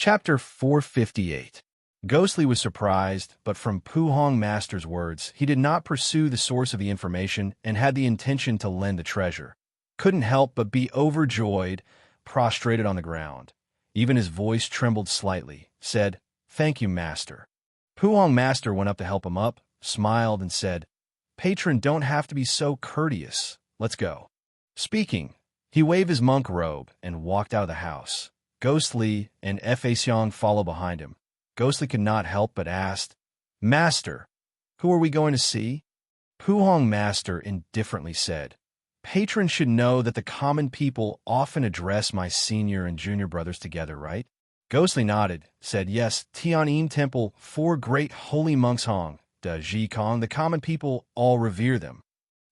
Chapter 458. Ghostly was surprised, but from Pu-hong Master's words, he did not pursue the source of the information and had the intention to lend the treasure. Couldn't help but be overjoyed, prostrated on the ground. Even his voice trembled slightly, said, "Thank you, Master." Pu-hong Master went up to help him up, smiled, and said, "Patron, don't have to be so courteous. Let's go." Speaking, he waved his monk robe and walked out of the house. Ghostly and Fa followed behind him. Ghostly could not help but ask, "Master, who are we going to see?" Pu-hong Master indifferently said, "Patron should know that the common people often address my senior and junior brothers together, right?" Ghostly nodded, said, "Yes, Tian'in Temple, 4 great holy monks Hong, Da Ji Kong, the common people all revere them."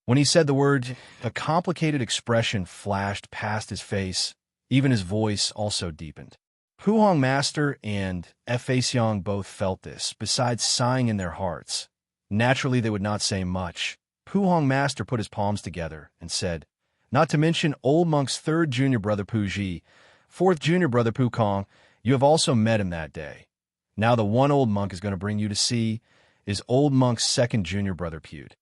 When he said the word, a complicated expression flashed past his face. Even his voice also deepened. Pu-hong Master and Fa both felt this, besides sighing in their hearts. Naturally, they would not say much. Pu-hong Master put his palms together and said, "Not to mention old monk's 3rd junior brother Pu-ji, 4th junior brother Pu-kong, you have also met him that day. Now the one old monk is going to bring you to see is old monk's 2nd junior brother Pute."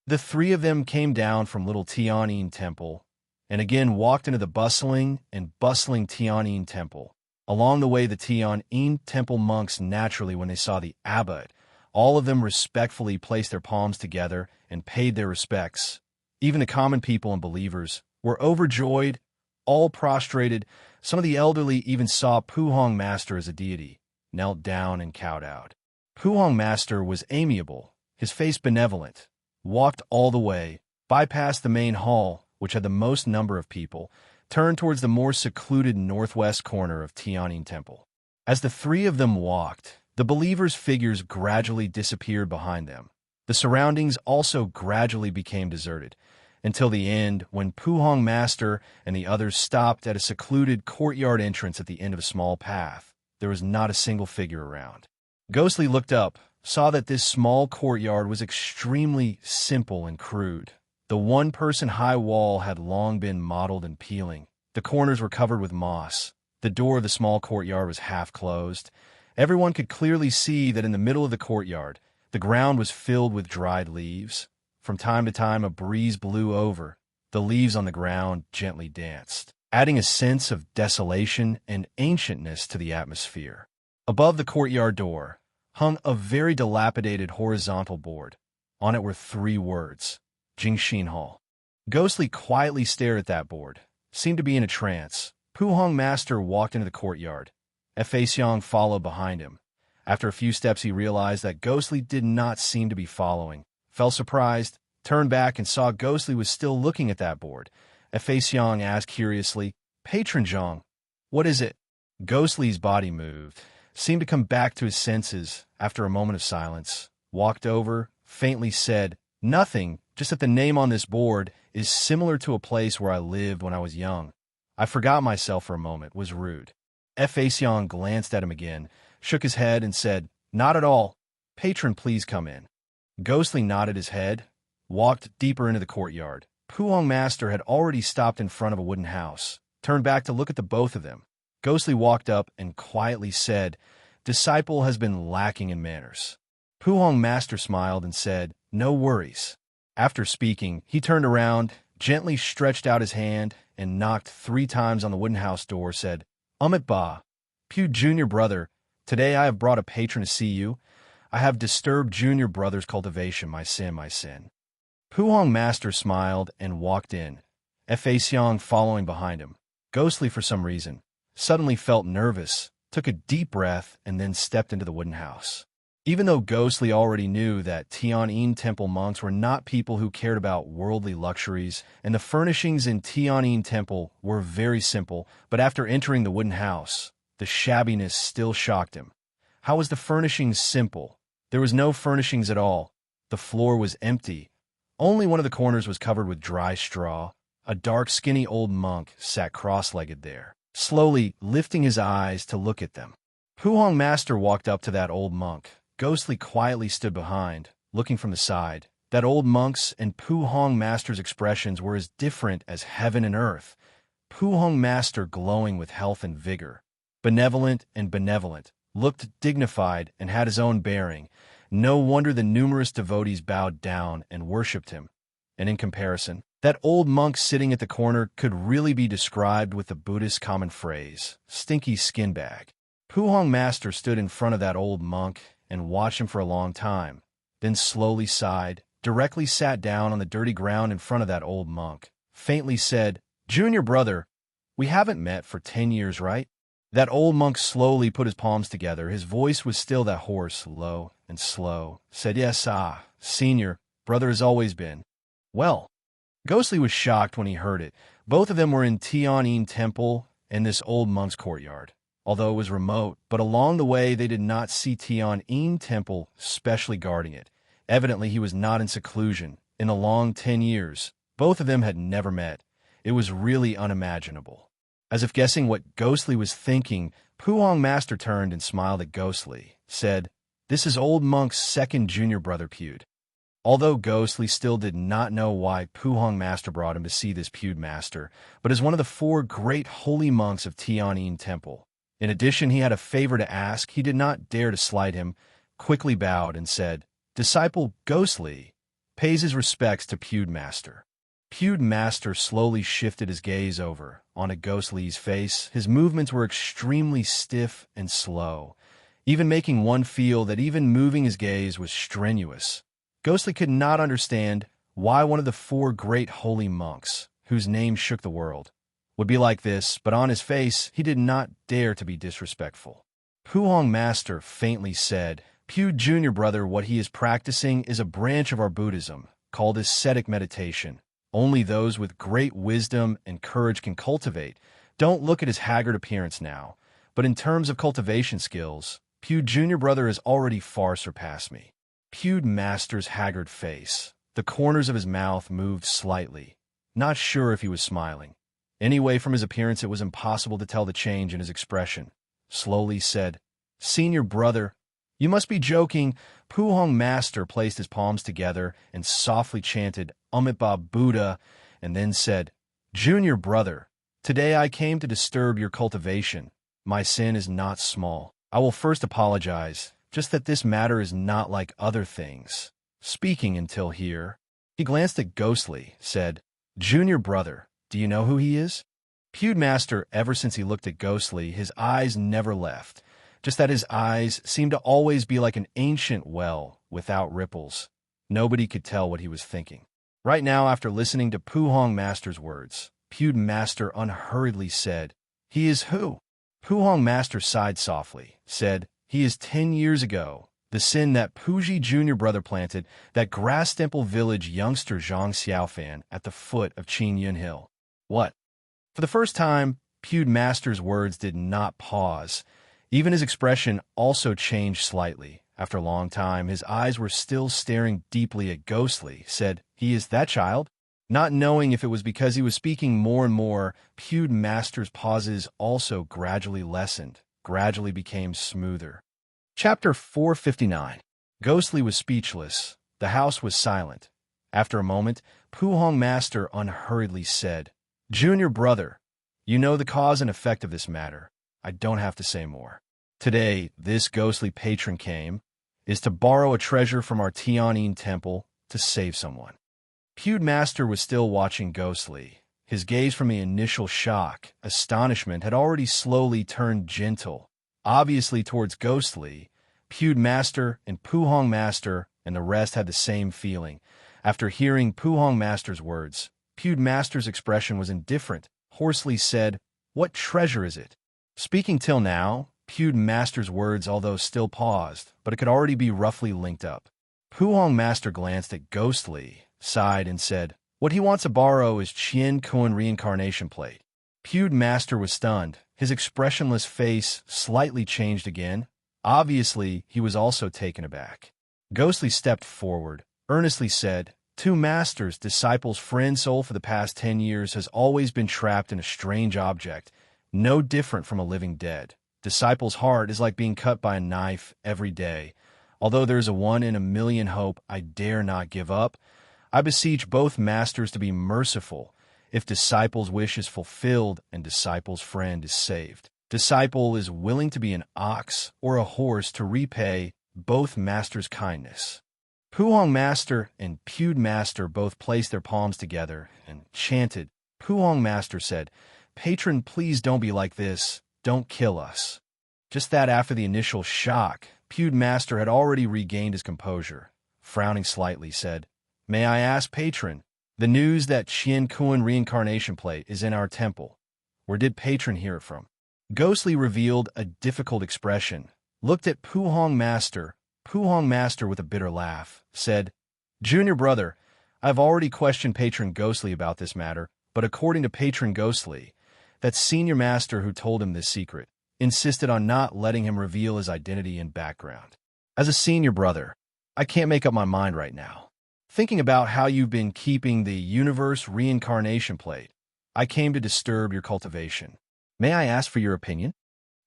The 3 of them came down from little Tian'in Temple and again walked into the bustling Tian'in Temple. Along the way, the Tian'in Temple monks naturally, when they saw the abbot, all of them respectfully placed their palms together and paid their respects. Even the common people and believers were overjoyed, all prostrated. Some of the elderly even saw Pu-hong Master as a deity, knelt down and cowed out. Pu-hong Master was amiable, his face benevolent, walked all the way, bypassed the main hall, which had the most number of people, turned towards the more secluded northwest corner of Tian'in Temple. As the 3 of them walked, the believers' figures gradually disappeared behind them. The surroundings also gradually became deserted, until the end, when Pu-hong Master and the others stopped at a secluded courtyard entrance at the end of a small path. There was not a single figure around. Ghostly looked up, saw that this small courtyard was extremely simple and crude. The 1-person-high wall had long been mottled and peeling. The corners were covered with moss. The door of the small courtyard was half closed. Everyone could clearly see that in the middle of the courtyard, the ground was filled with dried leaves. From time to time, a breeze blew over. The leaves on the ground gently danced, adding a sense of desolation and ancientness to the atmosphere. Above the courtyard door hung a very dilapidated horizontal board. On it were 3 words, Jingxin Hall. Ghostly quietly stared at that board, seemed to be in a trance. Pu-hong Master walked into the courtyard. Fa followed behind him. After a few steps, he realized that Ghostly did not seem to be following. Felt surprised, turned back, and saw Ghostly was still looking at that board. Fa asked curiously, "Patron Zhang, what is it?" Ghostly's body moved, seemed to come back to his senses after a moment of silence, walked over, faintly said, "Nothing, just that the name on this board is similar to a place where I lived when I was young. I forgot myself for a moment," was rude. Fa glanced at him again, shook his head, and said, "Not at all. Patron, please come in." Ghostly nodded his head, walked deeper into the courtyard. Pu-hong Master had already stopped in front of a wooden house, turned back to look at the both of them. Ghostly walked up and quietly said, "Disciple has been lacking in manners." Pu-hong Master smiled and said, "No worries." After speaking, he turned around, gently stretched out his hand, and knocked 3 times on the wooden house door, said, "Amit Ba, Pu junior brother, today I have brought a patron to see you. I have disturbed junior brother's cultivation, my sin, my sin." Pu-hong Master smiled and walked in, Fa following behind him. Ghostly, for some reason, suddenly felt nervous, took a deep breath, and then stepped into the wooden house. Even though Ghostly already knew that Tian'in Temple monks were not people who cared about worldly luxuries, and the furnishings in Tian'in Temple were very simple, but after entering the wooden house, the shabbiness still shocked him. How was the furnishings simple? There was no furnishings at all. The floor was empty. Only one of the corners was covered with dry straw. A dark, skinny old monk sat cross-legged there, slowly lifting his eyes to look at them. Pu-hong Master walked up to that old monk. Ghostly quietly stood behind, looking from the side. That old monk's and Pu-hong Master's expressions were as different as heaven and earth. Pu-hong Master glowing with health and vigor. benevolent and benevolent, looked dignified and had his own bearing. No wonder the numerous devotees bowed down and worshipped him. And in comparison, that old monk sitting at the corner could really be described with the Buddhist common phrase, stinky skin bag. Puhong Master stood in front of that old monk and watched him for a long time, then slowly sighed, directly sat down on the dirty ground in front of that old monk, faintly said, "Junior brother, we haven't met for 10 years, right?" That old monk slowly put his palms together. His voice was still that hoarse, low and slow. Said, "Yes, senior, brother has always been." Well, Ghostly was shocked when he heard it. Both of them were in Tianyin Temple in this old monk's courtyard. Although it was remote, but along the way they did not see Tianyin Temple specially guarding it. Evidently he was not in seclusion. In the long 10 years, both of them had never met. It was really unimaginable. As if guessing what Ghostly was thinking, Puhong Master turned and smiled at Ghostly, said, "This is old monk's second junior brother Pewd." Although Ghostly still did not know why Puhong Master brought him to see this Pewd Master, but as one of the 4 great holy monks of Tianyin Temple. In addition, he had a favor to ask. He did not dare to slight him, quickly bowed and said, "Disciple Ghostly pays his respects to Pewd Master." Pewd Master slowly shifted his gaze over onto Ghostly's face. His movements were extremely stiff and slow, even making one feel that even moving his gaze was strenuous. Ghostly could not understand why one of the 4 great holy monks, whose name shook the world, would be like this, but on his face he did not dare to be disrespectful. Puhong Master faintly said, "Pewd Junior brother, what he is practicing is a branch of our Buddhism, called ascetic meditation. Only those with great wisdom and courage can cultivate. Don't look at his haggard appearance now, but in terms of cultivation skills, Pewd Junior brother has already far surpassed me." Pewd Master's haggard face, the corners of his mouth moved slightly, not sure if he was smiling. Anyway, from his appearance it was impossible to tell the change in his expression. Slowly said, "Senior brother, you must be joking." Puhong Master placed his palms together and softly chanted, "Amitabha Buddha," and then said, "Junior brother, today I came to disturb your cultivation. My sin is not small. I will first apologize, just that this matter is not like other things. Speaking until here." He glanced at Ghostly, said, "Junior brother, do you know who he is?" Pewd Master, ever since he looked at Ghostly, his eyes never left, just that his eyes seemed to always be like an ancient well without ripples. Nobody could tell what he was thinking. Right now, after listening to Puhong Master's words, Pewd Master unhurriedly said, "He is who?" Puhong Master sighed softly, said, "He is 10 years ago. The sin that Puji Junior brother planted, that grass temple village youngster Zhang Xiaofan at the foot of Qin Yun Hill." What? For the first time, Pewd Master's words did not pause. Even his expression also changed slightly. After a long time, his eyes were still staring deeply at Ghostly, said, "He is that child?" Not knowing if it was because he was speaking more and more, Pewd Master's pauses also gradually lessened, gradually became smoother. Chapter 459. Ghostly was speechless. The house was silent. After a moment, Puhong Master unhurriedly said, "Junior brother, you know the cause and effect of this matter. I don't have to say more. Today, this ghostly patron is to borrow a treasure from our Tianyin Temple to save someone." Pewd Master was still watching Ghostly. His gaze from the initial shock, astonishment, had already slowly turned gentle, obviously towards Ghostly. Pewd Master and Puhong Master and the rest had the same feeling. After hearing Puhong Master's words, Pewd Master's expression was indifferent, hoarsely said, "What treasure is it?" Speaking till now, Pewd Master's words although still paused, but it could already be roughly linked up. Puhong Master glanced at Ghostly, sighed, and said, "What he wants to borrow is Qian Kuan reincarnation plate." Pewd Master was stunned. His expressionless face slightly changed again. Obviously, he was also taken aback. Ghostly stepped forward, earnestly said, "Two masters, disciples, friend soul for the past 10 years has always been trapped in a strange object, no different from a living dead. Disciple's heart is like being cut by a knife every day. Although there is a 1 in a million hope, I dare not give up. I beseech both masters to be merciful if disciple's wish is fulfilled and disciple's friend is saved." Disciple is willing to be an ox or a horse to repay both masters' kindness. Puhong Master and Pewed Master both placed their palms together and chanted. Puhong Master said, "Patron, please don't be like this. Don't kill us." Just that after the initial shock, Pewed Master had already regained his composure. Frowning slightly, said, "May I ask, Patron, the news that Qian Kuan reincarnation plate is in our temple. Where did Patron hear it from?" Ghostly revealed a difficult expression, looked at Puhong Master. Puhong Master, with a bitter laugh, said, "Junior brother, I've already questioned Patron Ghostly about this matter, but according to Patron Ghostly, that senior master who told him this secret insisted on not letting him reveal his identity and background. As a senior brother, I can't make up my mind right now. Thinking about how you've been keeping the universe reincarnation plate, I came to disturb your cultivation. May I ask for your opinion?"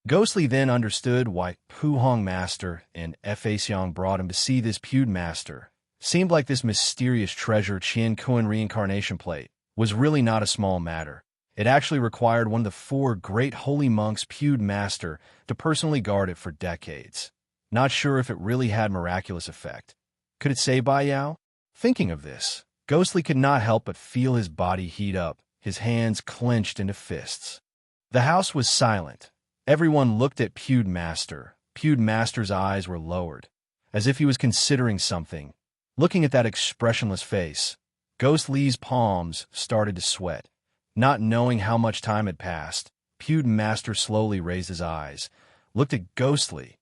Ghostly then understood why Puhong Master and Fa Xiang brought him to see this Pewed Master. Seemed like this mysterious treasure Qian Kuan reincarnation plate was really not a small matter. It actually required one of the 4 great holy monks Pewed Master to personally guard it for decades. Not sure if it really had miraculous effect. Could it save Bai Yao? Thinking of this, Ghostly could not help but feel his body heat up, his hands clenched into fists. The house was silent. Everyone looked at Pewed Master. Pewed Master's eyes were lowered, as if he was considering something. Looking at that expressionless face, Ghostly's palms started to sweat. Not knowing how much time had passed, Pewed Master slowly raised his eyes, looked at Ghostly,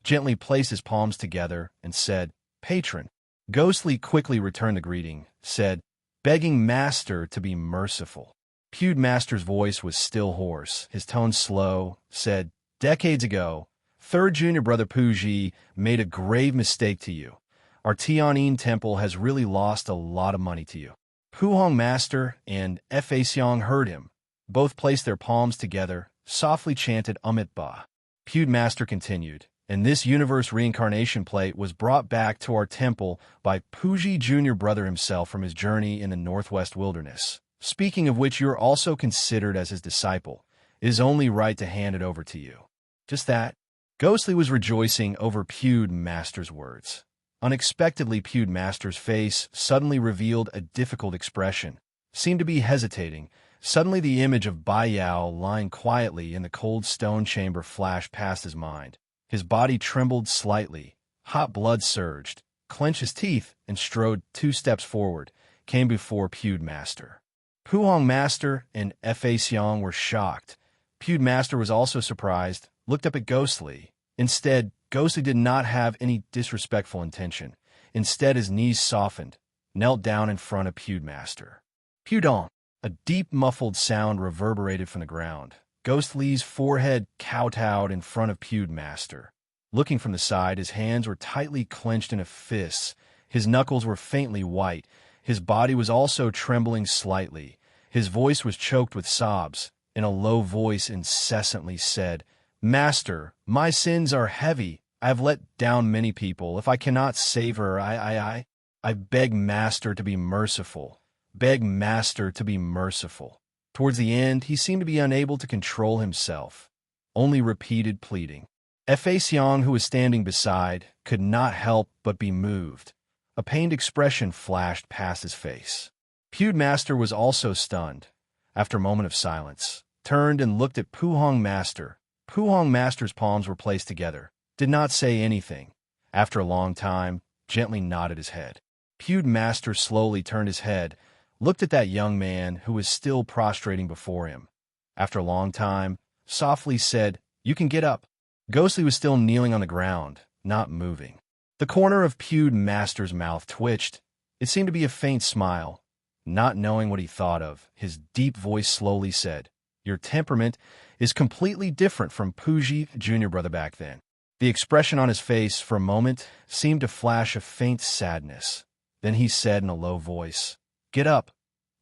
gently placed his palms together, and said, "Patron." Ghostly quickly returned the greeting, said, "Begging Master to be merciful." Pewed Master's voice was still hoarse, his tone slow, said, "Decades ago, 3rd Junior Brother Puji made a grave mistake to you. Our Tianyin temple has really lost a lot of money to you." Puhong Master and Fa Xiang heard him. Both placed their palms together, softly chanted Amit Ba. Pewed Master continued, "And this universe reincarnation plate was brought back to our temple by Puji Junior Brother himself from his journey in the Northwest Wilderness. Speaking of which, you're also considered as his disciple. It is only right to hand it over to you." Just that. Ghostly was rejoicing over Pewed Master's words. Unexpectedly, Pewed Master's face suddenly revealed a difficult expression. Seemed to be hesitating. Suddenly the image of Bai Yao lying quietly in the cold stone chamber flashed past his mind. His body trembled slightly. Hot blood surged. Clenched his teeth and strode 2 steps forward. Came before Pewed Master. Puhong Master and Fa Xiang were shocked. Pewed Master was also surprised, looked up at Ghostly. Instead, Ghostly did not have any disrespectful intention. Instead, his knees softened, knelt down in front of Pewed Master. Pewdong! A deep muffled sound reverberated from the ground. Ghostly's forehead kowtowed in front of Pewed Master. Looking from the side, his hands were tightly clenched into fists. His knuckles were faintly white. His body was also trembling slightly. His voice was choked with sobs. In a low voice incessantly said, "Master, my sins are heavy. I have let down many people. If I cannot save her, I beg Master to be merciful. Beg Master to be merciful." Towards the end, he seemed to be unable to control himself. Only repeated pleading. Fa Xiang, who was standing beside, could not help but be moved. A pained expression flashed past his face. Pewed Master was also stunned. After a moment of silence, turned and looked at Puhong Master. Puhong Master's palms were placed together, did not say anything. After a long time, gently nodded his head. Pewed Master slowly turned his head, looked at that young man who was still prostrating before him. After a long time, softly said, "You can get up." Ghostly was still kneeling on the ground, not moving. The corner of Pewed Master's mouth twitched. It seemed to be a faint smile. Not knowing what he thought of, his deep voice slowly said, "Your temperament is completely different from Puji Junior Brother back then." The expression on his face for a moment seemed to flash a faint sadness. Then he said in a low voice, "Get up,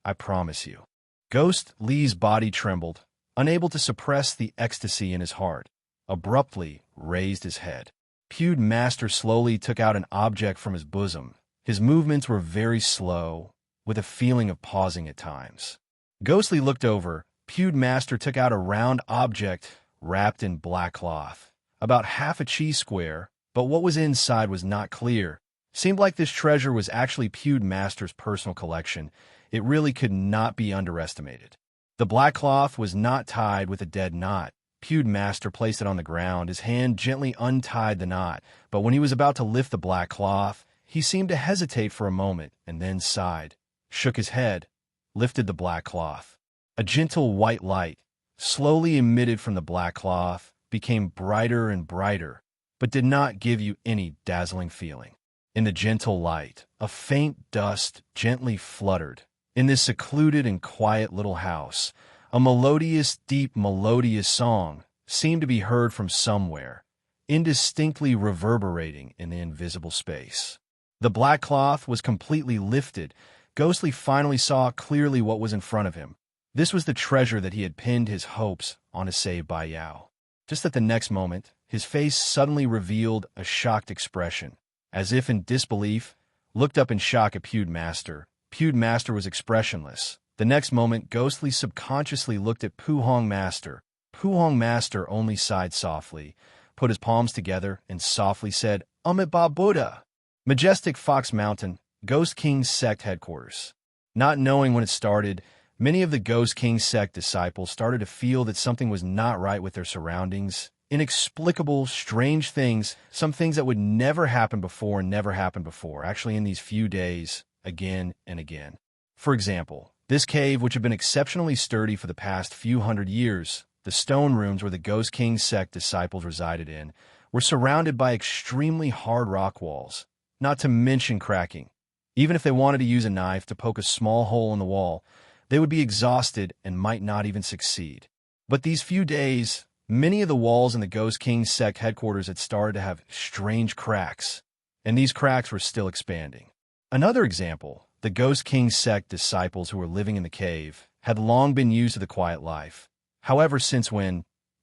I promise you." Ghostly's body trembled, unable to suppress the ecstasy in his heart. Abruptly raised his head. Pewed Master slowly took out an object from his bosom. His movements were very slow, with a feeling of pausing at times. Ghostly looked over. Pewed Master took out a round object, wrapped in black cloth, about half a cheese square, but what was inside was not clear. Seemed like this treasure was actually Pewd Master's personal collection. It really could not be underestimated. The black cloth was not tied with a dead knot. Pewd Master placed it on the ground. His hand gently untied the knot, but when he was about to lift the black cloth, he seemed to hesitate for a moment and then sighed, shook his head, lifted the black cloth. A gentle white light, slowly emitted from the black cloth, became brighter and brighter, but did not give you any dazzling feeling. In the gentle light, a faint dust gently fluttered. In this secluded and quiet little house, a melodious, deep, melodious song seemed to be heard from somewhere, indistinctly reverberating in the invisible space. The black cloth was completely lifted. Ghostly finally saw clearly what was in front of him. This was the treasure that he had pinned his hopes on to save by Yao. Just at the next moment, his face suddenly revealed a shocked expression. As if in disbelief, looked up in shock at Pewd Master. Pewd Master was expressionless. The next moment, Ghostly subconsciously looked at Puhong Master. Puhong Master only sighed softly, put his palms together, and softly said, Amitabha Buddha. Majestic Fox Mountain, Ghost King's sect headquarters. Not knowing when it started, many of the Ghost King sect disciples started to feel that something was not right with their surroundings. Inexplicable, strange things, some things that would never happen before and never happened before, actually in these few days, again and again. For example, this cave, which had been exceptionally sturdy for the past few hundred years, the stone rooms where the Ghost King sect disciples resided in, were surrounded by extremely hard rock walls, not to mention cracking. Even if they wanted to use a knife to poke a small hole in the wall, they would be exhausted and might not even succeed. But these few days, many of the walls in the Ghost King sect headquarters had started to have strange cracks, and these cracks were still expanding. Another example, the Ghost King sect disciples who were living in the cave had long been used to the quiet life. However,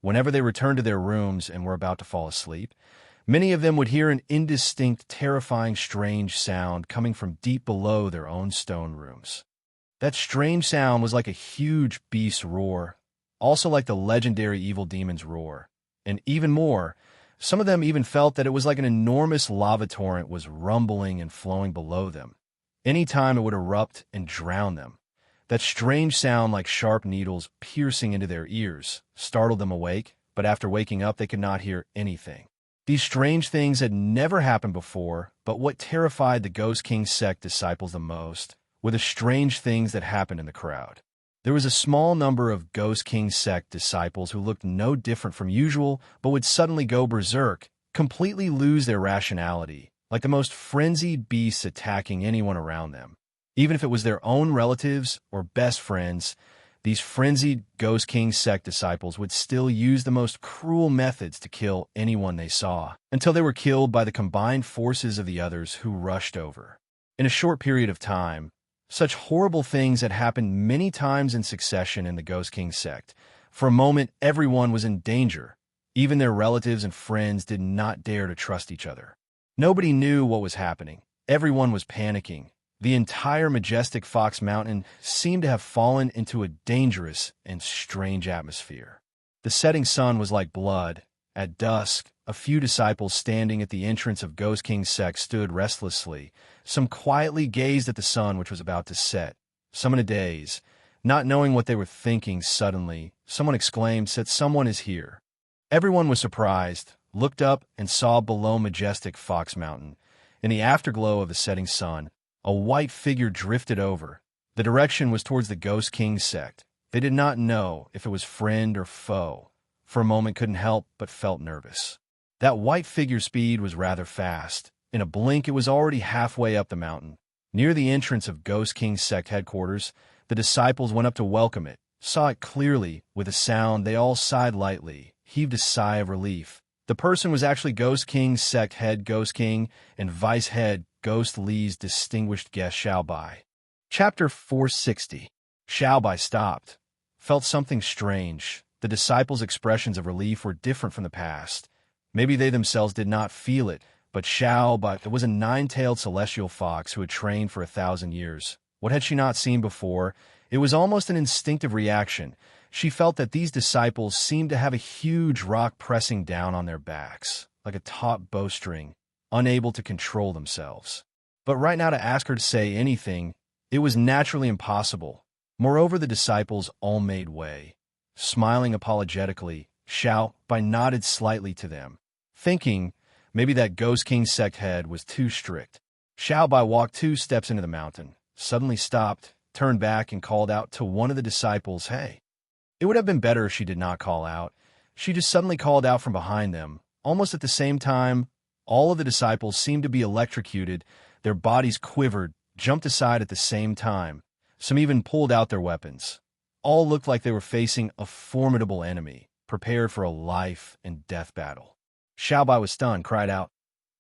whenever they returned to their rooms and were about to fall asleep, many of them would hear an indistinct, terrifying, strange sound coming from deep below their own stone rooms. That strange sound was like a huge beast's roar, also like the legendary evil demon's roar. And even more, some of them even felt that it was like an enormous lava torrent was rumbling and flowing below them. Any time it would erupt and drown them. That strange sound, like sharp needles piercing into their ears, startled them awake, but after waking up they could not hear anything. These strange things had never happened before, but what terrified the Ghost King sect disciples the most were the strange things that happened in the crowd. There was a small number of Ghost King sect disciples who looked no different from usual, but would suddenly go berserk, completely lose their rationality, like the most frenzied beasts attacking anyone around them. Even if it was their own relatives or best friends, these frenzied Ghost King sect disciples would still use the most cruel methods to kill anyone they saw, until they were killed by the combined forces of the others who rushed over. In a short period of time, such horrible things had happened many times in succession in the Ghost King sect. For a moment, everyone was in danger. Even their relatives and friends did not dare to trust each other. Nobody knew what was happening. Everyone was panicking. The entire majestic Fox Mountain seemed to have fallen into a dangerous and strange atmosphere. The setting sun was like blood. At dusk, a few disciples standing at the entrance of Ghost King sect stood restlessly. Some quietly gazed at the sun which was about to set. Some in a daze. Not knowing what they were thinking, suddenly, someone exclaimed, said, "Someone is here." Everyone was surprised, looked up, and saw below majestic Fox Mountain, in the afterglow of the setting sun, a white figure drifted over. The direction was towards the Ghost King sect. They did not know if it was friend or foe. For a moment couldn't help but felt nervous. That white figure's speed was rather fast. In a blink it was already halfway up the mountain. Near the entrance of Ghost King sect headquarters, the disciples went up to welcome it, saw it clearly. With a sound, they all sighed lightly, heaved a sigh of relief. The person was actually Ghost King sect head Ghost King and vice head Ghost Li's distinguished guest Xiaobai. Chapter 460. Xiaobai stopped, felt something strange. The disciples' expressions of relief were different from the past. Maybe they themselves did not feel it, but Xiaobai was a nine-tailed celestial fox who had trained for 1,000 years. What had she not seen before? It was almost an instinctive reaction. She felt that these disciples seemed to have a huge rock pressing down on their backs, like a taut bowstring, unable to control themselves. But right now to ask her to say anything, it was naturally impossible. Moreover, the disciples all made way. Smiling apologetically, Xiaobai nodded slightly to them, thinking maybe that Ghost King sect head was too strict. Xiaobai walked 2 steps into the mountain, suddenly stopped, turned back, and called out to one of the disciples, "Hey." It would have been better if she did not call out. She just suddenly called out from behind them. Almost at the same time, all of the disciples seemed to be electrocuted. Their bodies quivered, jumped aside at the same time. Some even pulled out their weapons. All looked like they were facing a formidable enemy, prepared for a life and death battle. Xiaobai was stunned, cried out,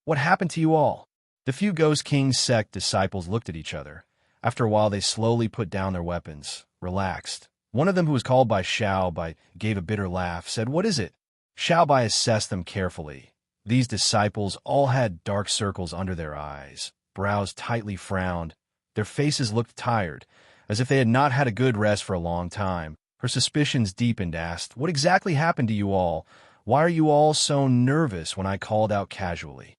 "What happened to you all?" The few Ghost King sect disciples looked at each other. After a while, they slowly put down their weapons, relaxed. One of them, who was called by Xiaobai, gave a bitter laugh, said, "What is it?" Xiaobai assessed them carefully. These disciples all had dark circles under their eyes, brows tightly frowned. Their faces looked tired, as if they had not had a good rest for a long time. Her suspicions deepened, asked, "What exactly happened to you all? Why are you all so nervous when I called out casually?"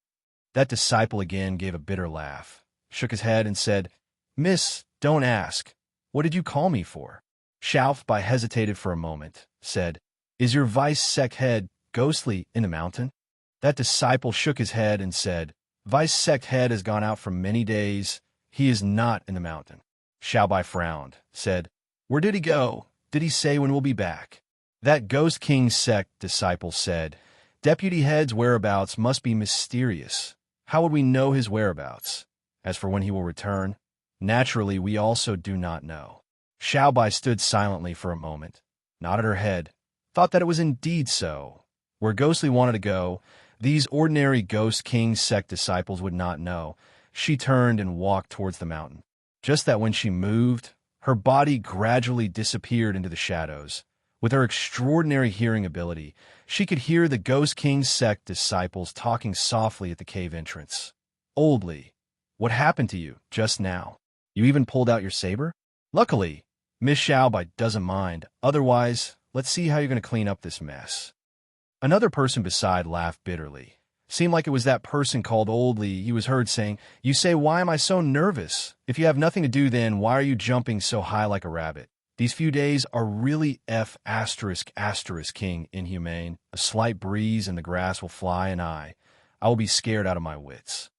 That disciple again gave a bitter laugh, shook his head, and said, "Miss, don't ask. What did you call me for?" Xiaobai hesitated for a moment, said, "Is your vice sect head ghostly in the mountain?" That disciple shook his head and said, "Vice sect head has gone out for many days. He is not in the mountain." Xiaobai frowned, said, "Where did he go? Did he say when we'll be back?" That Ghost King sect disciple said, "Deputy head's whereabouts must be mysterious. How would we know his whereabouts? As for when he will return, naturally we also do not know." Xiaobai stood silently for a moment, nodded her head, thought that it was indeed so. Where Ghostly wanted to go, these ordinary Ghost King sect disciples would not know. She turned and walked towards the mountain. Just that when she moved, her body gradually disappeared into the shadows. With her extraordinary hearing ability, she could hear the Ghost King sect disciples talking softly at the cave entrance. "Oldly, what happened to you just now? You even pulled out your saber?" "Luckily, Miss Xiaobai doesn't mind. Otherwise, let's see how you're going to clean up this mess." Another person beside laughed bitterly. Seemed like it was that person called Oldly he was heard saying, "You say, why am I so nervous? If you have nothing to do, then why are you jumping so high like a rabbit? These few days are really King inhumane. A slight breeze and the grass will fly, and I will be scared out of my wits."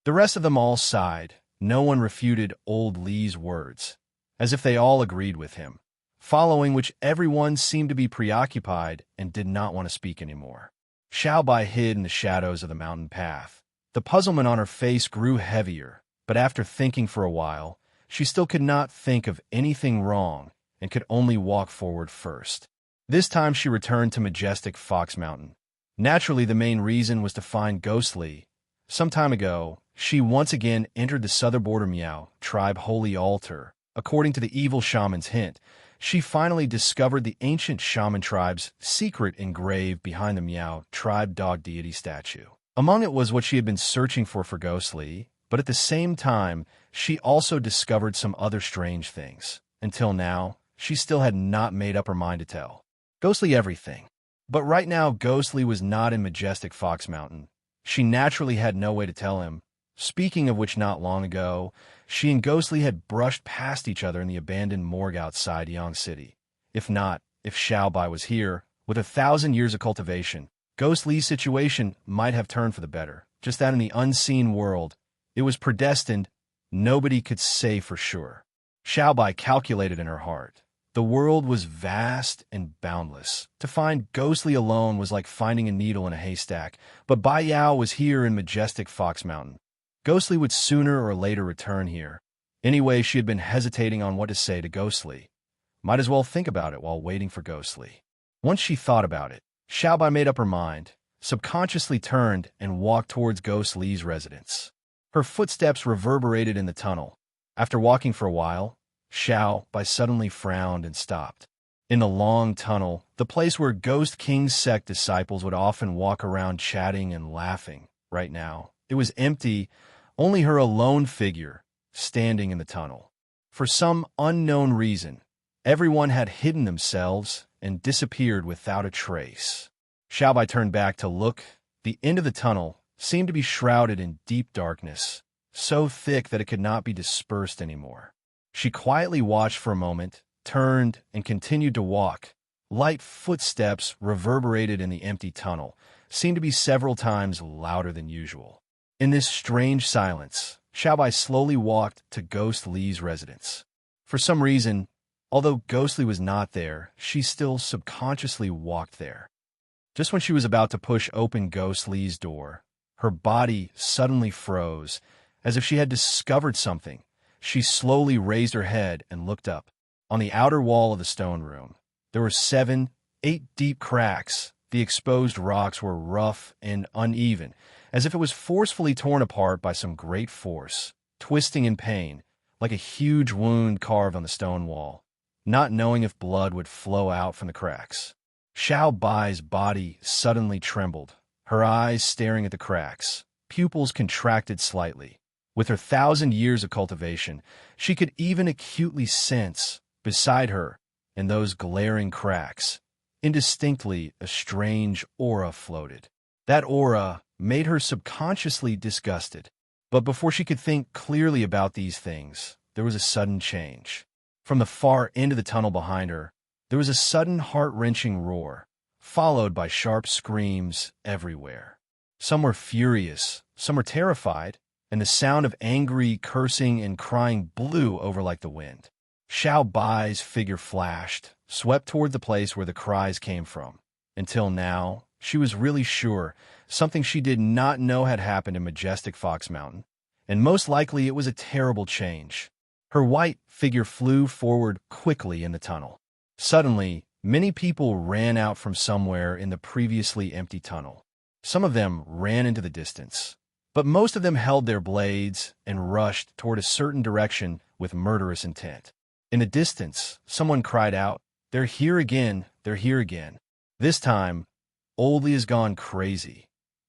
The rest of them all sighed. No one refuted Old Lee's words, as if they all agreed with him, following which everyone seemed to be preoccupied and did not want to speak anymore. Xiaobai hid in the shadows of the mountain path. The puzzlement on her face grew heavier, but after thinking for a while, she still could not think of anything wrong and could only walk forward first. This time she returned to majestic Fox Mountain. Naturally, the main reason was to find Ghostly. Some time ago, she once again entered the southern border Miao tribe holy altar. According to the evil shaman's hint, she finally discovered the ancient shaman tribe's secret engraved behind the Miao tribe dog deity statue. Among it was what she had been searching for Ghostly, but at the same time, she also discovered some other strange things. Until now, she still had not made up her mind to tell Ghostly everything. But right now, Ghostly was not in majestic Fox Mountain. She naturally had no way to tell him. Speaking of which, not long ago, she and Ghostly had brushed past each other in the abandoned morgue outside Yang City. If Xiaobai was here, with 1,000 years of cultivation, Ghostly's situation might have turned for the better. Just that in the unseen world, it was predestined. Nobody could say for sure. Xiaobai calculated in her heart. The world was vast and boundless. To find Ghostly alone was like finding a needle in a haystack, but Bai Yao was here in majestic Fox Mountain. Ghostly would sooner or later return here. Anyway, she had been hesitating on what to say to Ghostly. Might as well think about it while waiting for Ghostly. Once she thought about it, Xiaobai made up her mind, subconsciously turned and walked towards Ghostly's residence. Her footsteps reverberated in the tunnel. After walking for a while, Xiaobai suddenly frowned and stopped. In the long tunnel, the place where Ghost King sect disciples would often walk around chatting and laughing, right now, it was empty. Only her alone figure, standing in the tunnel. For some unknown reason, everyone had hidden themselves and disappeared without a trace. Xiaobai turned back to look. The end of the tunnel seemed to be shrouded in deep darkness, so thick that it could not be dispersed anymore. She quietly watched for a moment, turned, and continued to walk. Light footsteps reverberated in the empty tunnel, seemed to be several times louder than usual. In this strange silence, Xiaobai slowly walked to Ghost Li's residence. For some reason, although Ghost Li was not there, she still subconsciously walked there. Just when she was about to push open Ghost Li's door, her body suddenly froze, as if she had discovered something. She slowly raised her head and looked up. On the outer wall of the stone room, there were 7, 8 deep cracks. The exposed rocks were rough and uneven, as if it was forcefully torn apart by some great force, twisting in pain, like a huge wound carved on the stone wall, not knowing if blood would flow out from the cracks. Xiaobai's body suddenly trembled, her eyes staring at the cracks, pupils contracted slightly. With her 1,000 years of cultivation, she could even acutely sense, beside her, in those glaring cracks, indistinctly a strange aura floated. That aura made her subconsciously disgusted. But before she could think clearly about these things, there was a sudden change. From the far end of the tunnel behind her, there was a sudden heart-wrenching roar, followed by sharp screams everywhere. Some were furious, some were terrified, and the sound of angry cursing and crying blew over like the wind. Xiaobai's figure flashed, swept toward the place where the cries came from. Until now, she was really sure something she did not know had happened in majestic Fox Mountain, and most likely it was a terrible change. Her white figure flew forward quickly in the tunnel. Suddenly, many people ran out from somewhere in the previously empty tunnel. Some of them ran into the distance, but most of them held their blades and rushed toward a certain direction with murderous intent. In the distance, someone cried out, "They're here again, they're here again." This time, Old Li has gone crazy.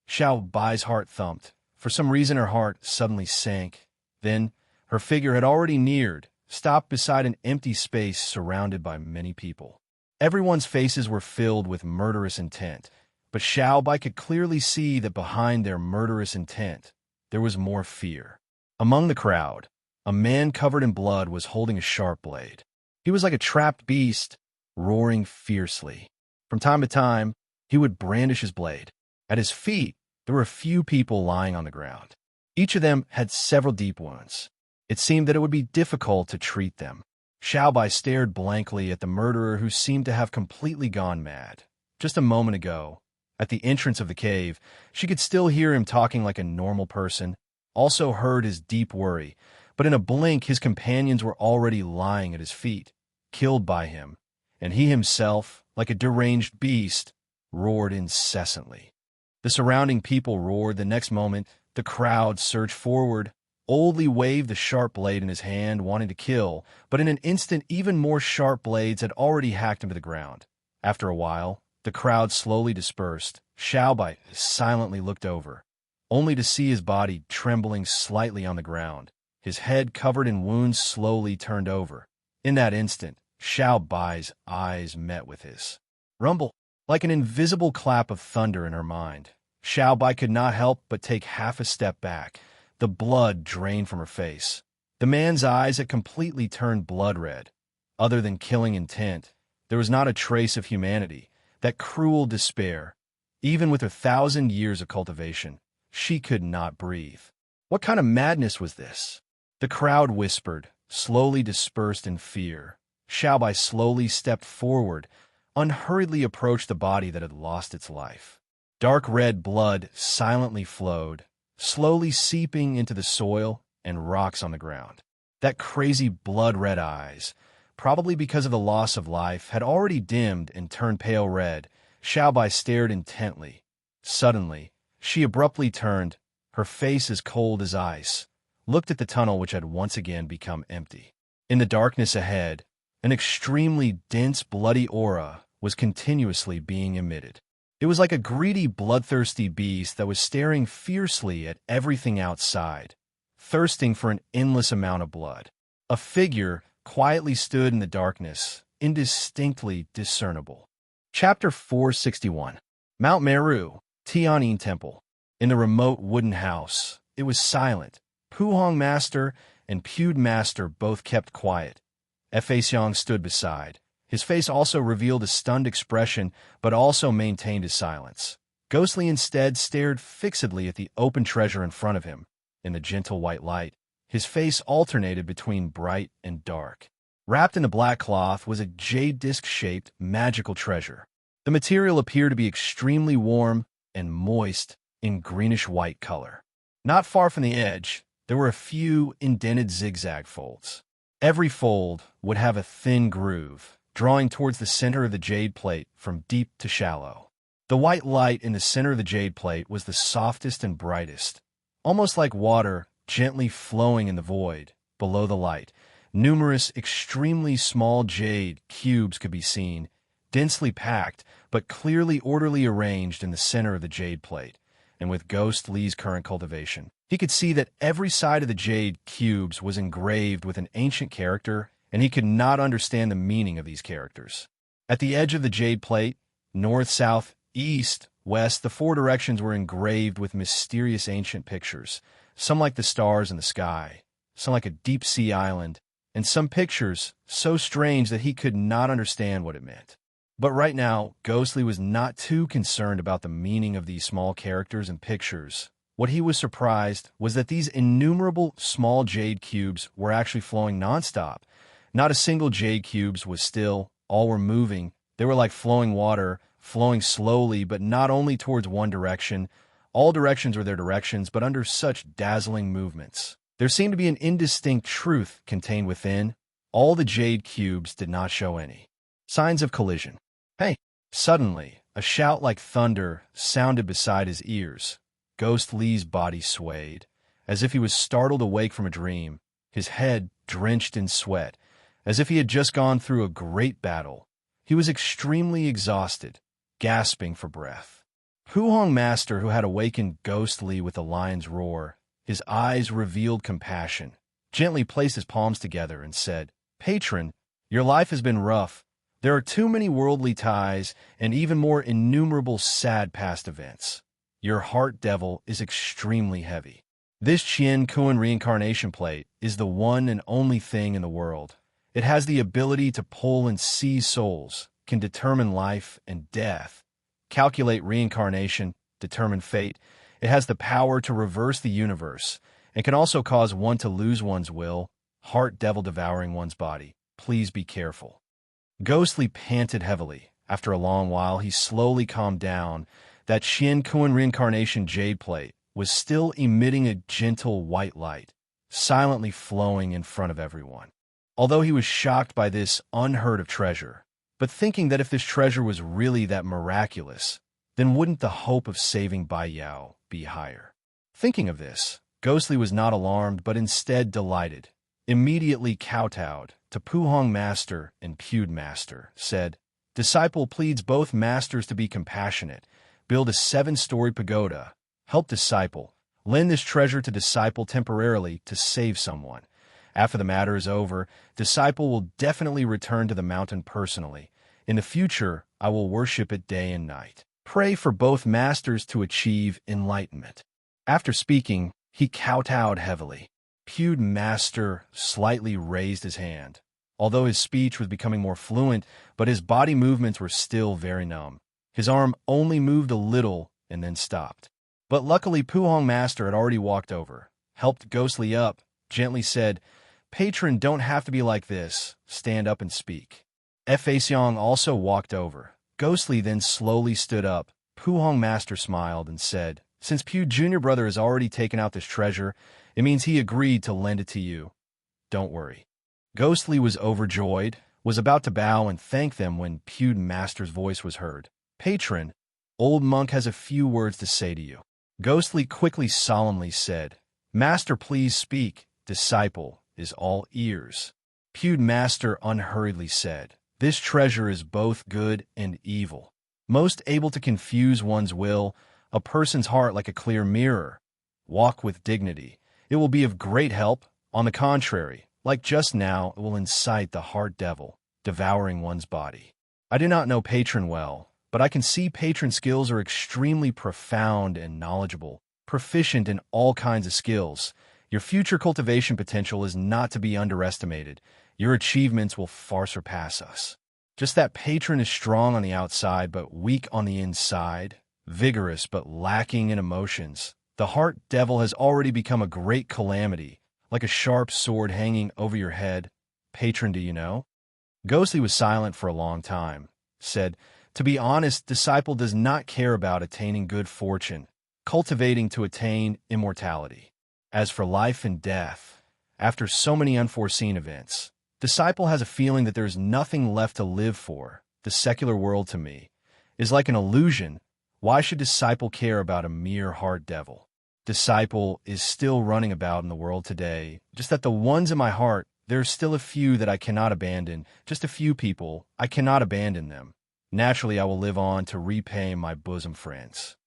Xiaobai's heart thumped. For some reason, her heart suddenly sank. Then, her figure had already neared, stopped beside an empty space surrounded by many people. Everyone's faces were filled with murderous intent, but Xiaobai could clearly see that behind their murderous intent, there was more fear. Among the crowd, a man covered in blood was holding a sharp blade. He was like a trapped beast, roaring fiercely. From time to time, he would brandish his blade. At his feet, there were a few people lying on the ground. Each of them had several deep wounds. It seemed that it would be difficult to treat them. Xiaobai stared blankly at the murderer who seemed to have completely gone mad. Just a moment ago, at the entrance of the cave, she could still hear him talking like a normal person, also heard his deep worry, but in a blink his companions were already lying at his feet, killed by him, and he himself, like a deranged beast, roared incessantly. The surrounding people roared. The next moment, the crowd surged forward. Old Li waved the sharp blade in his hand, wanting to kill, but in an instant even more sharp blades had already hacked him to the ground. After a while, the crowd slowly dispersed. Xiaobai silently looked over, only to see his body trembling slightly on the ground. His head, covered in wounds, slowly turned over. In that instant, Xiaobai's eyes met with his. Rumble! Like an invisible clap of thunder in her mind, Xiaobai could not help but take half a step back. The blood drained from her face. The man's eyes had completely turned blood red. Other than killing intent, there was not a trace of humanity, that cruel despair. Even with her 1,000 years of cultivation, she could not breathe. What kind of madness was this? The crowd whispered, slowly dispersed in fear. Xiaobai slowly stepped forward, unhurriedly approached the body that had lost its life. Dark red blood silently flowed, slowly seeping into the soil and rocks on the ground. That crazy blood-red eyes, probably because of the loss of life, had already dimmed and turned pale red. Xiaobai stared intently. Suddenly, she abruptly turned, her face as cold as ice, looked at the tunnel which had once again become empty. In the darkness ahead, an extremely dense bloody aura was continuously being emitted. It was like a greedy, bloodthirsty beast that was staring fiercely at everything outside, thirsting for an endless amount of blood. A figure quietly stood in the darkness, indistinctly discernible. Chapter 461. Mount Meru, Tianyin Temple. In the remote wooden house, it was silent. Puhong Master and Pewd Master both kept quiet. Xiang stood beside. His face also revealed a stunned expression, but also maintained his silence. Ghostly instead stared fixedly at the open treasure in front of him. In the gentle white light, his face alternated between bright and dark. Wrapped in a black cloth was a jade disc-shaped, magical treasure. The material appeared to be extremely warm and moist in greenish-white color. Not far from the edge, there were a few indented zigzag folds. Every fold would have a thin groove, drawing towards the center of the jade plate from deep to shallow. The white light in the center of the jade plate was the softest and brightest, almost like water gently flowing in the void. Below the light, numerous extremely small jade cubes could be seen, densely packed but clearly orderly arranged in the center of the jade plate. And with Ghost Lee's current cultivation, he could see that every side of the jade cubes was engraved with an ancient character, and he could not understand the meaning of these characters. At the edge of the jade plate, north, south, east, west, the four directions were engraved with mysterious ancient pictures, some like the stars in the sky, some like a deep-sea island, and some pictures so strange that he could not understand what it meant. But right now, Ghostly was not too concerned about the meaning of these small characters and pictures. What he was surprised was that these innumerable small jade cubes were actually flowing nonstop. Not a single jade cubes was still, all were moving. They were like flowing water, flowing slowly, but not only towards one direction. All directions were their directions, but under such dazzling movements. There seemed to be an indistinct truth contained within. All the jade cubes did not show any signs of collision. Hey! Suddenly, a shout like thunder sounded beside his ears. Ghost Lee's body swayed, as if he was startled awake from a dream, his head drenched in sweat, as if he had just gone through a great battle. He was extremely exhausted, gasping for breath. Puhong Master, who had awakened Ghost Lee with the lion's roar, his eyes revealed compassion, gently placed his palms together and said, "Patron, your life has been rough. There are too many worldly ties and even more innumerable sad past events. Your heart devil is extremely heavy. This Qian Kuan reincarnation plate is the one and only thing in the world. It has the ability to pull and seize souls, can determine life and death, calculate reincarnation, determine fate. It has the power to reverse the universe, and can also cause one to lose one's will, heart devil devouring one's body. Please be careful." Ghostly panted heavily. After a long while, he slowly calmed down. That Qian Kuan reincarnation jade plate was still emitting a gentle white light, silently flowing in front of everyone. Although he was shocked by this unheard of treasure, but thinking that if this treasure was really that miraculous, then wouldn't the hope of saving Bai Yao be higher? Thinking of this, Ghostly was not alarmed, but instead delighted. Immediately kowtowed to Puhong Master and Pewd Master, said, "Disciple pleads both masters to be compassionate. Build a 7-story pagoda. Help Disciple. Lend this treasure to Disciple temporarily to save someone. After the matter is over, Disciple will definitely return to the mountain personally. In the future, I will worship it day and night. Pray for both masters to achieve enlightenment." After speaking, he kowtowed heavily. Pewd Master slightly raised his hand, although his speech was becoming more fluent, but his body movements were still very numb. His arm only moved a little and then stopped. But luckily Puhong Master had already walked over, helped Ghostly up, gently said, "Patron, don't have to be like this. Stand up and speak." Xiang also walked over. Ghostly then slowly stood up. Puhong Master smiled and said, "Since Pewd Jr. Brother has already taken out this treasure, it means he agreed to lend it to you. Don't worry." Ghostly was overjoyed, was about to bow and thank them when Pewd Master's voice was heard. "Patron, old monk has a few words to say to you." Ghostly quickly solemnly said, "Master, please speak. Disciple is all ears." Pewd Master unhurriedly said, "This treasure is both good and evil, most able to confuse one's will, a person's heart like a clear mirror. Walk with dignity. It will be of great help. On the contrary, like just now, it will incite the heart devil. devouring one's body. I do not know Patron well, but I can see Patron skills are extremely profound and knowledgeable, proficient in all kinds of skills. Your future cultivation potential is not to be underestimated. Your achievements will far surpass us. Just that Patron is strong on the outside but weak on the inside, vigorous but lacking in emotions. The heart devil has already become a great calamity, like a sharp sword hanging over your head. Patron, do you know? Ghostly was silent for a long time, said, "To be honest, disciple does not care about attaining good fortune, cultivating to attain immortality. As for life and death, after so many unforeseen events, disciple has a feeling that there is nothing left to live for. The secular world, to me, is like an illusion. Why should disciple care about a mere heart devil? Disciple is still running about in the world today, just that the ones in my heart, there are still a few that I cannot abandon, just a few people, I cannot abandon them. Naturally, I will live on to repay my bosom friends."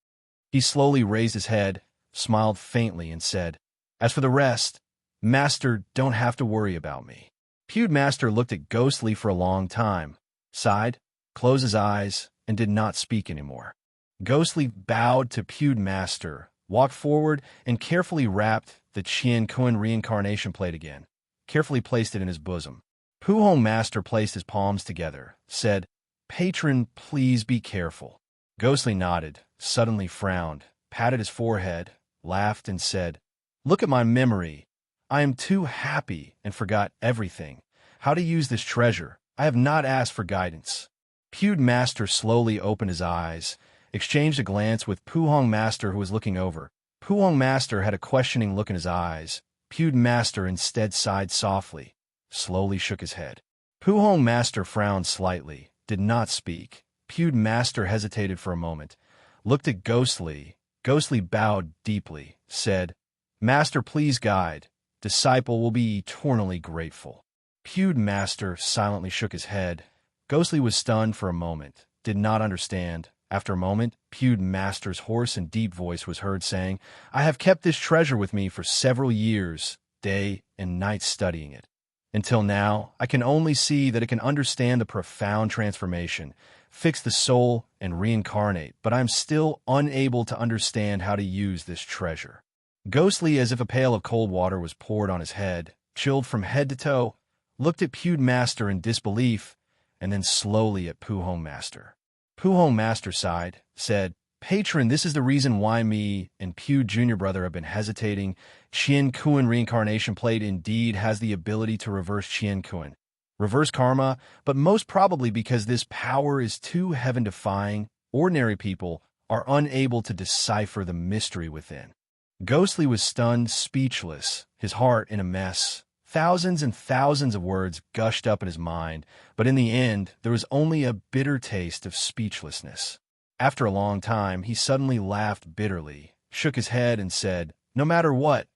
He slowly raised his head, smiled faintly, and said, "As for the rest, Master don't have to worry about me." Pewed Master looked at Ghostly for a long time, sighed, closed his eyes, and did not speak anymore. Ghostly bowed to Pewed Master, walked forward, and carefully wrapped the Qian Kuan reincarnation plate again, carefully placed it in his bosom. Puhong Master placed his palms together, said, "Patron, please be careful." Ghostly nodded, suddenly frowned, patted his forehead, laughed, and said, "Look at my memory. I am too happy and forgot everything. How to use this treasure. I have not asked for guidance." Pewed Master slowly opened his eyes, exchanged a glance with Puhong Master, who was looking over. Puhong Master had a questioning look in his eyes. Pewed Master instead sighed softly, slowly shook his head. Puhong Master frowned slightly, did not speak. Pewed Master hesitated for a moment, looked at Ghostly. Ghostly bowed deeply, said, "Master, please guide. Disciple will be eternally grateful." Pewed Master silently shook his head. Ghostly was stunned for a moment, did not understand. After a moment, Pewed Master's hoarse and deep voice was heard saying, "I have kept this treasure with me for several years, day and night studying it. Until now, I can only see that it can understand the profound transformation, fix the soul, and reincarnate, but I am still unable to understand how to use this treasure." Ghostly, as if a pail of cold water was poured on his head, chilled from head to toe, looked at Pewed Master in disbelief, and then slowly at Puhong Master. Puhong Master sighed, said, "Patron, this is the reason why me and Pewed Junior Brother have been hesitating. Qian Kuan reincarnation plate indeed has the ability to reverse Qian Kuan, reverse karma, but most probably because this power is too heaven-defying, ordinary people are unable to decipher the mystery within." Ghostly was stunned, speechless, his heart in a mess. Thousands and thousands of words gushed up in his mind, but in the end, there was only a bitter taste of speechlessness. After a long time, he suddenly laughed bitterly, shook his head, and said, "No matter what,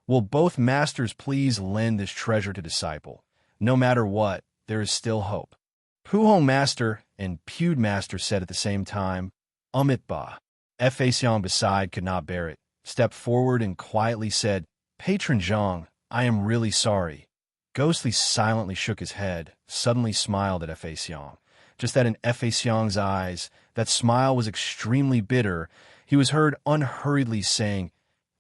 will both masters please lend this treasure to disciple? No matter what, there is still hope." Puhong Master and Pewed Master said at the same time, "Ba." Fa Xiang beside could not bear it, stepped forward and quietly said, "Patron Zhang, I am really sorry." Ghostly silently shook his head, suddenly smiled at Fa Xiang. Just that in Fa Xiang's eyes, that smile was extremely bitter. He was heard unhurriedly saying,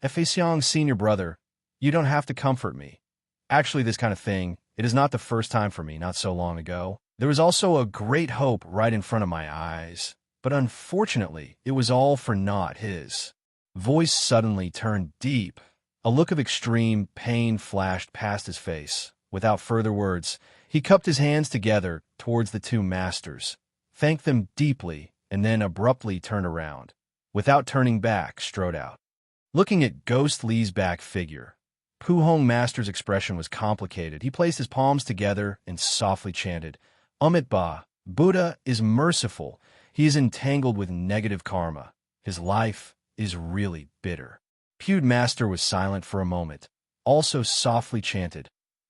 "Fa Xiang, senior brother, you don't have to comfort me. Actually, this kind of thing, it is not the first time for me not so long ago. There was also a great hope right in front of my eyes, but unfortunately, it was all for naught." His voice suddenly turned deep. A look of extreme pain flashed past his face. Without further words, he cupped his hands together towards the two masters, thanked them deeply, and then abruptly turned around. Without turning back, strode out. Looking at Ghostly's back figure, Puhong Master's expression was complicated. He placed his palms together and softly chanted, Ba, Buddha is merciful. He is entangled with negative karma. His life is really bitter." Pewed Master was silent for a moment, also softly chanted,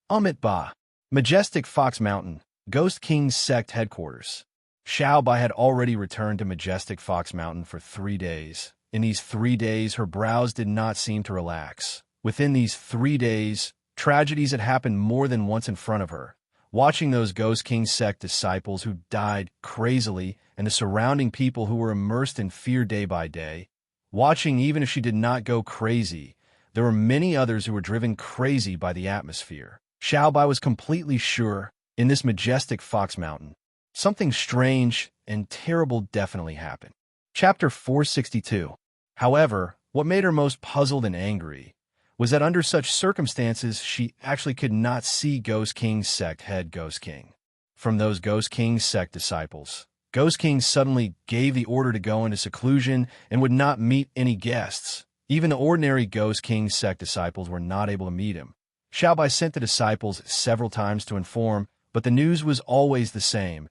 Ba. Majestic Fox Mountain, Ghost King's sect headquarters. Xiao Bai had already returned to Majestic Fox Mountain for 3 days. In these 3 days, her brows did not seem to relax. Within these 3 days, tragedies had happened more than once in front of her. watching those Ghost King sect disciples who died crazily and the surrounding people who were immersed in fear day by day. Watching even if she did not go crazy, there were many others who were driven crazy by the atmosphere. Xiaobai was completely sure, in this majestic Fox Mountain, something strange and terrible definitely happened. Chapter 462. However, what made her most puzzled and angry was that under such circumstances, she actually could not see Ghost King's sect head Ghost King. From those Ghost King sect disciples, Ghost King suddenly gave the order to go into seclusion and would not meet any guests. Even the ordinary Ghost King sect disciples were not able to meet him. Xiaobai sent the disciples several times to inform, but the news was always the same.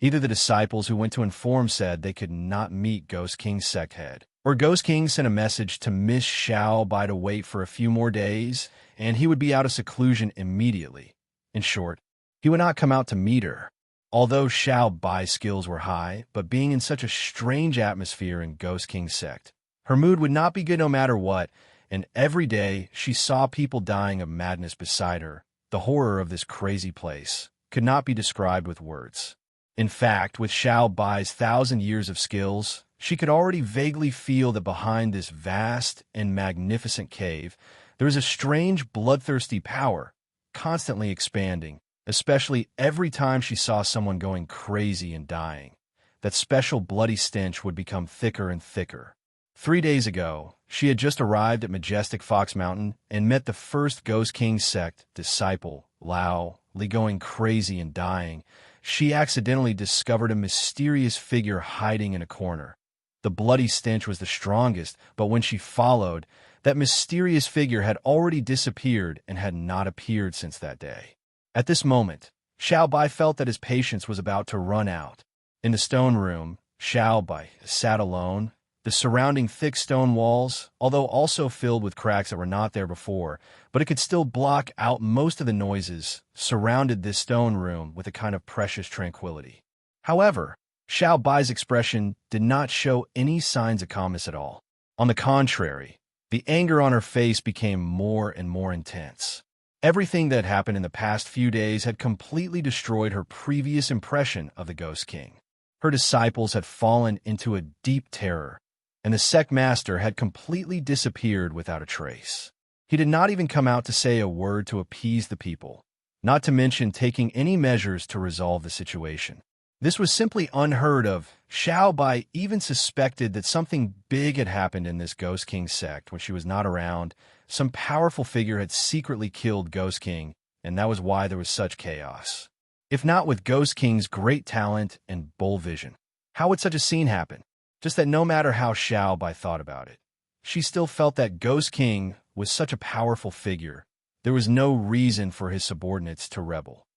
Either the disciples who went to inform said they could not meet Ghost King's sect head, or Ghost King sent a message to Miss Xiaobai to wait for a few more days, and he would be out of seclusion immediately. In short, he would not come out to meet her. Although Xiaobai's skills were high, but being in such a strange atmosphere in Ghost King's sect, her mood would not be good no matter what, and every day she saw people dying of madness beside her. The horror of this crazy place could not be described with words. In fact, with Xiaobai's 1,000 years of skills, she could already vaguely feel that behind this vast and magnificent cave, there is a strange, bloodthirsty power, constantly expanding, especially every time she saw someone going crazy and dying. That special bloody stench would become thicker and thicker. 3 days ago, she had just arrived at majestic Fox Mountain and met the first Ghost King sect disciple, Lao Li, going crazy and dying. She accidentally discovered a mysterious figure hiding in a corner. The bloody stench was the strongest, but when she followed, that mysterious figure had already disappeared and had not appeared since that day. At this moment, Xiaobai felt that his patience was about to run out. In the stone room, Xiaobai sat alone. The surrounding thick stone walls, although also filled with cracks that were not there before, but it could still block out most of the noises, surrounded this stone room with a kind of precious tranquility. However, Xiaobai's expression did not show any signs of calmness at all. On the contrary, the anger on her face became more and more intense. Everything that happened in the past few days had completely destroyed her previous impression of the Ghost King. Her disciples had fallen into a deep terror, and the sect master had completely disappeared without a trace. He did not even come out to say a word to appease the people, not to mention taking any measures to resolve the situation. This was simply unheard of. Xiaobai even suspected that something big had happened in this Ghost King sect when she was not around. Some powerful figure had secretly killed Ghost King, and that was why there was such chaos. If not with Ghost King's great talent and bold vision, how would such a scene happen? Just that no matter how Xiaobai thought about it, she still felt that Ghost King was such a powerful figure, there was no reason for his subordinates to rebel.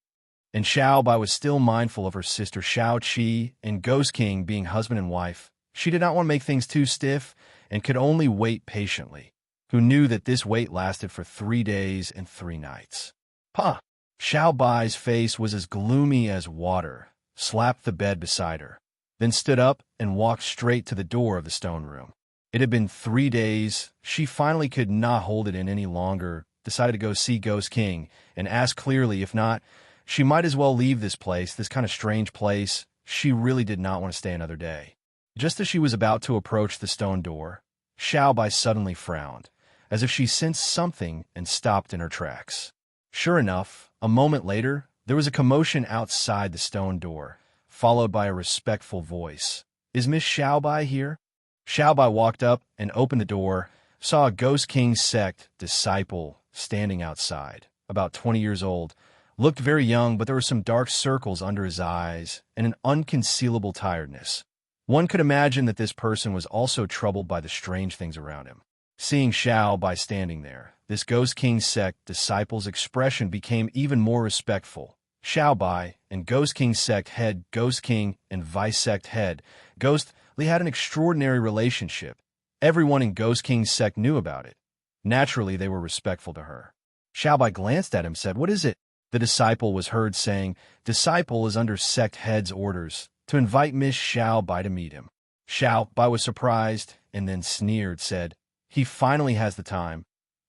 And Xiaobai was still mindful of her sister Xiaoqi and Ghost King being husband and wife. She did not want to make things too stiff and could only wait patiently, who knew that this wait lasted for 3 days and 3 nights. Pa! Xiaobai's face was as gloomy as water, slapped the bed beside her, then stood up and walked straight to the door of the stone room. It had been 3 days. She finally could not hold it in any longer, decided to go see Ghost King, and ask clearly, if not, she might as well leave this place, this kind of strange place. She really did not want to stay another day. Just as she was about to approach the stone door, Xiaobai suddenly frowned, as if she sensed something, and stopped in her tracks. Sure enough, a moment later, there was a commotion outside the stone door, followed by a respectful voice. "Is Miss Xiaobai here?" Xiaobai walked up and opened the door, saw a Ghost King sect disciple standing outside, about 20 years old, looked very young, but there were some dark circles under his eyes and an unconcealable tiredness. One could imagine that this person was also troubled by the strange things around him. Seeing Xiaobai standing there, this Ghost King sect disciple's expression became even more respectful. Xiaobai and Ghost King sect head Ghost King and vice sect head Ghost Li had an extraordinary relationship. Everyone in Ghost King's sect knew about it. Naturally, they were respectful to her. Xiaobai glanced at him and said, "What is it?" The disciple was heard saying, "Disciple is under sect head's orders to invite Miss Xiaobai to meet him." Xiaobai was surprised and then sneered, said, "He finally has the time.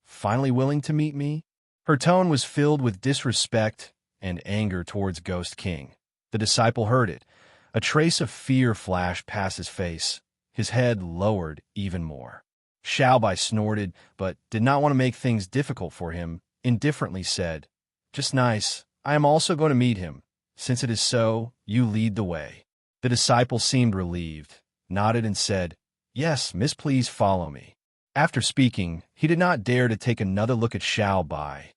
Finally willing to meet me?" Her tone was filled with disrespect and anger towards Ghost King. The disciple heard it. A trace of fear flashed past his face. His head lowered even more. Xiaobai snorted, but did not want to make things difficult for him, indifferently said, "Just nice. I am also going to meet him. Since it is so, you lead the way." The disciple seemed relieved, nodded and said, "Yes, miss, please follow me." After speaking, he did not dare to take another look at Xiaobai,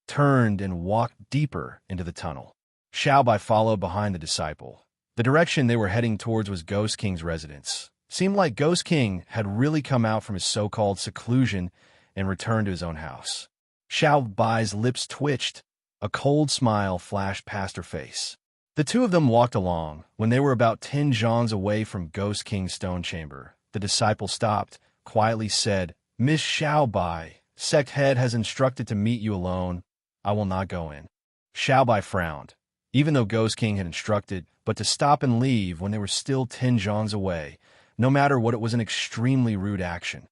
turned and walked deeper into the tunnel. Xiaobai followed behind the disciple. The direction they were heading towards was Ghost King's residence. Seemed like Ghost King had really come out from his so-called seclusion and returned to his own house. Xiaobai's lips twitched. A cold smile flashed past her face. The two of them walked along. When they were about 10 zhongs away from Ghost King's stone chamber, the disciple stopped, quietly said, "Miss Xiaobai, sect head has instructed to meet you alone. I will not go in." Xiaobai frowned, even though Ghost King had instructed, but to stop and leave when they were still 10 zhongs away, no matter what, it was an extremely rude action.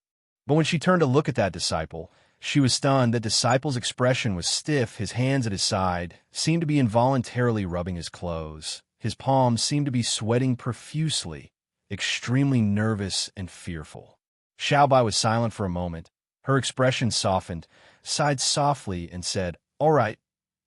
But when she turned to look at that disciple, she was stunned. That disciple's expression was stiff. His hands at his side seemed to be involuntarily rubbing his clothes. His palms seemed to be sweating profusely, extremely nervous and fearful. Xiaobai was silent for a moment. Her expression softened, sighed softly, and said, "All right,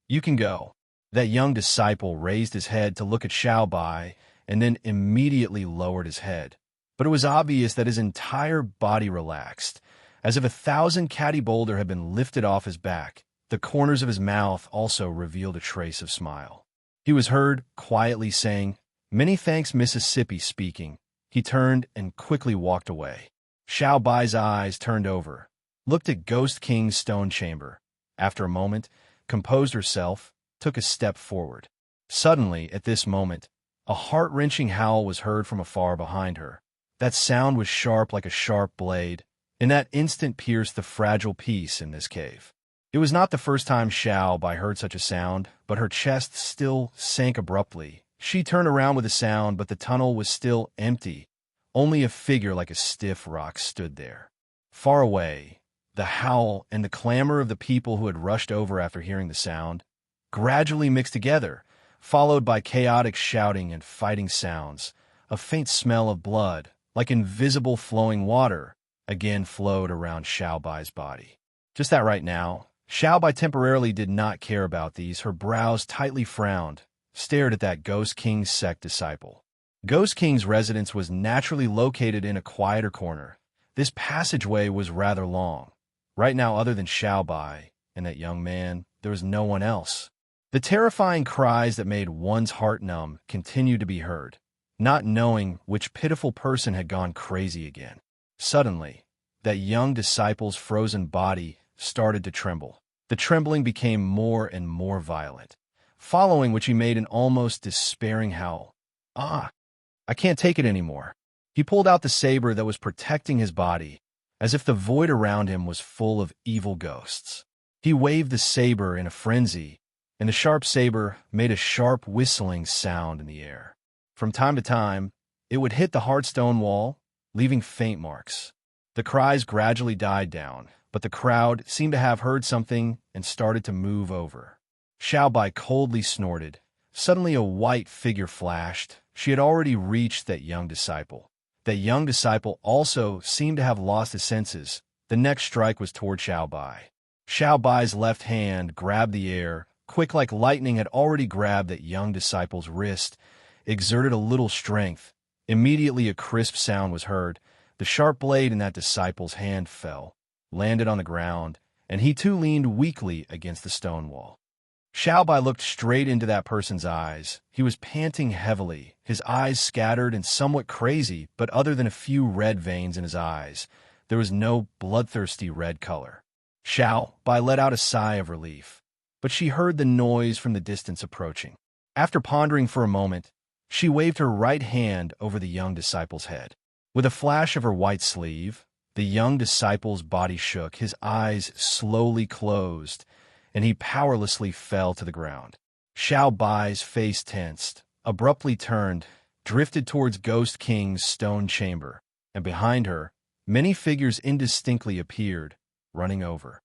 you can go." That young disciple raised his head to look at Xiaobai and then immediately lowered his head. But it was obvious that his entire body relaxed, as if 1,000 catty boulder had been lifted off his back. The corners of his mouth also revealed a trace of smile. He was heard quietly saying, "Many thanks, Mississippi," speaking. He turned and quickly walked away. Xiaobai's eyes turned over, looked at Ghost King's stone chamber. After a moment, composed herself, took a step forward. Suddenly, at this moment, a heart-wrenching howl was heard from afar behind her. That sound was sharp like a sharp blade. In that instant pierced the fragile peace in this cave. It was not the first time Xiaobai heard such a sound, but her chest still sank abruptly. She turned around with a sound, but the tunnel was still empty. Only a figure like a stiff rock stood there. Far away, the howl and the clamor of the people who had rushed over after hearing the sound gradually mixed together, followed by chaotic shouting and fighting sounds. A faint smell of blood, like invisible flowing water, again flowed around Xiaobai's body. Just that right now, Xiaobai temporarily did not care about these. Her brows tightly frowned, stared at that Ghost King's sect disciple. Ghost King's residence was naturally located in a quieter corner. This passageway was rather long. Right now, other than Xiaobai and that young man, there was no one else. The terrifying cries that made one's heart numb continued to be heard, not knowing which pitiful person had gone crazy again. Suddenly, that young disciple's frozen body started to tremble. The trembling became more and more violent, following which he made an almost despairing howl. "Ah, I can't take it anymore." He pulled out the saber that was protecting his body, as if the void around him was full of evil ghosts. He waved the saber in a frenzy, and the sharp saber made a sharp whistling sound in the air. From time to time, it would hit the hard stone wall, leaving faint marks. The cries gradually died down, but the crowd seemed to have heard something and started to move over. Xiaobai coldly snorted. Suddenly a white figure flashed. She had already reached that young disciple. That young disciple also seemed to have lost his senses. The next strike was toward Xiaobai. Xiaobai's left hand grabbed the air, quick like lightning had already grabbed that young disciple's wrist, exerted a little strength. Immediately a crisp sound was heard. The sharp blade in that disciple's hand fell, landed on the ground, and he too leaned weakly against the stone wall. Xiaobai looked straight into that person's eyes. He was panting heavily, his eyes scattered and somewhat crazy, but other than a few red veins in his eyes, there was no bloodthirsty red color. Xiaobai let out a sigh of relief, but she heard the noise from the distance approaching. After pondering for a moment, she waved her right hand over the young disciple's head. With a flash of her white sleeve, the young disciple's body shook, his eyes slowly closed, and he powerlessly fell to the ground. Xiaobai's face tensed, abruptly turned, drifted towards Ghost King's stone chamber, and behind her, many figures indistinctly appeared, running over.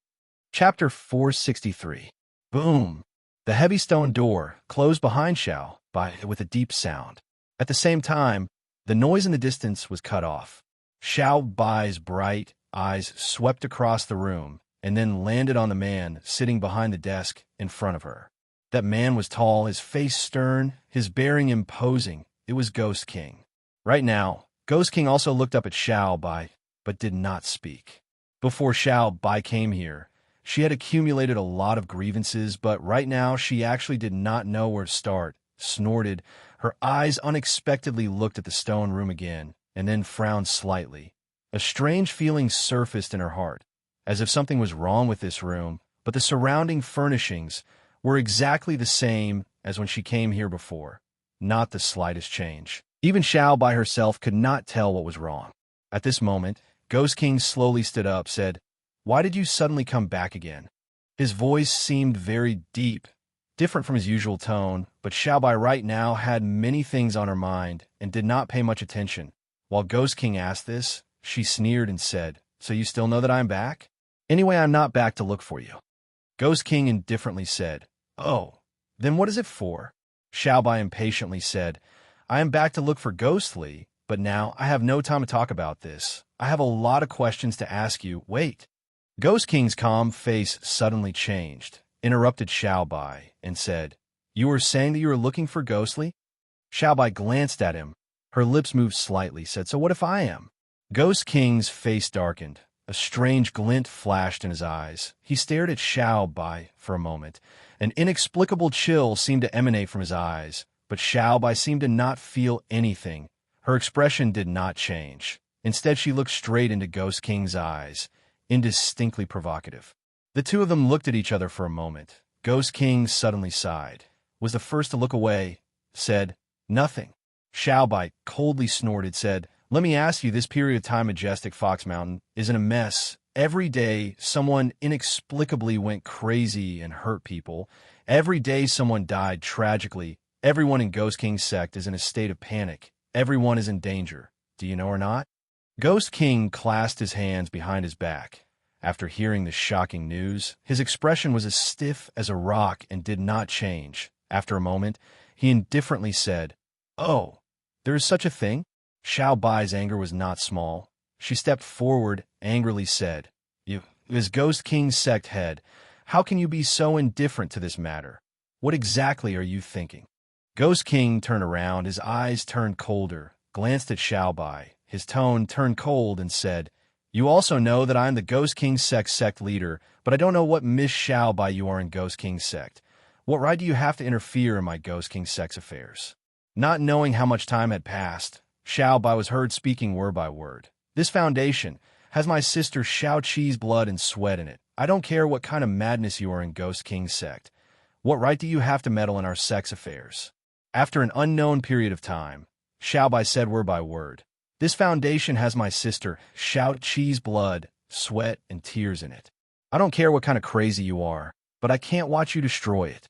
Chapter 463. Boom! The heavy stone door closed behind Xiao Bai with a deep sound. At the same time, the noise in the distance was cut off. Xiao Bai's bright eyes swept across the room and then landed on the man sitting behind the desk in front of her. That man was tall, his face stern, his bearing imposing. It was Ghost King. Right now, Ghost King also looked up at Xiao Bai, but did not speak. Before Xiao Bai came here, she had accumulated a lot of grievances, but right now she actually did not know where to start. Snorted, her eyes unexpectedly looked at the stone room again, and then frowned slightly. A strange feeling surfaced in her heart, as if something was wrong with this room, but the surrounding furnishings were exactly the same as when she came here before. Not the slightest change. Even Xiao Bai herself could not tell what was wrong. At this moment, Ghost King slowly stood up, said, "Why did you suddenly come back again?" His voice seemed very deep, different from his usual tone, but Xiao Bai right now had many things on her mind and did not pay much attention. While Ghost King asked this, she sneered and said, "So you still know that I'm back? Anyway, I'm not back to look for you." Ghost King indifferently said, "Oh, then what is it for?" Xiao Bai impatiently said, "I am back to look for Ghostly, but now I have no time to talk about this. I have a lot of questions to ask you. Wait." Ghost King's calm face suddenly changed, interrupted Xiao Bai, and said, "You were saying that you were looking for Ghostly?" Xiao Bai glanced at him. Her lips moved slightly, said, "So what if I am?" Ghost King's face darkened. A strange glint flashed in his eyes. He stared at Xiao Bai for a moment. An inexplicable chill seemed to emanate from his eyes, but Xiao Bai seemed to not feel anything. Her expression did not change. Instead, she looked straight into Ghost King's eyes, indistinctly provocative. The two of them looked at each other for a moment. Ghost King suddenly sighed, was the first to look away, said, "Nothing." Xiao Bai coldly snorted, said, "Let me ask you, this period of time Majestic Fox Mountain is in a mess. Every day, someone inexplicably went crazy and hurt people. Every day, someone died tragically. Everyone in Ghost King's sect is in a state of panic. Everyone is in danger. Do you know or not?" Ghost King clasped his hands behind his back. After hearing the shocking news, his expression was as stiff as a rock and did not change. After a moment, he indifferently said, "Oh, there is such a thing?" Xiao Bai's anger was not small. She stepped forward, angrily said, "You, as Ghost King's sect head, how can you be so indifferent to this matter? What exactly are you thinking?" Ghost King turned around, his eyes turned colder, glanced at Xiao Bai. His tone turned cold and said, "You also know that I am the Ghost King's sect leader, but I don't know what Miss Xiao Bai you are in Ghost King's sect. What right do you have to interfere in my Ghost King's sect's affairs?" Not knowing how much time had passed, Xiao Bai was heard speaking word by word. "This foundation has my sister Xiao Qi's blood and sweat in it. I don't care what kind of madness you are in Ghost King's sect. What right do you have to meddle in our sect's affairs?" After an unknown period of time, Xiao Bai said word by word, "This foundation has my sister Xiao Qi's blood, sweat, and tears in it. I don't care what kind of crazy you are, but I can't watch you destroy it."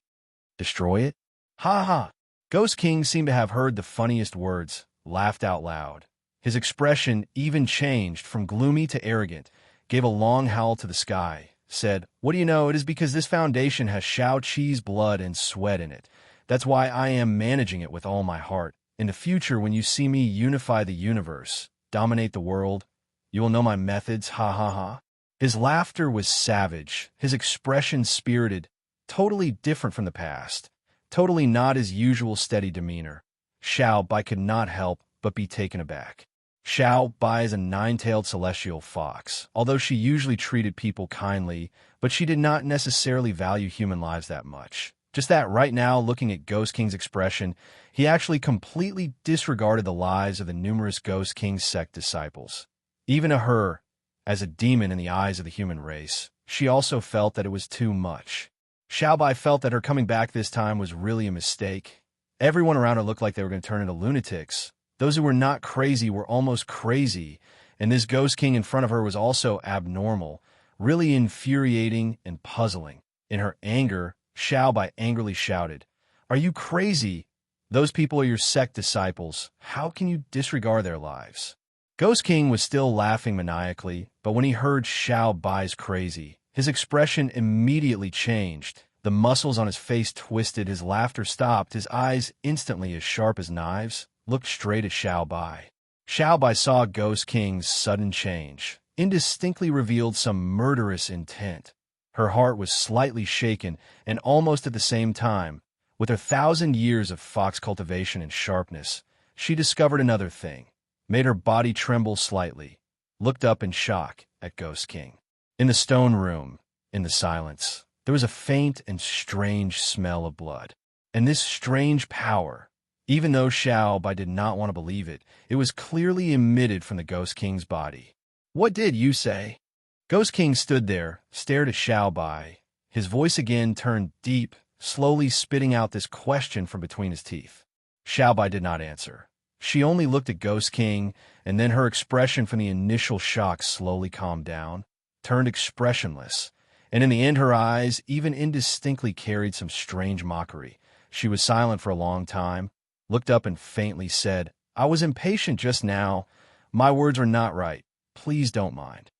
"Destroy it?" "Ha ha!" Ghost King seemed to have heard the funniest words, laughed out loud. His expression even changed from gloomy to arrogant, gave a long howl to the sky, said, "What do you know? It is because this foundation has Xiao Qi's blood and sweat in it. That's why I am managing it with all my heart. In the future, when you see me unify the universe, dominate the world, you will know my methods, ha ha ha." His laughter was savage, his expression spirited, totally different from the past, totally not his usual steady demeanor. Xiao Bai could not help but be taken aback. Xiao Bai is a nine-tailed celestial fox, although she usually treated people kindly, but she did not necessarily value human lives that much. Just that right now, looking at Ghost King's expression, he actually completely disregarded the lives of the numerous Ghost King sect disciples. Even to her, as a demon in the eyes of the human race, she also felt that it was too much. Xiao Bai felt that her coming back this time was really a mistake. Everyone around her looked like they were going to turn into lunatics. Those who were not crazy were almost crazy, and this Ghost King in front of her was also abnormal, really infuriating and puzzling. In her anger, Xiao Bai angrily shouted, "Are you crazy? Those people are your sect disciples. How can you disregard their lives?" Ghost King was still laughing maniacally, but when he heard Xiao Bai's crazy, his expression immediately changed. The muscles on his face twisted, his laughter stopped, his eyes, instantly as sharp as knives, looked straight at Xiao Bai. Xiao Bai saw Ghost King's sudden change, indistinctly revealed some murderous intent. Her heart was slightly shaken, and almost at the same time, with her 1,000 years of fox cultivation and sharpness, she discovered another thing, made her body tremble slightly, looked up in shock at Ghost King. In the stone room, in the silence, there was a faint and strange smell of blood. And this strange power, even though Xiao Bai did not want to believe it, it was clearly emitted from the Ghost King's body. "What did you say?" Ghost King stood there, stared at Xiao Bai. His voice again turned deep, slowly spitting out this question from between his teeth. Xiao Bai did not answer. She only looked at Ghost King, and then her expression from the initial shock slowly calmed down, turned expressionless, and in the end her eyes even indistinctly carried some strange mockery. She was silent for a long time, looked up and faintly said, "I was impatient just now. My words were not right. Please don't mind."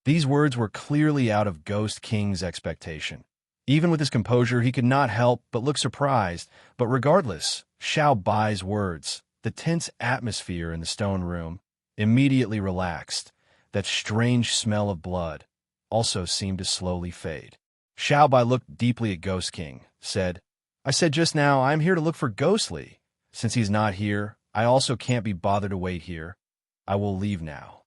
These words were clearly out of Ghost King's expectation. Even with his composure, he could not help but look surprised, but regardless, Xiao Bai's words, the tense atmosphere in the stone room, immediately relaxed. That strange smell of blood also seemed to slowly fade. Xiao Bai looked deeply at Ghost King, said, "I said just now I am here to look for Ghostly. Since he's not here, I also can't be bothered to wait here. I will leave now."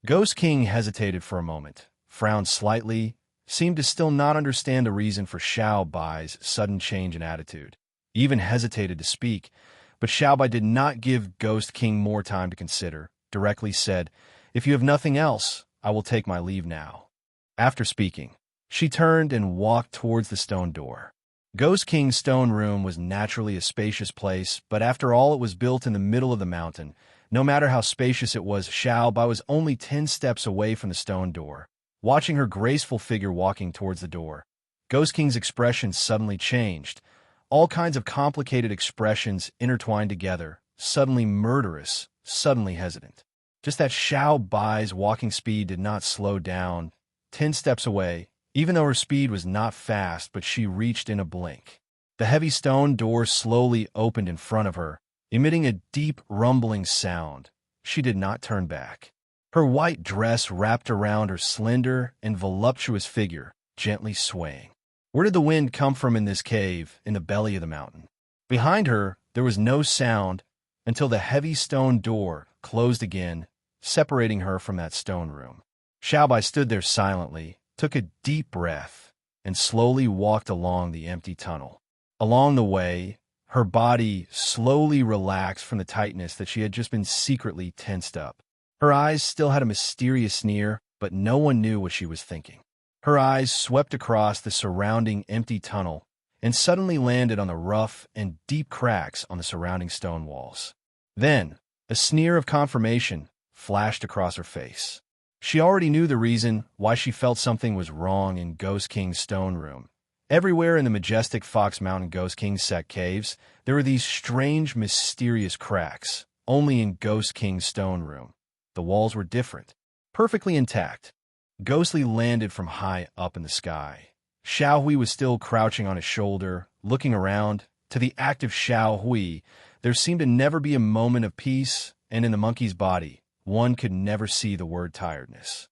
Ghost King hesitated for a moment, frowned slightly, seemed to still not understand the reason for Xiao Bai's sudden change in attitude, even hesitated to speak, but Xiao Bai did not give Ghost King more time to consider, directly said, "If you have nothing else, I will take my leave now." After speaking, she turned and walked towards the stone door. Ghost King's stone room was naturally a spacious place, but after all, it was built in the middle of the mountain. No matter how spacious it was, Xiao Bai was only 10 steps away from the stone door. Watching her graceful figure walking towards the door, Ghost King's expression suddenly changed. All kinds of complicated expressions intertwined together, suddenly murderous, suddenly hesitant. Just that Xiao Bai's walking speed did not slow down. 10 steps away, even though her speed was not fast, but she reached in a blink. The heavy stone door slowly opened in front of her, emitting a deep rumbling sound. She did not turn back. Her white dress wrapped around her slender and voluptuous figure, gently swaying. Where did the wind come from in this cave, in the belly of the mountain? Behind her, there was no sound until the heavy stone door closed again, separating her from that stone room. Xiao Bai stood there silently, took a deep breath, and slowly walked along the empty tunnel. Along the way, her body slowly relaxed from the tightness that she had just been secretly tensed up. Her eyes still had a mysterious sneer, but no one knew what she was thinking. Her eyes swept across the surrounding empty tunnel and suddenly landed on the rough and deep cracks on the surrounding stone walls. Then, a sneer of confirmation flashed across her face. She already knew the reason why she felt something was wrong in Ghost King's stone room. Everywhere in the majestic Fox Mountain Ghost King's sect caves, there were these strange, mysterious cracks, only in Ghost King's stone room. The walls were different, perfectly intact. Ghostly landed from high up in the sky. Xiao Hui was still crouching on his shoulder, looking around. To the active Xiao Hui, there seemed to never be a moment of peace, and in the monkey's body, one could never see the word tiredness.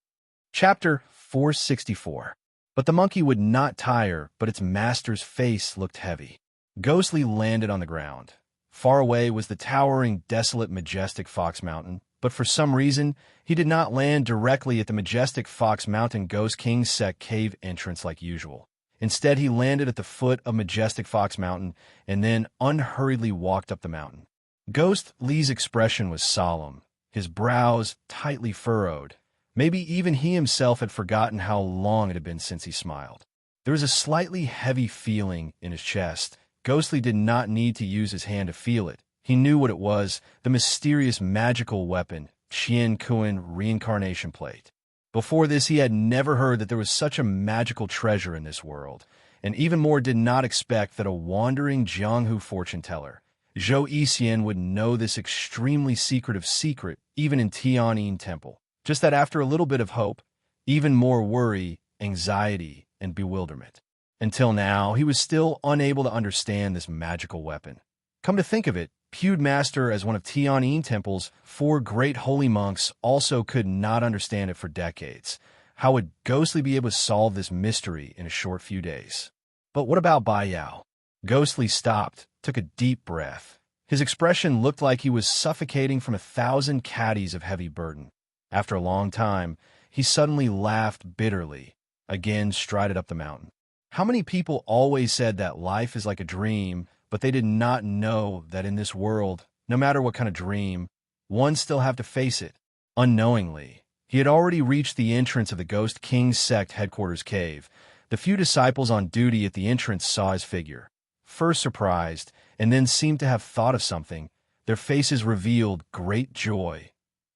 Chapter 464. But the monkey would not tire, but its master's face looked heavy. Ghostly landed on the ground. Far away was the towering, desolate, majestic Fox Mountain, but for some reason, he did not land directly at the majestic Fox Mountain Ghost King's sect cave entrance like usual. Instead, he landed at the foot of majestic Fox Mountain and then unhurriedly walked up the mountain. Ghost Li's expression was solemn, his brows tightly furrowed. Maybe even he himself had forgotten how long it had been since he smiled. There was a slightly heavy feeling in his chest. Ghostly did not need to use his hand to feel it. He knew what it was, the mysterious magical weapon, Qian Kuan reincarnation plate. Before this, he had never heard that there was such a magical treasure in this world, and even more did not expect that a wandering Jianghu fortune teller, Zhou Yixian, would know this extremely secretive secret even in Tianyin Temple. Just that after a little bit of hope, even more worry, anxiety, and bewilderment. Until now, he was still unable to understand this magical weapon. Come to think of it, Pewed Master as one of Tian'in Temple's 4 great holy monks also could not understand it for decades. How would Ghostly be able to solve this mystery in a short few days? But what about Bai Yao? Ghostly stopped, took a deep breath. His expression looked like he was suffocating from 1,000 caddies of heavy burden. After a long time, he suddenly laughed bitterly, again strided up the mountain. How many people always said that life is like a dream, but they did not know that in this world, no matter what kind of dream, one still have to face it. Unknowingly, he had already reached the entrance of the Ghost King's sect headquarters cave. The few disciples on duty at the entrance saw his figure. First surprised, and then seemed to have thought of something. Their faces revealed great joy.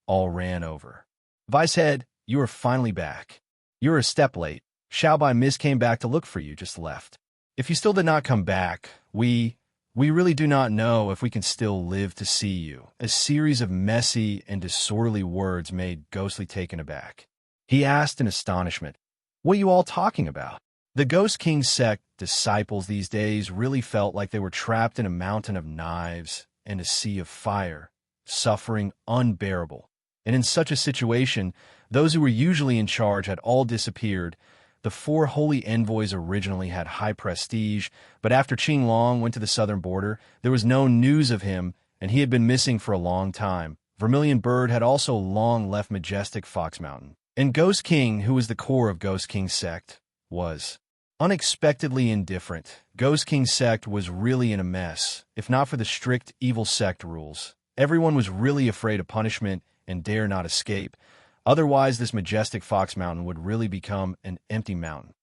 All ran over. Vicehead, you are finally back. You were a step late. Xiao Bai Miss came back to look for you, just left. If you still did not come back, we really do not know if we can still live to see you. A series of messy and disorderly words made Ghostly taken aback. He asked in astonishment, "What are you all talking about?" The Ghost King sect disciples these days really felt like they were trapped in a mountain of knives and a sea of fire, suffering unbearable. And in such a situation, those who were usually in charge had all disappeared. The 4 holy envoys originally had high prestige, but after Qing Long went to the southern border, there was no news of him, and he had been missing for a long time. Vermilion Bird had also long left majestic Fox Mountain. And Ghost King, who was the core of Ghost King's sect, was unexpectedly indifferent. Ghost King's sect was really in a mess, if not for the strict evil sect rules. Everyone was really afraid of punishment and dare not escape. Otherwise, this majestic Fox Mountain would really become an empty mountain.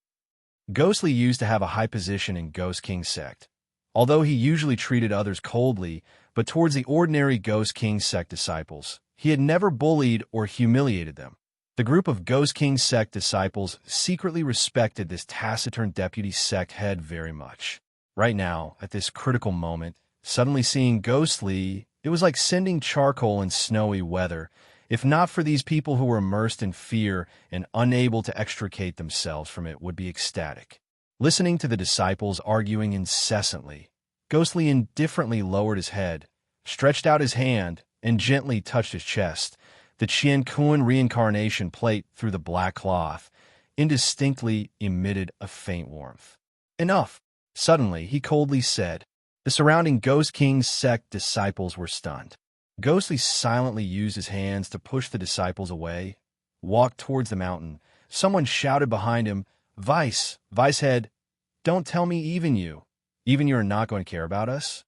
Ghostly used to have a high position in Ghost King's sect. Although he usually treated others coldly, but towards the ordinary Ghost King sect disciples, he had never bullied or humiliated them. The group of Ghost King sect disciples secretly respected this taciturn deputy sect head very much. Right now, at this critical moment, suddenly seeing Ghostly, it was like sending charcoal in snowy weather. If not for these people who were immersed in fear and unable to extricate themselves from it would be ecstatic. Listening to the disciples arguing incessantly, Ghostly indifferently lowered his head, stretched out his hand, and gently touched his chest. The Qian Kun reincarnation plate through the black cloth indistinctly emitted a faint warmth. Enough! Suddenly, he coldly said. The surrounding Ghost King sect disciples were stunned. Ghostly silently used his hands to push the disciples away, walked towards the mountain. Someone shouted behind him, Vicehead, don't tell me even you are not going to care about us?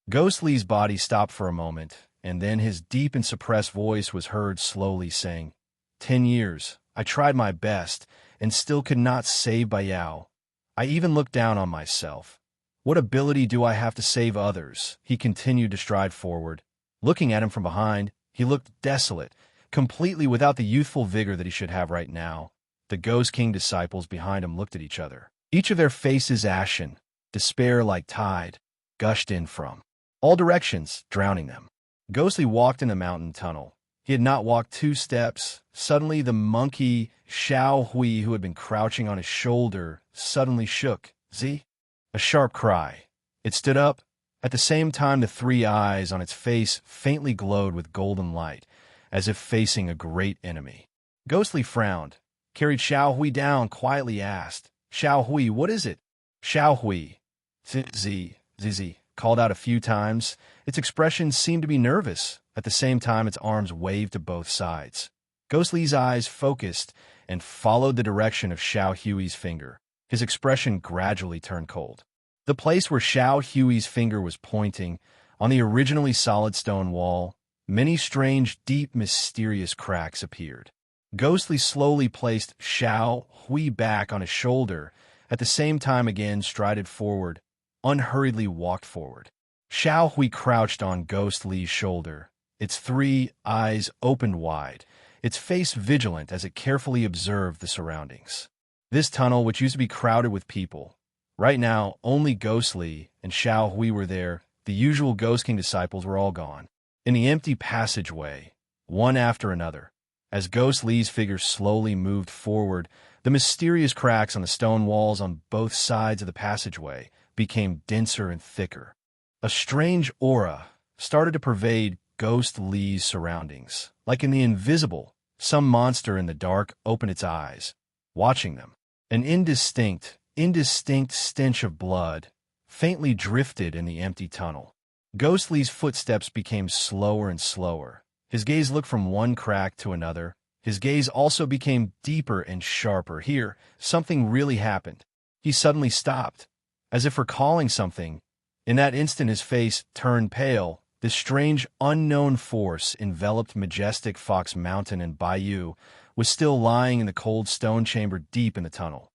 Ghostly's body stopped for a moment, and then his deep and suppressed voice was heard slowly saying, 10 years, I tried my best, and still could not save Bai Yao. I even looked down on myself. What ability do I have to save others? He continued to stride forward. Looking at him from behind, he looked desolate, completely without the youthful vigor that he should have right now. The Ghost King disciples behind him looked at each other. Each of their faces ashen, despair like tide, gushed in from all directions, drowning them. Ghostly walked in the mountain tunnel. He had not walked 2 steps. Suddenly the monkey, Xiao Hui, who had been crouching on his shoulder, suddenly shook. Z? A sharp cry. It stood up. At the same time, the 3 eyes on its face faintly glowed with golden light, as if facing a great enemy. Ghostly frowned, carried Xiao Hui down, quietly asked, Xiao Hui, what is it? Xiao Hui, Z, called out a few times. Its expression seemed to be nervous. At the same time, its arms waved to both sides. Ghostly's eyes focused and followed the direction of Xiao Hui's finger. His expression gradually turned cold. The place where Xiao Hui's finger was pointing, on the originally solid stone wall, many strange, deep, mysterious cracks appeared. Ghostly slowly placed Xiao Hui back on his shoulder, at the same time again strided forward, unhurriedly walked forward. Xiao Hui crouched on Ghostly's shoulder, its 3 eyes opened wide, its face vigilant as it carefully observed the surroundings. This tunnel, which used to be crowded with people, right now, only Ghostly and Xiao Hui were there. The usual Ghost King disciples were all gone. In the empty passageway, one after another, as Ghostly's figure slowly moved forward, The mysterious cracks on the stone walls on both sides of the passageway became denser and thicker. A strange aura started to pervade Ghost Lee's surroundings. Like in The Invisible, some monster in the dark opened its eyes, watching them. An indistinct stench of blood faintly drifted in the empty tunnel. Ghost Lee's footsteps became slower and slower. His gaze looked from one crack to another. His gaze also became deeper and sharper. Here, something really happened. He suddenly stopped, as if recalling something. In that instant, his face turned pale. This strange, unknown force enveloped majestic Fox Mountain, and Bayou was still lying in the cold stone chamber deep in the tunnel.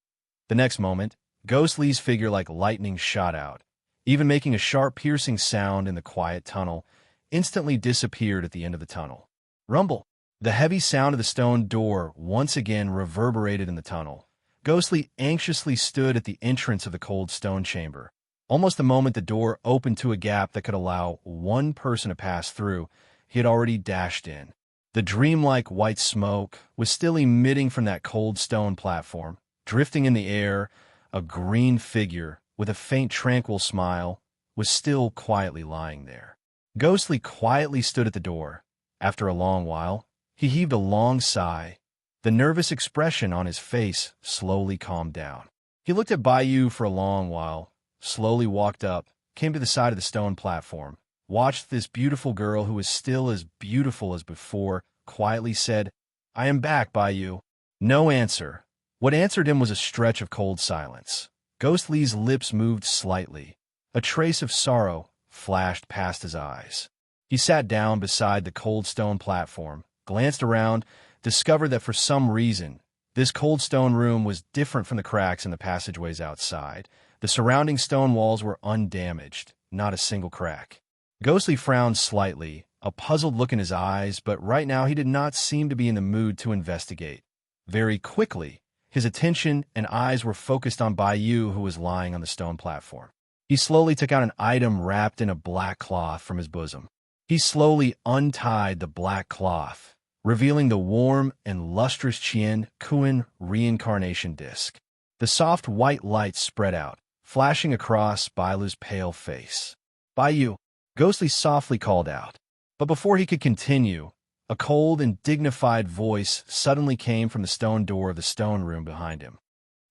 The next moment, Ghost Lee's figure like lightning shot out, even making a sharp, piercing sound in the quiet tunnel, instantly disappeared at the end of the tunnel. Rumble! The heavy sound of the stone door once again reverberated in the tunnel. Ghost Lee anxiously stood at the entrance of the cold stone chamber. Almost the moment the door opened to a gap that could allow one person to pass through, he had already dashed in. The dreamlike white smoke was still emitting from that cold stone platform. Drifting in the air, a green figure with a faint tranquil smile was still quietly lying there. Ghost Lee quietly stood at the door. After a long while, he heaved a long sigh. The nervous expression on his face slowly calmed down. He looked at Bayou for a long while, slowly walked up, came to the side of the stone platform, watched this beautiful girl who was still as beautiful as before, quietly said, "I am back, Bayou." No answer. What answered him was a stretch of cold silence. Ghost Lee's lips moved slightly. A trace of sorrow flashed past his eyes. He sat down beside the cold stone platform, glanced around, discovered that for some reason, this cold stone room was different from the cracks in the passageways outside. The surrounding stone walls were undamaged, not a single crack. Ghost Lee frowned slightly, a puzzled look in his eyes, but right now he did not seem to be in the mood to investigate. Very quickly, his attention and eyes were focused on Bayou, who was lying on the stone platform. He slowly took out an item wrapped in a black cloth from his bosom. He slowly untied the black cloth, revealing the warm and lustrous Chien Kuan reincarnation disc. The soft white light spread out, flashing across Bailu's pale face. "Bayou," Ghost Lee softly called out. But before he could continue, a cold and dignified voice suddenly came from the stone door of the stone room behind him.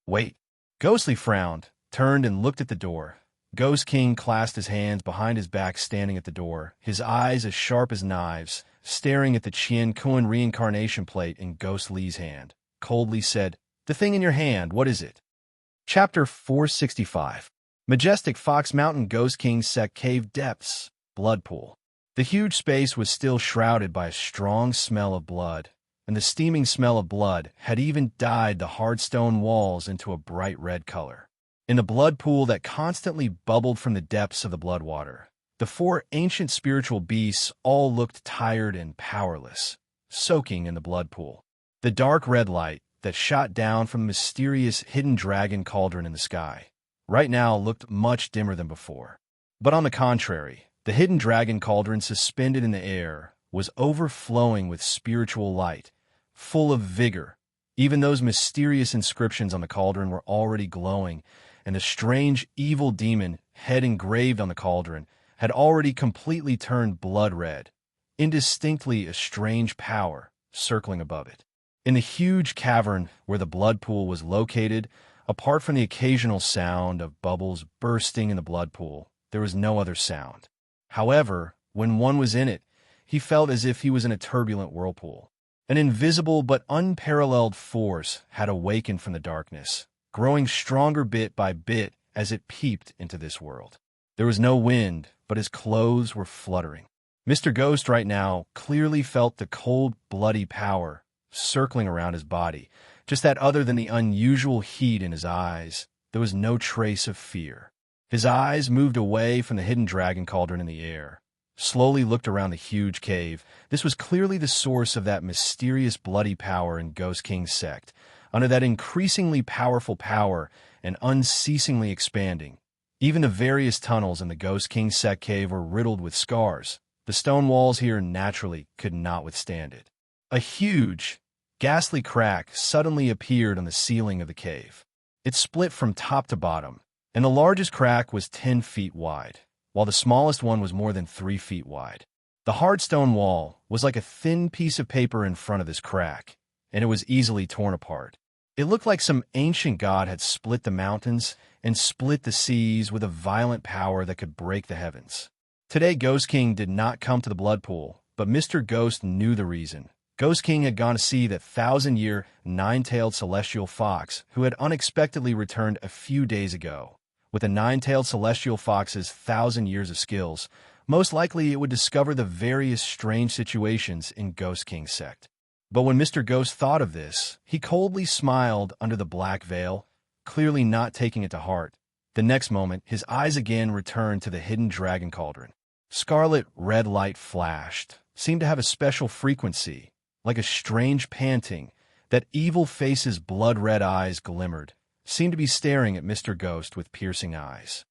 "Wait." Ghost Lee frowned, turned and looked at the door. Ghost King clasped his hands behind his back, standing at the door, his eyes as sharp as knives, staring at the Chien Kuan reincarnation plate in Ghost Lee's hand. Coldly said, "The thing in your hand, what is it?" Chapter 465. Majestic Fox Mountain Ghost King Sect Cave Depths, Blood Pool. The huge space was still shrouded by a strong smell of blood, and the steaming smell of blood had even dyed the hard stone walls into a bright red color. In the blood pool that constantly bubbled from the depths of the blood water, the four ancient spiritual beasts all looked tired and powerless, soaking in the blood pool. The dark red light that shot down from the mysterious hidden dragon cauldron in the sky right now looked much dimmer than before. But on the contrary, the hidden dragon cauldron suspended in the air was overflowing with spiritual light, full of vigor. Even those mysterious inscriptions on the cauldron were already glowing, and the strange evil demon head engraved on the cauldron had already completely turned blood red, indistinctly a strange power circling above it. In the huge cavern where the blood pool was located, apart from the occasional sound of bubbles bursting in the blood pool, there was no other sound. However, when one was in it, he felt as if he was in a turbulent whirlpool. An invisible but unparalleled force had awakened from the darkness, growing stronger bit by bit as it peeped into this world. There was no wind, but his clothes were fluttering. Mr. Ghost right now clearly felt the cold, bloody power circling around his body. Just that other than the unusual heat in his eyes, there was no trace of fear. His eyes moved away from the hidden dragon cauldron in the air, slowly looked around the huge cave. This was clearly the source of that mysterious bloody power in Ghost King's sect. Under that increasingly powerful power and unceasingly expanding, even the various tunnels in the Ghost King sect cave were riddled with scars. The stone walls here naturally could not withstand it. A huge, ghastly crack suddenly appeared on the ceiling of the cave. It split from top to bottom, and the largest crack was 10 feet wide, while the smallest one was more than 3 feet wide. The hard stone wall was like a thin piece of paper in front of this crack, and it was easily torn apart. It looked like some ancient god had split the mountains and split the seas with a violent power that could break the heavens. Today, Ghost King did not come to the blood pool, but Mr. Ghost knew the reason. Ghost King had gone to see that 1,000-year, nine-tailed celestial fox who had unexpectedly returned a few days ago. With a nine-tailed celestial fox's 1,000 years of skills, most likely it would discover the various strange situations in Ghost King's sect. But when Mr. Ghost thought of this, he coldly smiled under the black veil, clearly not taking it to heart. The next moment, his eyes again returned to the hidden dragon cauldron. Scarlet red light flashed, seemed to have a special frequency, like a strange panting. That evil face's blood-red eyes glimmered, seemed to be staring at Mr. Ghost with piercing eyes.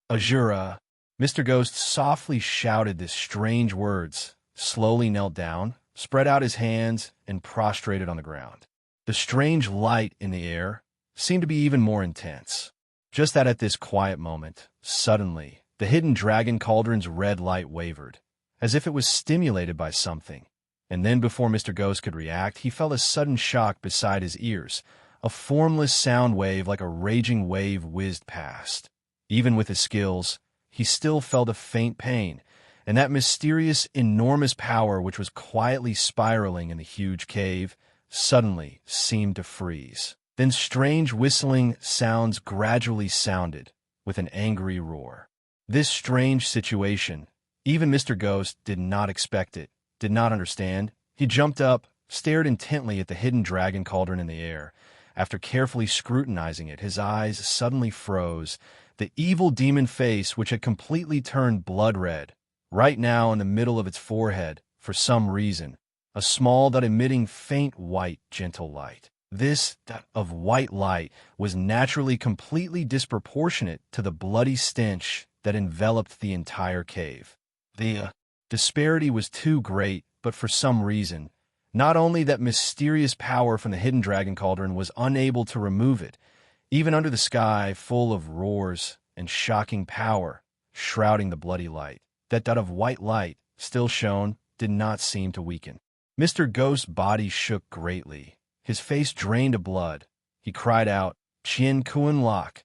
Azura, Mr. Ghost softly shouted these strange words, slowly knelt down, spread out his hands, and prostrated on the ground. The strange light in the air seemed to be even more intense. Just that at this quiet moment, suddenly, the hidden dragon cauldron's red light wavered, as if it was stimulated by something. And then before Mr. Ghost could react, he felt a sudden shock beside his ears. A formless sound wave like a raging wave whizzed past. Even with his skills, he still felt a faint pain, and that mysterious, enormous power which was quietly spiraling in the huge cave suddenly seemed to freeze. Then strange whistling sounds gradually sounded, with an angry roar. This strange situation, even Mr. Ghost did not expect it, did not understand. He jumped up, stared intently at the hidden dragon cauldron in the air. After carefully scrutinizing it, his eyes suddenly froze. The evil demon face, which had completely turned blood red, right now in the middle of its forehead, for some reason, a small dot emitting faint white gentle light. This dot of white light was naturally completely disproportionate to the bloody stench that enveloped the entire cave. The disparity was too great, but for some reason, not only that mysterious power from the hidden dragon cauldron was unable to remove it, even under the sky full of roars and shocking power shrouding the bloody light, that dot of white light, still shone, did not seem to weaken. Mr. Ghost's body shook greatly. His face drained of blood. He cried out, "Chien Kuan Lok!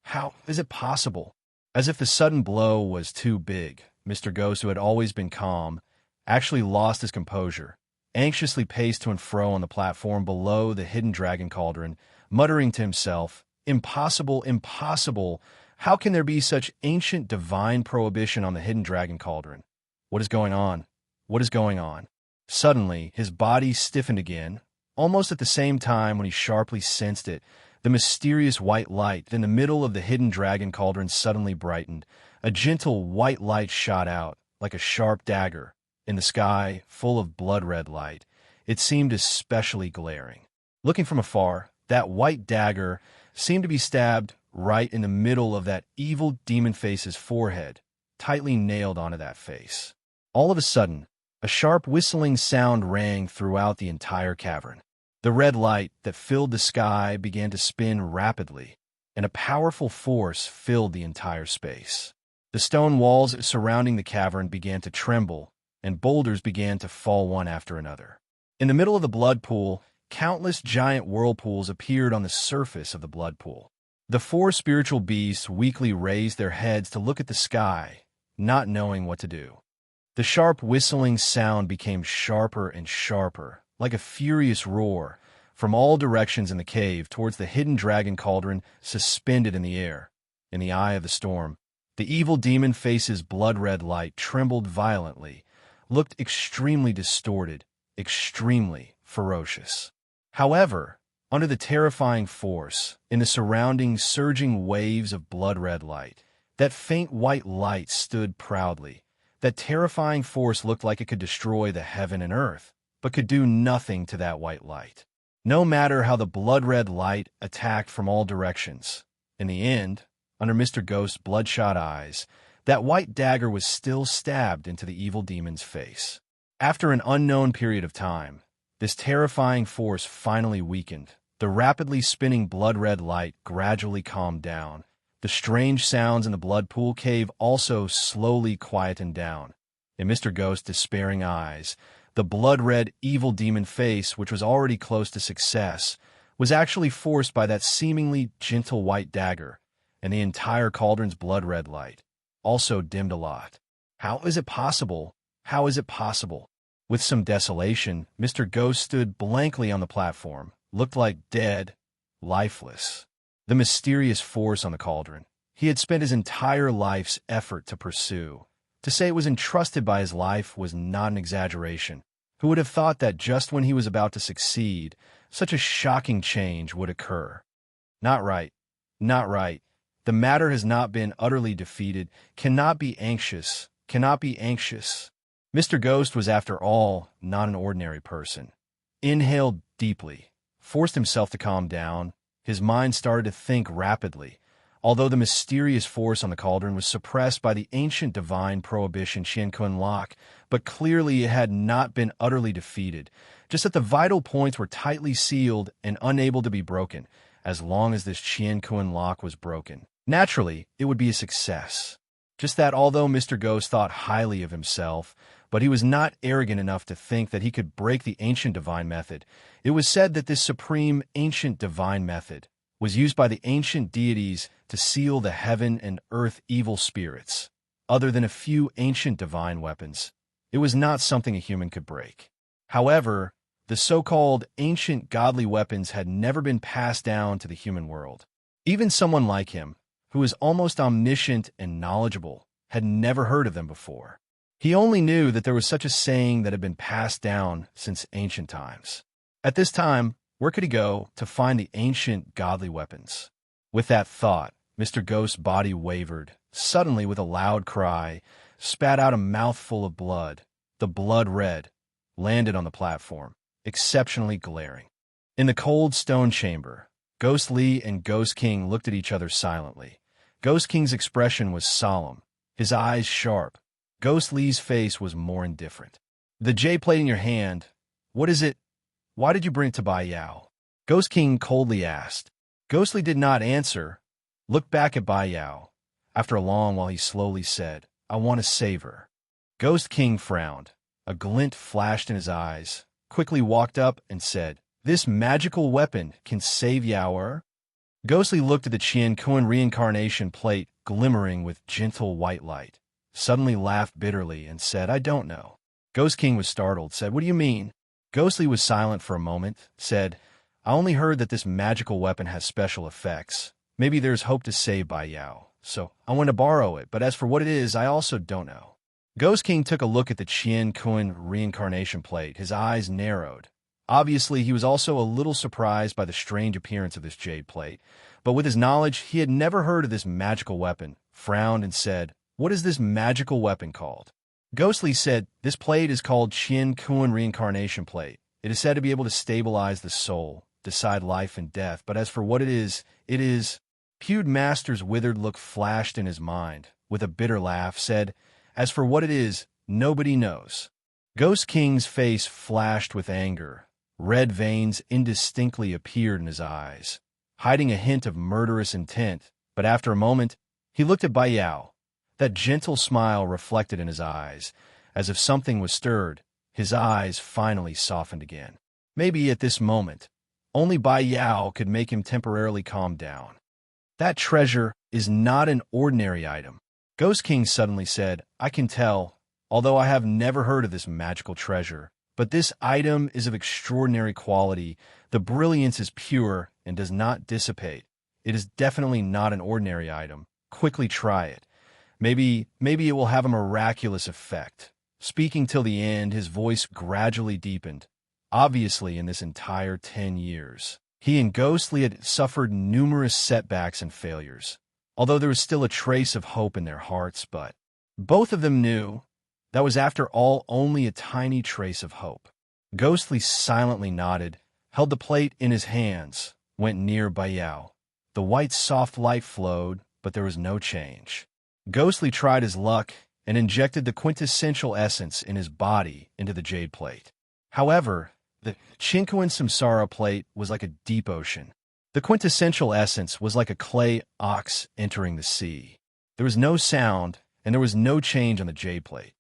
How is it possible?" As if the sudden blow was too big, Mr. Ghost, who had always been calm, actually lost his composure, anxiously paced to and fro on the platform below the hidden dragon cauldron, muttering to himself, "Impossible, impossible! How can there be such ancient divine prohibition on the hidden dragon cauldron? What is going on? What is going on?" Suddenly, his body stiffened again, almost at the same time when he sharply sensed it. The mysterious white light in the middle of the hidden dragon cauldron suddenly brightened. A gentle white light shot out, like a sharp dagger, in the sky, full of blood-red light. It seemed especially glaring. Looking from afar, that white dagger seemed to be stabbed right in the middle of that evil demon face's forehead, tightly nailed onto that face. All of a sudden, a sharp whistling sound rang throughout the entire cavern. The red light that filled the sky began to spin rapidly, and a powerful force filled the entire space. The stone walls surrounding the cavern began to tremble, and boulders began to fall one after another. In the middle of the blood pool, countless giant whirlpools appeared on the surface of the blood pool. The four spiritual beasts weakly raised their heads to look at the sky, not knowing what to do. The sharp whistling sound became sharper and sharper, like a furious roar, from all directions in the cave towards the hidden dragon cauldron suspended in the air. In the eye of the storm, the evil demon face's blood-red light trembled violently, looked extremely distorted, extremely ferocious. However, under the terrifying force, in the surrounding surging waves of blood-red light, that faint white light stood proudly. That terrifying force looked like it could destroy the heaven and earth, but could do nothing to that white light. No matter how the blood-red light attacked from all directions, in the end, under Mr. Ghost's bloodshot eyes, that white dagger was still stabbed into the evil demon's face. After an unknown period of time, This terrifying force finally weakened. The rapidly spinning blood-red light gradually calmed down. The strange sounds in the blood pool cave also slowly quietened down. In Mr. Ghost's despairing eyes, the blood-red evil demon face, which was already close to success, was actually forced by that seemingly gentle white dagger, and the entire cauldron's blood-red light also dimmed a lot. How is it possible? How is it possible? With some desolation, Mr. Ghost stood blankly on the platform, looked like dead, lifeless. The mysterious force on the cauldron he had spent his entire life's effort to pursue. To say it was entrusted by his life was not an exaggeration. Who would have thought that just when he was about to succeed, such a shocking change would occur? Not right. Not right. The matter has not been utterly defeated, cannot be anxious, cannot be anxious. Mr. Ghost was, after all, not an ordinary person. Inhaled deeply, forced himself to calm down. His mind started to think rapidly. Although the mysterious force on the cauldron was suppressed by the ancient divine prohibition Qian lock, but clearly it had not been utterly defeated, just that the vital points were tightly sealed and unable to be broken, as long as this Qian lock was broken. Naturally, it would be a success. Just that although Mr. Ghost thought highly of himself, but he was not arrogant enough to think that he could break the ancient divine method, it was said that this supreme ancient divine method was used by the ancient deities to seal the heaven and earth evil spirits. Other than a few ancient divine weapons, it was not something a human could break. However, the so-called ancient godly weapons had never been passed down to the human world. Even someone like him, who was almost omniscient and knowledgeable, had never heard of them before. He only knew that there was such a saying that had been passed down since ancient times. At this time, where could he go to find the ancient godly weapons? With that thought, Mr. Ghost's body wavered. Suddenly, with a loud cry, spat out a mouthful of blood. The blood red landed on the platform, exceptionally glaring. In the cold stone chamber, Ghost Lee and Ghost King looked at each other silently. Ghost King's expression was solemn, his eyes sharp. Ghost Lee's face was more indifferent. The jade plate in your hand, what is it? Why did you bring it to Bai Yao? Ghost King coldly asked. Ghost Lee did not answer, looked back at Bai Yao. After a long while he slowly said, I want to save her. Ghost King frowned. A glint flashed in his eyes, quickly walked up and said, This magical weapon can save Yao. Ghostly looked at the Qian reincarnation plate glimmering with gentle white light, suddenly laughed bitterly and said, I don't know. Ghost King was startled, said, What do you mean? Ghostly was silent for a moment, said, I only heard that this magical weapon has special effects. Maybe there's hope to save Bai Yao, so I want to borrow it, but as for what it is, I also don't know. Ghost King took a look at the Qian reincarnation plate. His eyes narrowed. Obviously, he was also a little surprised by the strange appearance of this jade plate, but with his knowledge, he had never heard of this magical weapon, frowned and said, What is this magical weapon called? Ghostly said, This plate is called Qian reincarnation plate. It is said to be able to stabilize the soul, decide life and death, but as for what it is, Pewed Master's withered look flashed in his mind. With a bitter laugh, said, As for what it is, nobody knows. Ghost King's face flashed with anger. Red veins indistinctly appeared in his eyes, hiding a hint of murderous intent, but after a moment, he looked at Bai Yao. That gentle smile reflected in his eyes, as if something was stirred. His eyes finally softened again. Maybe at this moment, only Bai Yao could make him temporarily calm down. That treasure is not an ordinary item. Ghost King suddenly said, I can tell, although I have never heard of this magical treasure, but this item is of extraordinary quality. The brilliance is pure and does not dissipate. It is definitely not an ordinary item. Quickly try it. Maybe it will have a miraculous effect. Speaking till the end, his voice gradually deepened. Obviously, in this entire 10 years, he and Ghostly had suffered numerous setbacks and failures, although there was still a trace of hope in their hearts, but both of them knew that was after all only a tiny trace of hope. Ghostly silently nodded, held the plate in his hands, went near Bai Yao. The white soft light flowed, but there was no change. Ghostly tried his luck and injected the quintessential essence in his body into the jade plate. However, The Chinkoan Samsara plate was like a deep ocean. The quintessential essence was like a clay ox entering the sea. There was no sound, and there was no change on the jade plate.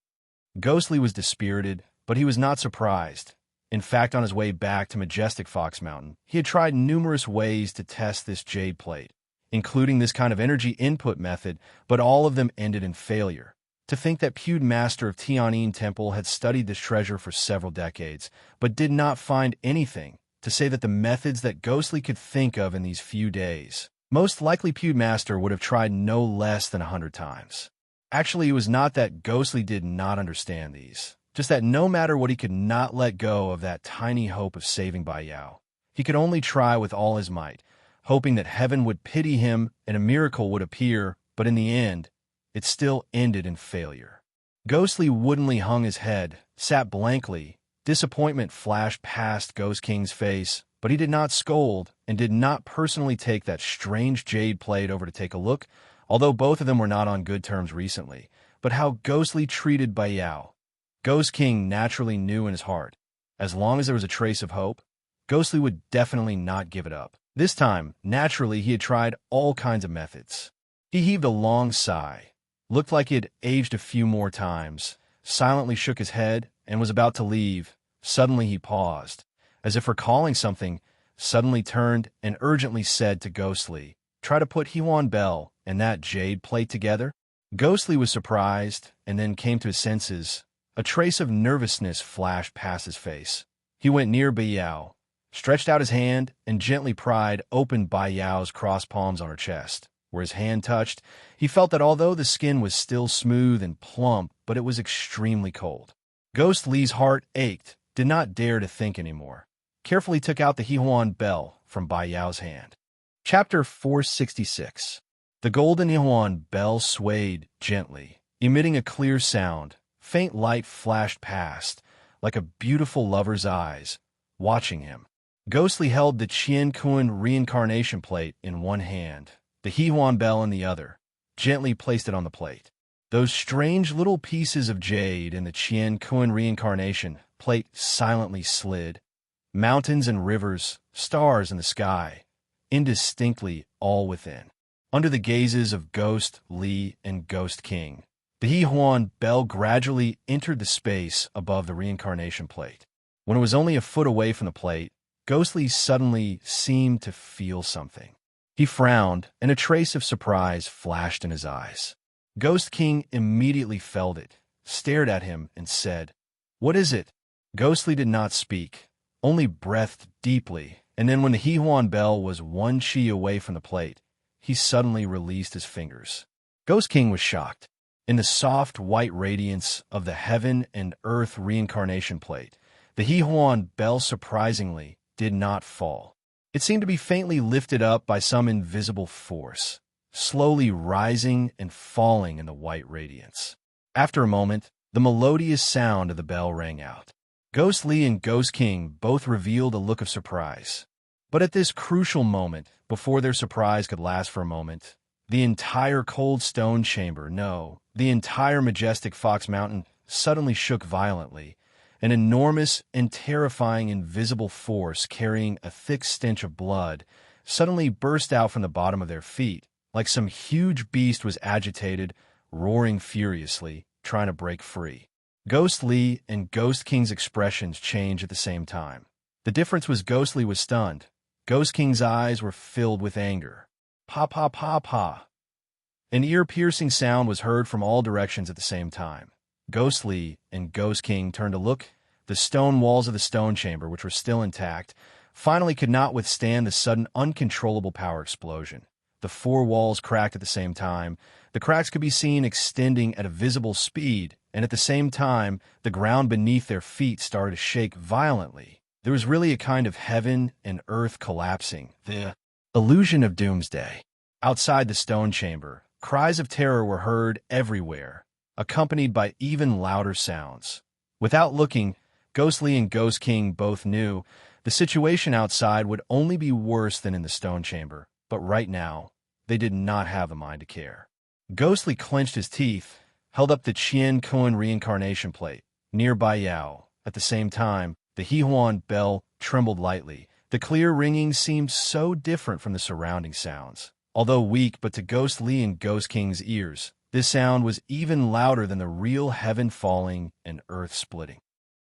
Ghostly was dispirited, but he was not surprised. In fact, on his way back to majestic Fox Mountain, he had tried numerous ways to test this jade plate, including this kind of energy input method, but all of them ended in failure. To think that Pewd Master of Tianyin Temple had studied this treasure for several decades, but did not find anything, to say that the methods that Ghostly could think of in these few days. Most likely Pewd Master would have tried no less than 100 times. Actually, it was not that Ghostly did not understand these, just that no matter what he could not let go of that tiny hope of saving Bai Yao. He could only try with all his might, hoping that heaven would pity him and a miracle would appear, but in the end, it still ended in failure. Ghostly woodenly hung his head, sat blankly. Disappointment flashed past Ghost King's face, but he did not scold and did not personally take that strange jade plate over to take a look, although both of them were not on good terms recently. But how Ghostly treated Bai Yao. Ghost King naturally knew in his heart, as long as there was a trace of hope, Ghostly would definitely not give it up. This time, naturally, he had tried all kinds of methods. He heaved a long sigh, looked like he had aged a few more times, silently shook his head, and was about to leave. Suddenly he paused, as if recalling something, suddenly turned and urgently said to Ghostly, "Try to put Huan Bell and that jade plate together." Ghostly was surprised, and then came to his senses. A trace of nervousness flashed past his face. He went near Bai Yao, stretched out his hand, and gently pried open Bai Yao's crossed palms on her chest. Where his hand touched, he felt that although the skin was still smooth and plump, but it was extremely cold. Ghostly's heart ached, did not dare to think anymore. Carefully took out the Huan Bell from Bai Yao's hand. Chapter 466. The golden Huan Bell swayed gently, emitting a clear sound. Faint light flashed past, like a beautiful lover's eyes, watching him. Ghostly held the Qian Kun reincarnation plate in one hand, the Huan Bell in the other, gently placed it on the plate. Those strange little pieces of jade in the Qian Kun reincarnation plate silently slid. Mountains and rivers, stars in the sky, indistinctly all within. Under the gazes of Ghost Li and Ghost King, the Huan Bell gradually entered the space above the reincarnation plate. When it was only a foot away from the plate, Ghostly suddenly seemed to feel something. He frowned, and a trace of surprise flashed in his eyes. Ghost King immediately felt it, stared at him, and said, "What is it?" Ghostly did not speak, only breathed deeply, and then when the Huan Bell was one chi away from the plate, he suddenly released his fingers. Ghost King was shocked. In the soft white radiance of the heaven and earth reincarnation plate, the Huan Bell surprisingly did not fall. It seemed to be faintly lifted up by some invisible force, slowly rising and falling in the white radiance. After a moment, the melodious sound of the bell rang out. Ghost Li and Ghost King both revealed a look of surprise. But at this crucial moment, before their surprise could last for a moment, the entire cold stone chamber, no, the entire majestic Fox Mountain suddenly shook violently. An enormous and terrifying invisible force carrying a thick stench of blood suddenly burst out from the bottom of their feet, like some huge beast was agitated, roaring furiously, trying to break free. Ghost Li and Ghost King's expressions changed at the same time. The difference was Ghost Li was stunned. Ghost King's eyes were filled with anger. Pa pa pa pa. An ear-piercing sound was heard from all directions at the same time. Ghost Li and Ghost King turned to look. The stone walls of the stone chamber, which were still intact, finally could not withstand the sudden uncontrollable power explosion. The four walls cracked at the same time. The cracks could be seen extending at a visible speed, and at the same time, the ground beneath their feet started to shake violently. There was really a kind of heaven and earth collapsing. The illusion of doomsday. Outside the stone chamber, cries of terror were heard everywhere, accompanied by even louder sounds. Without looking, Ghost Li and Ghost King both knew the situation outside would only be worse than in the stone chamber, but right now, they did not have the mind to care. Ghost Li clenched his teeth, held up the Qian Kun reincarnation plate, near Bai Yao. At the same time, The Hehuan bell trembled lightly. The clear ringing seemed so different from the surrounding sounds. Although weak but to Ghost Lee and Ghost King's ears, this sound was even louder than the real heaven falling and earth splitting.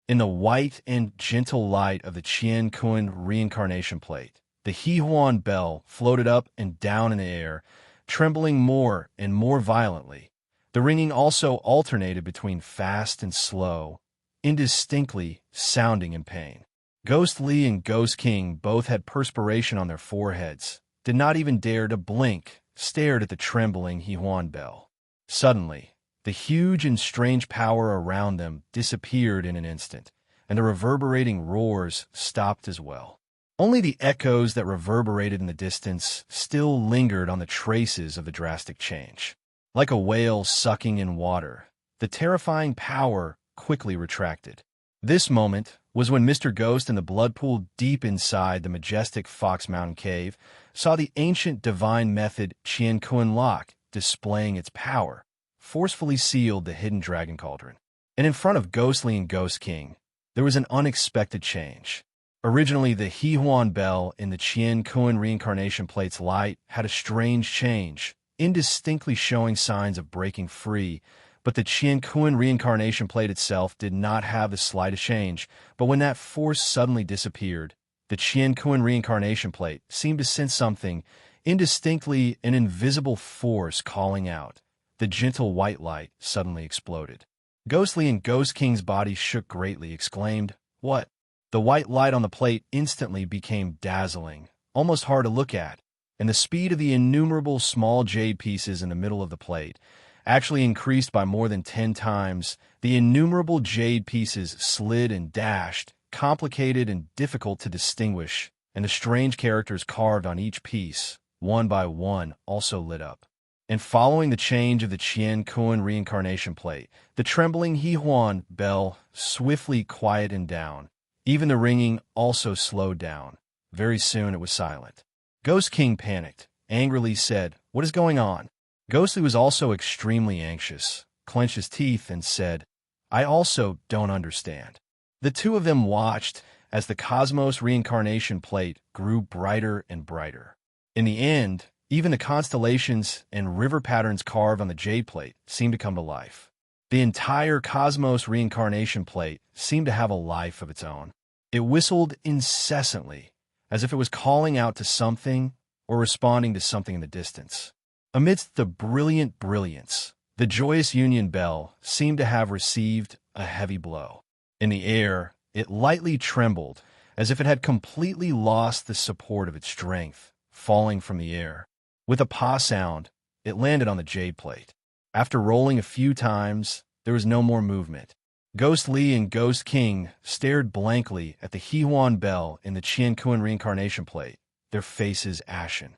In the white and gentle light of the Qian Kun reincarnation plate, the Hehuan bell floated up and down in the air, trembling more and more violently. The ringing also alternated between fast and slow, indistinctly sounding in pain. Ghost Lee and Ghost King both had perspiration on their foreheads, did not even dare to blink, stared at the trembling Hehuan bell. Suddenly, the huge and strange power around them disappeared in an instant, and the reverberating roars stopped as well. Only the echoes that reverberated in the distance still lingered on the traces of the drastic change. Like a whale sucking in water, the terrifying power quickly retracted. This moment was when Mr. Ghost in the blood pool deep inside the majestic Fox Mountain Cave saw the ancient divine method Qian Kun lock displaying its power, forcefully sealed the hidden dragon cauldron. And in front of Ghostly and Ghost King, there was an unexpected change. Originally, the Hehuan bell in the Qian Kun reincarnation plate's light had a strange change, indistinctly showing signs of breaking free, but the Qian Kun reincarnation plate itself did not have the slightest change. But when that force suddenly disappeared, the Qian Kun reincarnation plate seemed to sense something, indistinctly an invisible force calling out. The gentle white light suddenly exploded. Ghostly and Ghost King's body shook greatly, exclaimed, "What?" The white light on the plate instantly became dazzling, almost hard to look at, and the speed of the innumerable small jade pieces in the middle of the plate actually increased by more than 10 times. The innumerable jade pieces slid and dashed, complicated and difficult to distinguish, and the strange characters carved on each piece, one by one, also lit up. And following the change of the Qian Kun reincarnation plate, the trembling Hehuan bell swiftly quieted down. Even the ringing also slowed down. Very soon it was silent. Ghost King panicked, angrily said, "What is going on?" Ghostly was also extremely anxious, clenched his teeth, and said, "I also don't understand." The two of them watched as the Cosmos reincarnation plate grew brighter and brighter. In the end, even the constellations and river patterns carved on the jade plate seemed to come to life. The entire Cosmos reincarnation plate seemed to have a life of its own. It whistled incessantly, as if it was calling out to something or responding to something in the distance. Amidst the brilliant brilliance, the joyous Union bell seemed to have received a heavy blow. In the air, it lightly trembled, as if it had completely lost the support of its strength, falling from the air. With a "pa" sound, it landed on the jade plate. After rolling a few times, there was no more movement. Ghost Lee and Ghost King stared blankly at the Hehuan bell in the Qian Kun reincarnation plate, their faces ashen.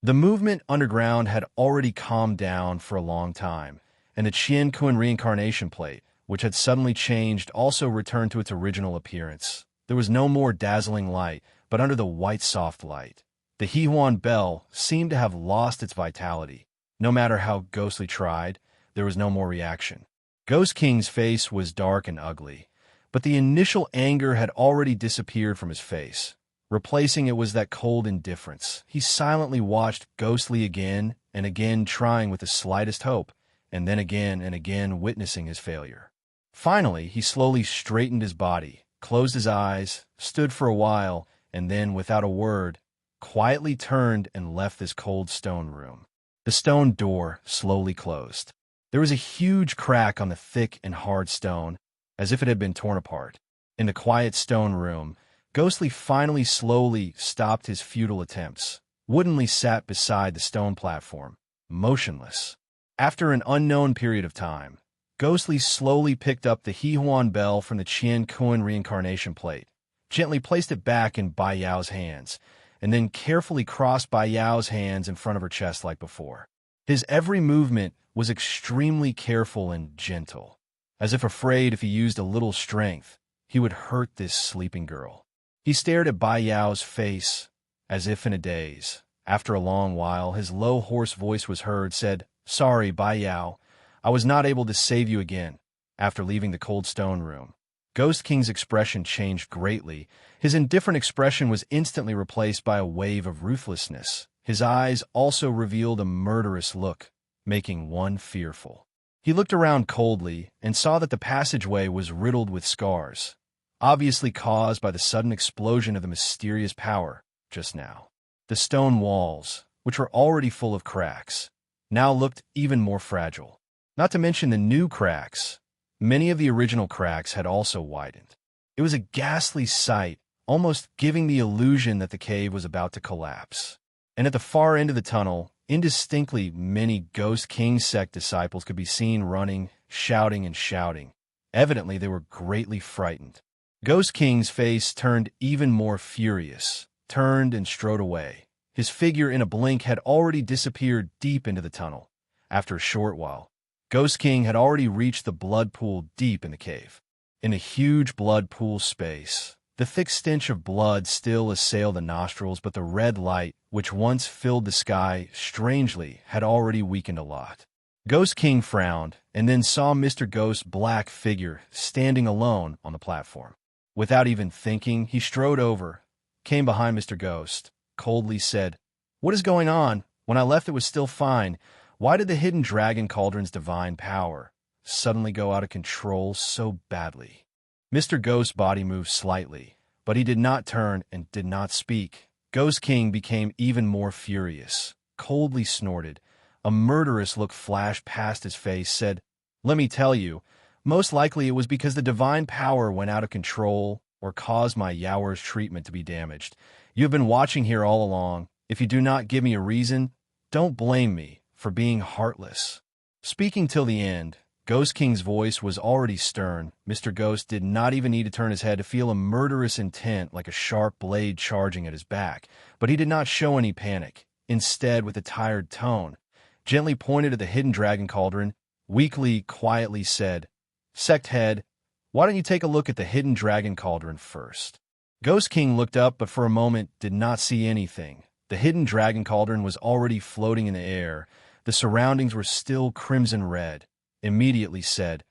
The movement underground had already calmed down for a long time, and the Qian Kun reincarnation plate, which had suddenly changed, also returned to its original appearance. There was no more dazzling light, but under the white soft light, the Hehuan bell seemed to have lost its vitality. No matter how Ghostly tried, there was no more reaction. Ghost King's face was dark and ugly, but the initial anger had already disappeared from his face. Replacing it was that cold indifference. He silently watched Ghostly again and again, trying with the slightest hope, and again witnessing his failure. Finally, he slowly straightened his body, closed his eyes, stood for a while, and then, without a word, quietly turned and left this cold stone room. The stone door slowly closed. There was a huge crack on the thick and hard stone, as if it had been torn apart. In the quiet stone room, Ghostly finally slowly stopped his futile attempts, woodenly sat beside the stone platform, motionless. After an unknown period of time, Ghostly slowly picked up the Hehuan bell from the Qian Kun reincarnation plate, gently placed it back in Bai Yao's hands, and then carefully crossed Bai Yao's hands in front of her chest like before. His every movement was extremely careful and gentle, as if afraid if he used a little strength, he would hurt this sleeping girl. He stared at Bai Yao's face, as if in a daze. After a long while, his low, hoarse voice was heard, said, "Sorry, Bai Yao, I was not able to save you again," after leaving the cold stone room. Ghost King's expression changed greatly. His indifferent expression was instantly replaced by a wave of ruthlessness. His eyes also revealed a murderous look, making one fearful. He looked around coldly and saw that the passageway was riddled with scars, obviously caused by the sudden explosion of the mysterious power just now. The stone walls, which were already full of cracks, now looked even more fragile. Not to mention the new cracks. Many of the original cracks had also widened. It was a ghastly sight, almost giving the illusion that the cave was about to collapse. And at the far end of the tunnel, indistinctly many Ghost King sect disciples could be seen running, shouting, and shouting. Evidently, they were greatly frightened. Ghost King's face turned even more furious, turned and strode away. His figure in a blink had already disappeared deep into the tunnel. After a short while, Ghost King had already reached the blood pool deep in the cave. In a huge blood pool space, the thick stench of blood still assailed the nostrils, but the red light, which once filled the sky, strangely, had already weakened a lot. Ghost King frowned, and then saw Mr. Ghost's black figure standing alone on the platform. Without even thinking, he strode over, came behind Mr. Ghost, coldly said, "What is going on? When I left it was still fine. Why did the hidden dragon cauldron's divine power suddenly go out of control so badly?" Mr. Ghost's body moved slightly, but he did not turn and did not speak. Ghost King became even more furious, coldly snorted. A murderous look flashed past his face, said, "Let me tell you, most likely it was because the divine power went out of control or caused my Yaour's treatment to be damaged. You have been watching here all along. If you do not give me a reason, don't blame me for being heartless." Speaking till the end, Ghost King's voice was already stern. Mr. Ghost did not even need to turn his head to feel a murderous intent like a sharp blade charging at his back, but he did not show any panic. Instead, with a tired tone, gently pointed at the hidden dragon cauldron, weakly, quietly said, "Sect head, why don't you take a look at the hidden dragon cauldron first?" Ghost King looked up, but for a moment did not see anything. The hidden dragon cauldron was already floating in the air. The surroundings were still crimson red. Immediately said,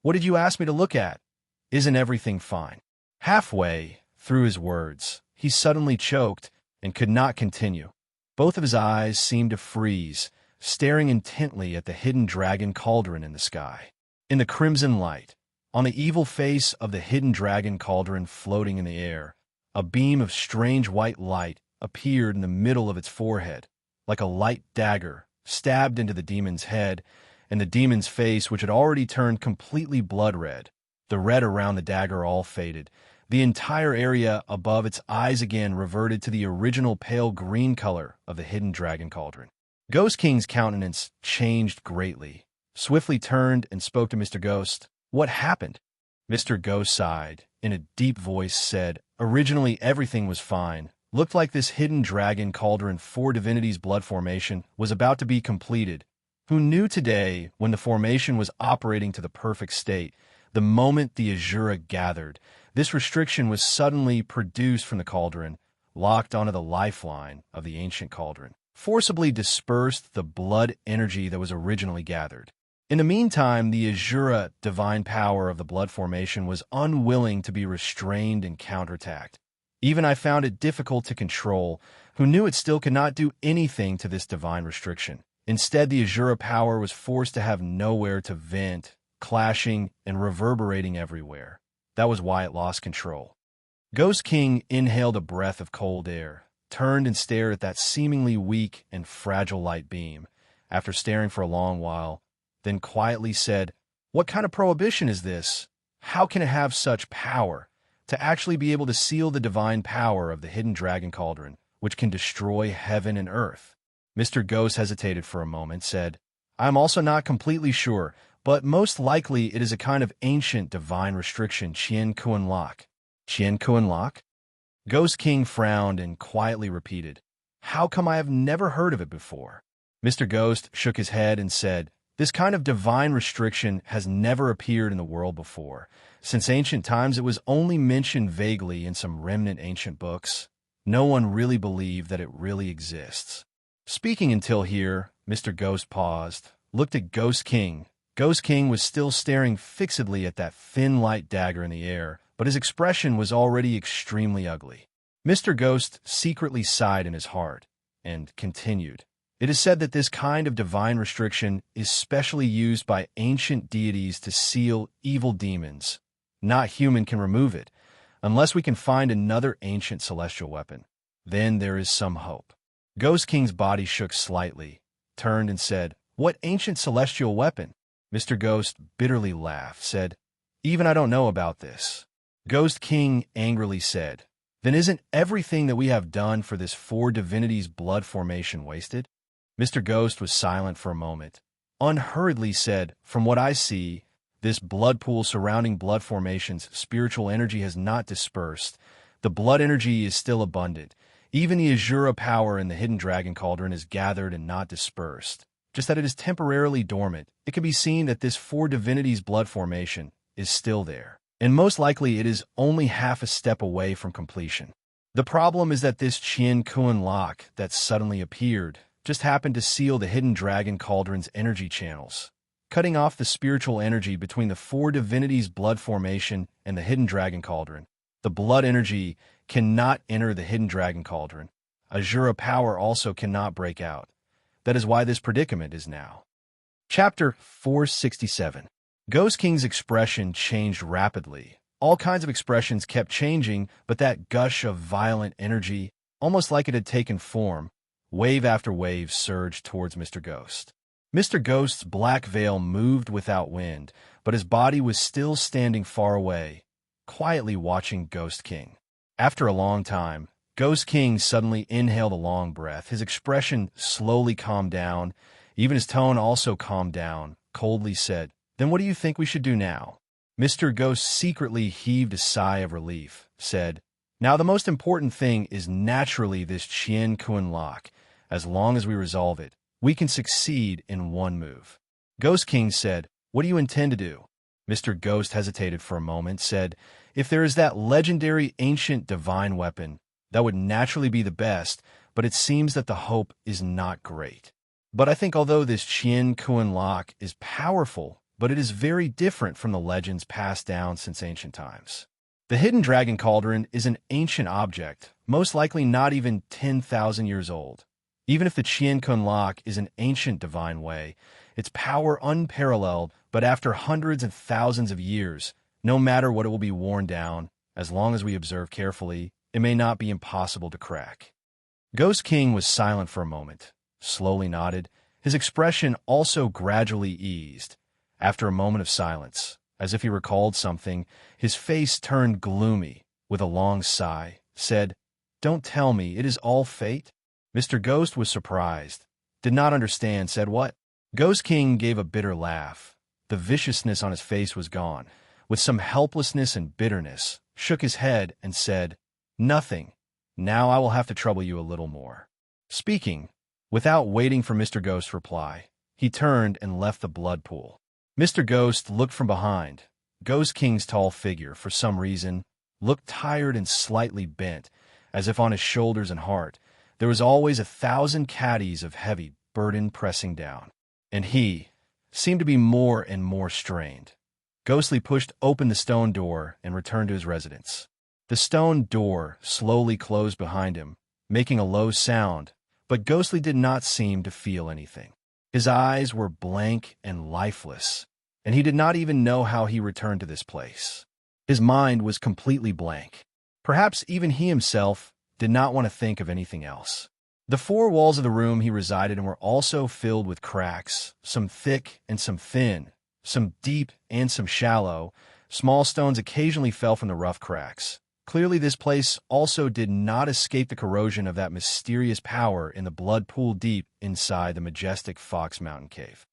"What did you ask me to look at? Isn't everything fine?" Halfway through his words, he suddenly choked and could not continue. Both of his eyes seemed to freeze, staring intently at the hidden dragon cauldron in the sky. In the crimson light, on the evil face of the hidden dragon cauldron floating in the air, a beam of strange white light appeared in the middle of its forehead, like a light dagger stabbed into the demon's head, and the demon's face, which had already turned completely blood red. The red around the dagger all faded. The entire area above its eyes again reverted to the original pale green color of the hidden dragon cauldron. Ghost King's countenance changed greatly, swiftly turned and spoke to Mr. Ghost. "What happened?" Mr. Ghost sighed. In a deep voice said, "Originally everything was fine. Looked like this hidden dragon cauldron for Divinity's blood formation was about to be completed. Who knew today when the formation was operating to the perfect state? The moment the Azura gathered, this restriction was suddenly produced from the cauldron, locked onto the lifeline of the ancient cauldron, forcibly dispersed the blood energy that was originally gathered. In the meantime, the Azura divine power of the blood formation was unwilling to be restrained and counterattacked. Even I found it difficult to control, who knew it still could not do anything to this divine restriction. Instead, the Azura power was forced to have nowhere to vent, clashing and reverberating everywhere. That was why it lost control." Ghost King inhaled a breath of cold air, turned and stared at that seemingly weak and fragile light beam. After staring for a long while, then quietly said, "What kind of prohibition is this? How can it have such power to actually be able to seal the divine power of the hidden dragon cauldron, which can destroy heaven and earth?" Mr. Ghost hesitated for a moment, said, "I am also not completely sure, but most likely it is a kind of ancient divine restriction, Chien Kuan Lock." "Chien Kuan Lock?" Ghost King frowned and quietly repeated, "How come I have never heard of it before?" Mr. Ghost shook his head and said, "This kind of divine restriction has never appeared in the world before. Since ancient times, it was only mentioned vaguely in some remnant ancient books. No one really believed that it really exists." Speaking until here, Mr. Ghost paused, looked at Ghost King, Ghost King was still staring fixedly at that thin light dagger in the air, but his expression was already extremely ugly. Mr. Ghost secretly sighed in his heart, and continued. It is said that this kind of divine restriction is specially used by ancient deities to seal evil demons. Not human can remove it, unless we can find another ancient celestial weapon. Then there is some hope. Ghost King's body shook slightly, turned and said, "What ancient celestial weapon?" Mr. Ghost bitterly laughed, said, "Even I don't know about this." Ghost King angrily said, "Then isn't everything that we have done for this four divinities' blood formation wasted?" Mr. Ghost was silent for a moment, unhurriedly said, "From what I see, this blood pool surrounding blood formation's spiritual energy has not dispersed. The blood energy is still abundant. Even the Azura power in the hidden dragon cauldron is gathered and not dispersed. Just that it is temporarily dormant. It can be seen that this four divinities' blood formation is still there, and most likely it is only half a step away from completion. The problem is that this Qian Kuan lock that suddenly appeared just happened to seal the hidden dragon cauldron's energy channels, cutting off the spiritual energy between the four divinities' blood formation and the hidden dragon cauldron. The blood energy cannot enter the hidden dragon cauldron. Azura power also cannot break out. That is why this predicament is now." Chapter 467. Ghost King's expression changed rapidly. All kinds of expressions kept changing, but that gush of violent energy, almost like it had taken form, wave after wave surged towards Mr. Ghost. Mr. Ghost's black veil moved without wind, but his body was still standing far away, quietly watching Ghost King. After a long time, Ghost King suddenly inhaled a long breath. His expression slowly calmed down. Even his tone also calmed down, coldly said, "Then what do you think we should do now?" Mr. Ghost secretly heaved a sigh of relief, said, "Now the most important thing is naturally this Qian Kuan lock. As long as we resolve it, we can succeed in one move." Ghost King said, "What do you intend to do?" Mr. Ghost hesitated for a moment, said, "If there is that legendary ancient divine weapon, that would naturally be the best, but it seems that the hope is not great. But I think although this Qian Kuan lock is powerful, but it is very different from the legends passed down since ancient times. The hidden dragon cauldron is an ancient object, most likely not even 10,000 years old. Even if the Qian Kuan lock is an ancient divine way, its power unparalleled, but after hundreds and thousands of years, no matter what it will be worn down, as long as we observe carefully, it may not be impossible to crack." Ghost King was silent for a moment, slowly nodded. His expression also gradually eased. After a moment of silence, as if he recalled something, his face turned gloomy. With a long sigh, said, "Don't tell me, it is all fate?" Mr. Ghost was surprised, did not understand, said, "What?" Ghost King gave a bitter laugh. The viciousness on his face was gone. With some helplessness and bitterness, shook his head and said, "Nothing. Now I will have to trouble you a little more." Speaking, without waiting for Mr. Ghost's reply, he turned and left the blood pool. Mr. Ghost looked from behind. Ghost King's tall figure, for some reason, looked tired and slightly bent, as if on his shoulders and heart there was always 1,000 caddies of heavy burden pressing down. And he seemed to be more and more strained. Ghostly pushed open the stone door and returned to his residence. The stone door slowly closed behind him, making a low sound, but Ghostly did not seem to feel anything. His eyes were blank and lifeless, and he did not even know how he returned to this place. His mind was completely blank. Perhaps even he himself did not want to think of anything else. The four walls of the room he resided in were also filled with cracks, some thick and some thin, some deep and some shallow. Small stones occasionally fell from the rough cracks. Clearly this place also did not escape the corrosion of that mysterious power in the blood pool deep inside the majestic Fox Mountain Cave.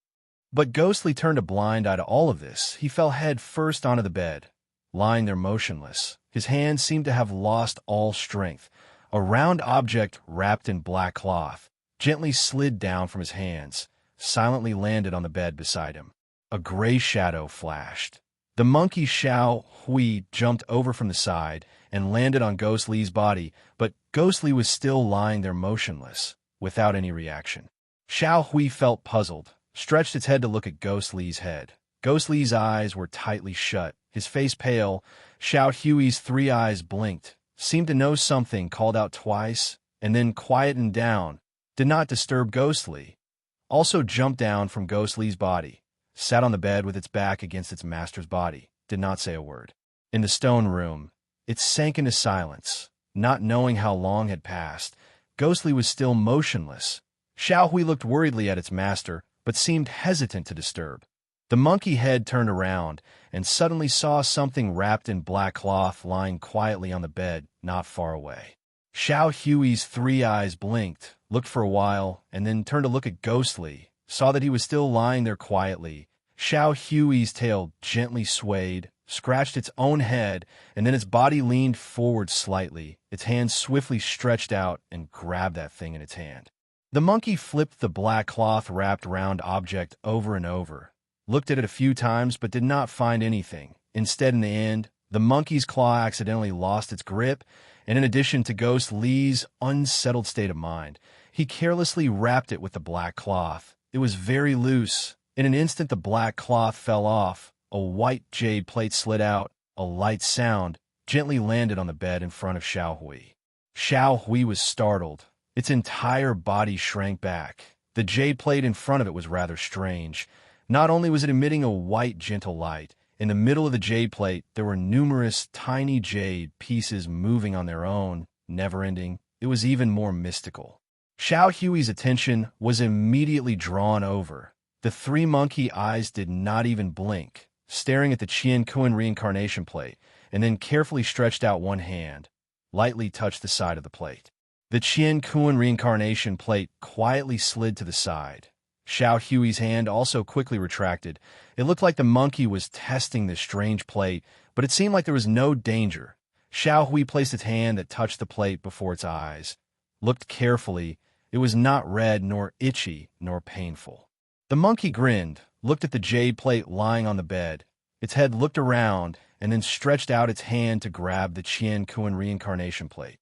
But Ghostly turned a blind eye to all of this. He fell head first onto the bed, lying there motionless. His hands seemed to have lost all strength. A round object wrapped in black cloth gently slid down from his hands, silently landed on the bed beside him. A gray shadow flashed. The monkey Xiao Hui jumped over from the side and landed on Ghostly's body, but Ghostly was still lying there motionless, without any reaction. Xiao Hui felt puzzled, stretched its head to look at Ghost Lee's head. Ghost Lee's eyes were tightly shut, his face pale. Xiao Hui's 3 eyes blinked, seemed to know something, called out twice, and then quietened down. Did not disturb Ghost Lee. Also jumped down from Ghost Lee's body, sat on the bed with its back against its master's body, did not say a word. In the stone room, it sank into silence. Not knowing how long had passed, Ghost Lee was still motionless. Xiao Hui looked worriedly at its master, but seemed hesitant to disturb. The monkey head turned around and suddenly saw something wrapped in black cloth lying quietly on the bed not far away. Xiao Hui's 3 eyes blinked, looked for a while, and then turned to look at Ghost Lee, saw that he was still lying there quietly. Xiao Hui's tail gently swayed, scratched its own head, and then its body leaned forward slightly. Its hand swiftly stretched out and grabbed that thing in its hand. The monkey flipped the black cloth-wrapped round object over and over, looked at it a few times but did not find anything. Instead, in the end, the monkey's claw accidentally lost its grip, and in addition to Ghost Lee's unsettled state of mind, he carelessly wrapped it with the black cloth. It was very loose. In an instant, the black cloth fell off. A white jade plate slid out. A light sound gently landed on the bed in front of Xiao Hui. Xiao Hui was startled. Its entire body shrank back. The jade plate in front of it was rather strange. Not only was it emitting a white, gentle light, in the middle of the jade plate there were numerous tiny jade pieces moving on their own, never-ending. It was even more mystical. Xiao Hui's attention was immediately drawn over. The 3 monkey eyes did not even blink, staring at the Qian Kuan reincarnation plate, and then carefully stretched out one hand, lightly touched the side of the plate. The Qian Kuan reincarnation plate quietly slid to the side. Xiao Hui's hand also quickly retracted. It looked like the monkey was testing this strange plate, but it seemed like there was no danger. Xiao Hui placed its hand that touched the plate before its eyes, looked carefully. It was not red, nor itchy, nor painful. The monkey grinned, looked at the jade plate lying on the bed. Its head looked around, and then stretched out its hand to grab the Qian Kuan reincarnation plate.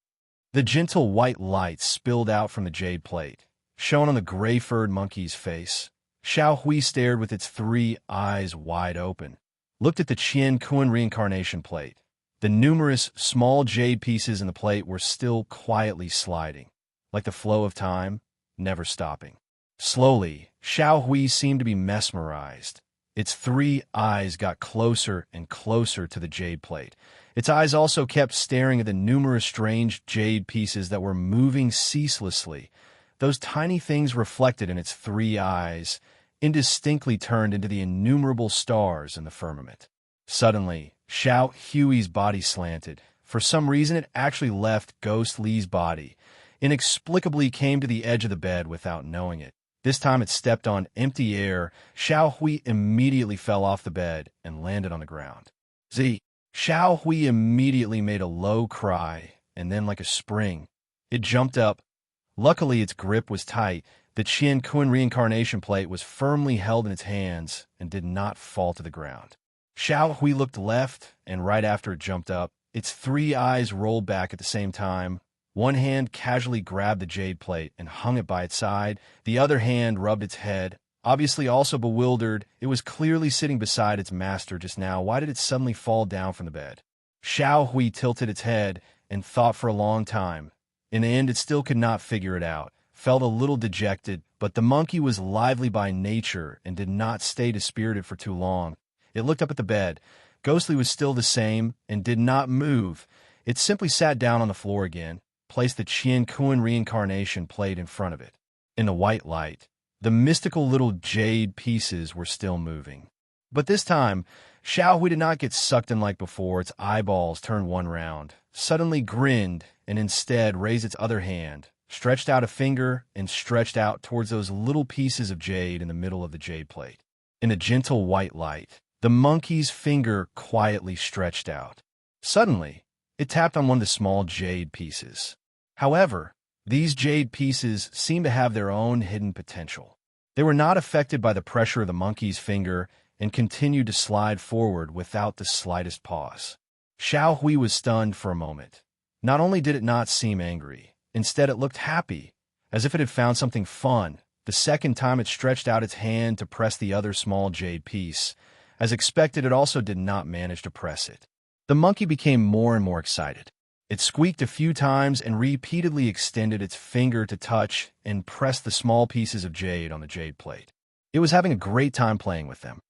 The gentle white light spilled out from the jade plate, shone on the gray-furred monkey's face. Xiao Hui stared with its 3 eyes wide open, looked at the Qian Kuan reincarnation plate. The numerous small jade pieces in the plate were still quietly sliding, like the flow of time, never stopping. Slowly, Xiao Hui seemed to be mesmerized. Its 3 eyes got closer and closer to the jade plate. Its eyes also kept staring at the numerous strange jade pieces that were moving ceaselessly. Those tiny things reflected in its 3 eyes, indistinctly turned into the innumerable stars in the firmament. Suddenly, Xiao Hui's body slanted. For some reason, it actually left Ghost Lee's body, inexplicably came to the edge of the bed without knowing it. This time it stepped on empty air. Xiao Hui immediately fell off the bed and landed on the ground. Xiao Hui immediately made a low cry, and then like a spring, it jumped up. Luckily, its grip was tight. The Qian Kuan reincarnation plate was firmly held in its hands and did not fall to the ground. Xiao Hui looked left, and right after it jumped up, its 3 eyes rolled back at the same time. One hand casually grabbed the jade plate and hung it by its side. The other hand rubbed its head. Obviously also bewildered, it was clearly sitting beside its master just now. Why did it suddenly fall down from the bed? Xiao Hui tilted its head and thought for a long time. In the end, it still could not figure it out. Felt a little dejected, but the monkey was lively by nature and did not stay dispirited for too long. It looked up at the bed. Ghostly was still the same and did not move. It simply sat down on the floor again, placed the Qian Kuan reincarnation plate in front of it. In the white light, the mystical little jade pieces were still moving. But this time, Xiao Hui did not get sucked in like before. Its eyeballs turned one round, suddenly grinned, and instead raised its other hand, stretched out a finger, and stretched out towards those little pieces of jade in the middle of the jade plate. In the gentle white light, the monkey's finger quietly stretched out. Suddenly, it tapped on one of the small jade pieces. However, these jade pieces seemed to have their own hidden potential. They were not affected by the pressure of the monkey's finger and continued to slide forward without the slightest pause. Xiao Hui was stunned for a moment. Not only did it not seem angry, instead it looked happy, as if it had found something fun. The second time it stretched out its hand to press the other small jade piece. As expected, it also did not manage to press it. The monkey became more and more excited. It squeaked a few times and repeatedly extended its finger to touch and press the small pieces of jade on the jade plate. It was having a great time playing with them.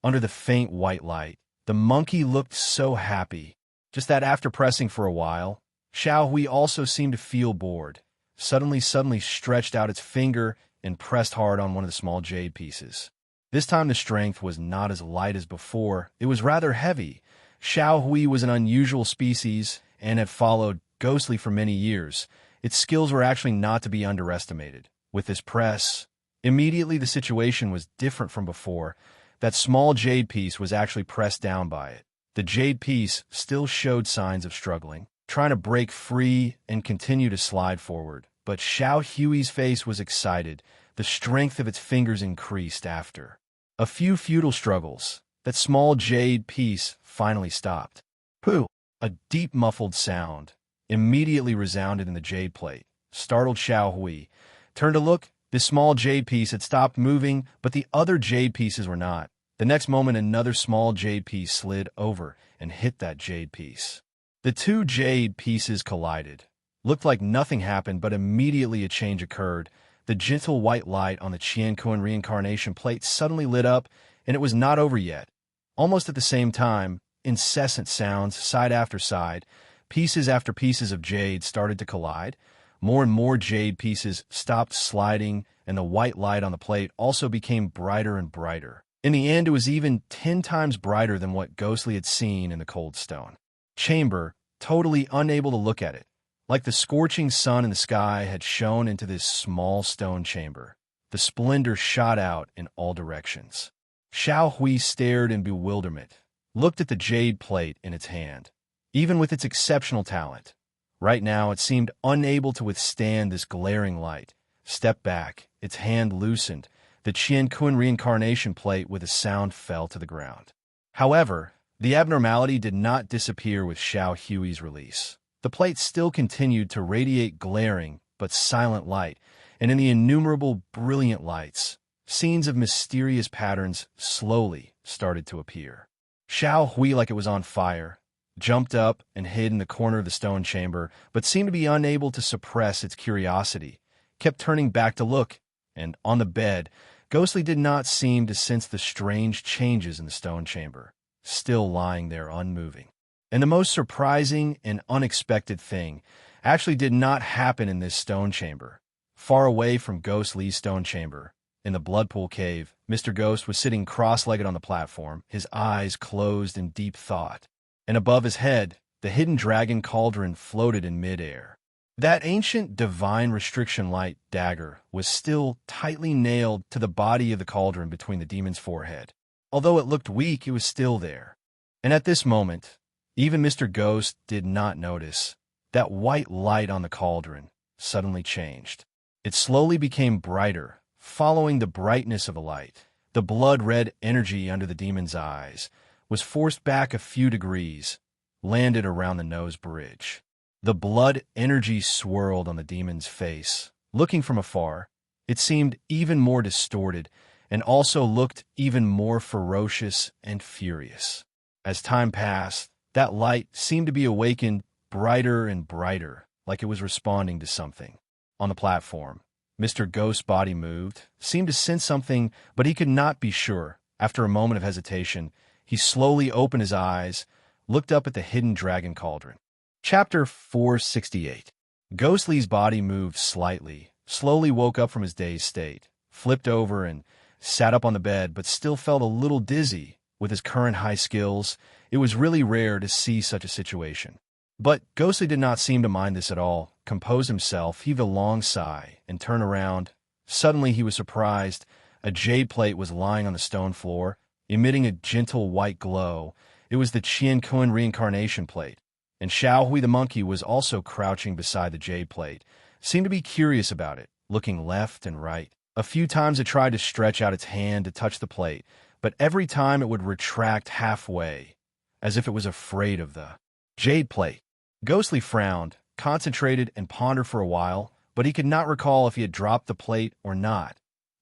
Under the faint white light, the monkey looked so happy. Just that after pressing for a while, Xiao Hui also seemed to feel bored. Suddenly stretched out its finger and pressed hard on one of the small jade pieces. This time the strength was not as light as before. It was rather heavy. Xiao Hui was an unusual species and had followed Ghostly for many years. Its skills were actually not to be underestimated. With this press, immediately the situation was different from before. That small jade piece was actually pressed down by it. The jade piece still showed signs of struggling, trying to break free and continue to slide forward. But Xiao Hui's face was excited. The strength of its fingers increased after a few futile struggles. That small jade piece finally stopped. Pooh! A deep muffled sound immediately resounded in the jade plate. Startled Xiao Hui turned to look. This small jade piece had stopped moving, but the other jade pieces were not. The next moment, another small jade piece slid over and hit that jade piece. The two jade pieces collided. Looked like nothing happened, but immediately a change occurred. The gentle white light on the Qianquan reincarnation plate suddenly lit up, and it was not over yet. Almost at the same time, incessant sounds, side after side, pieces after pieces of jade started to collide. More and more jade pieces stopped sliding, and the white light on the plate also became brighter and brighter. In the end, it was even 10 times brighter than what Ghostly had seen in the cold stone chamber, totally unable to look at it. Like the scorching sun in the sky had shone into this small stone chamber. The splendor shot out in all directions. Xiao Hui stared in bewilderment, looked at the jade plate in its hand. Even with its exceptional talent, right now it seemed unable to withstand this glaring light. Stepped back, its hand loosened. The Qianquan reincarnation plate with a sound fell to the ground. However, the abnormality did not disappear with Xiao Hui's release. The plate still continued to radiate glaring but silent light, and in the innumerable brilliant lights, scenes of mysterious patterns slowly started to appear. Xiao Hui, like it was on fire, jumped up and hid in the corner of the stone chamber, but seemed to be unable to suppress its curiosity, kept turning back to look, and on the bed, Ghostly did not seem to sense the strange changes in the stone chamber, still lying there unmoving. And the most surprising and unexpected thing actually did not happen in this stone chamber. Far away from Ghostly's stone chamber, in the Bloodpool Cave, Mr. Ghost was sitting cross-legged on the platform, his eyes closed in deep thought. And above his head, the hidden dragon cauldron floated in midair. That ancient divine restriction light dagger was still tightly nailed to the body of the cauldron between the demon's forehead. Although it looked weak, it was still there. And at this moment, even Mr. Ghost did not notice. That white light on the cauldron suddenly changed. It slowly became brighter, following the brightness of the light. The blood-red energy under the demon's eyes was forced back a few degrees, landed around the nose bridge. The blood energy swirled on the demon's face. Looking from afar, it seemed even more distorted and also looked even more ferocious and furious. As time passed, that light seemed to be awakened brighter and brighter, like it was responding to something. On the platform, Mr. Ghost's body moved, seemed to sense something, but he could not be sure. After a moment of hesitation, he slowly opened his eyes, looked up at the hidden dragon cauldron. Chapter 468. Ghostly's body moved slightly, slowly woke up from his dazed state, flipped over and sat up on the bed, but still felt a little dizzy. With his current high skills, it was really rare to see such a situation. But Ghostly did not seem to mind this at all, composed himself, heaved a long sigh, and turned around. Suddenly he was surprised. A jade plate was lying on the stone floor, emitting a gentle white glow. It was the Qianquan reincarnation plate. And Xiao Hui the monkey was also crouching beside the jade plate, seemed to be curious about it, looking left and right. A few times it tried to stretch out its hand to touch the plate, but every time it would retract halfway, as if it was afraid of the jade plate. Ghostly frowned, concentrated, and pondered for a while, but he could not recall if he had dropped the plate or not.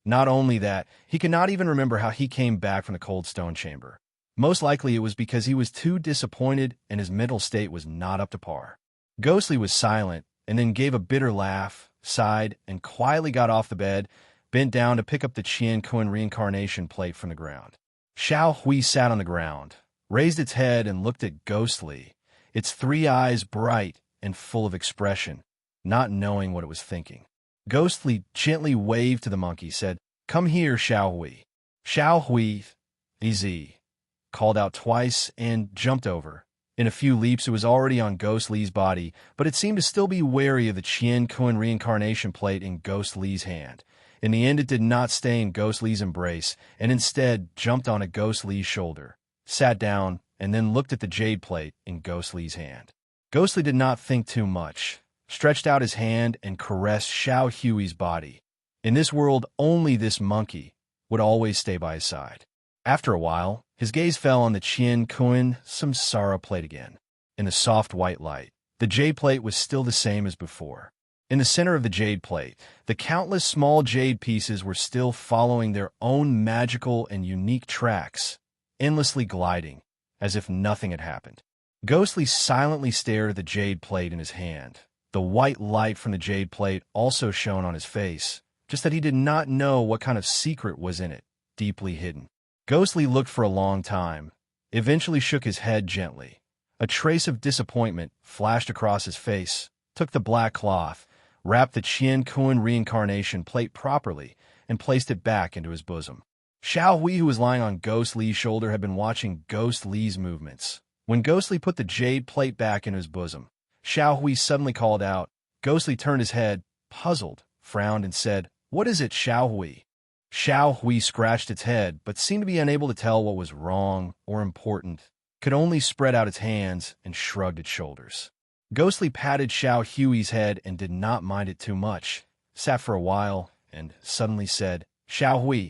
Not only that, he could not even remember how he came back from the cold stone chamber. Most likely it was because he was too disappointed and his mental state was not up to par. Ghostly was silent and then gave a bitter laugh, sighed, and quietly got off the bed, bent down to pick up the Qian Kun reincarnation plate from the ground. Xiao Hui sat on the ground, raised its head and looked at Ghostly, its three eyes bright and full of expression, not knowing what it was thinking. Ghostly gently waved to the monkey, said, "Come here, Xiao Hui." Xiao Hui, easy, called out twice and jumped over. In a few leaps, it was already on Ghostly's body, but it seemed to still be wary of the Qian Kun reincarnation plate in Ghostly's hand. In the end, it did not stay in Ghostly's embrace, and instead jumped onto Ghostly's shoulder, sat down, and then looked at the jade plate in Ghostly's hand. Ghostly did not think too much, stretched out his hand and caressed Xiao Hui's body. In this world, only this monkey would always stay by his side. After a while, his gaze fell on the Qian Kun Samsara plate again. In the soft white light, the jade plate was still the same as before. In the center of the jade plate, the countless small jade pieces were still following their own magical and unique tracks, endlessly gliding, as if nothing had happened. Ghostly silently stared at the jade plate in his hand. The white light from the jade plate also shone on his face, just that he did not know what kind of secret was in it, deeply hidden. Ghostly looked for a long time, eventually shook his head gently. A trace of disappointment flashed across his face, took the black cloth, wrapped the Qian Kun reincarnation plate properly, and placed it back into his bosom. Xiao Hui, who was lying on Ghostly's shoulder, had been watching Ghostly's movements. When Ghostly put the jade plate back into his bosom, Xiao Hui suddenly called out. Ghostly turned his head, puzzled, frowned, and said, "What is it, Xiao Hui?" Xiao Hui scratched its head, but seemed to be unable to tell what was wrong or important, could only spread out its hands and shrugged its shoulders. Ghostly patted Xiao Hui's head and did not mind it too much, sat for a while, and suddenly said, "Xiao Hui,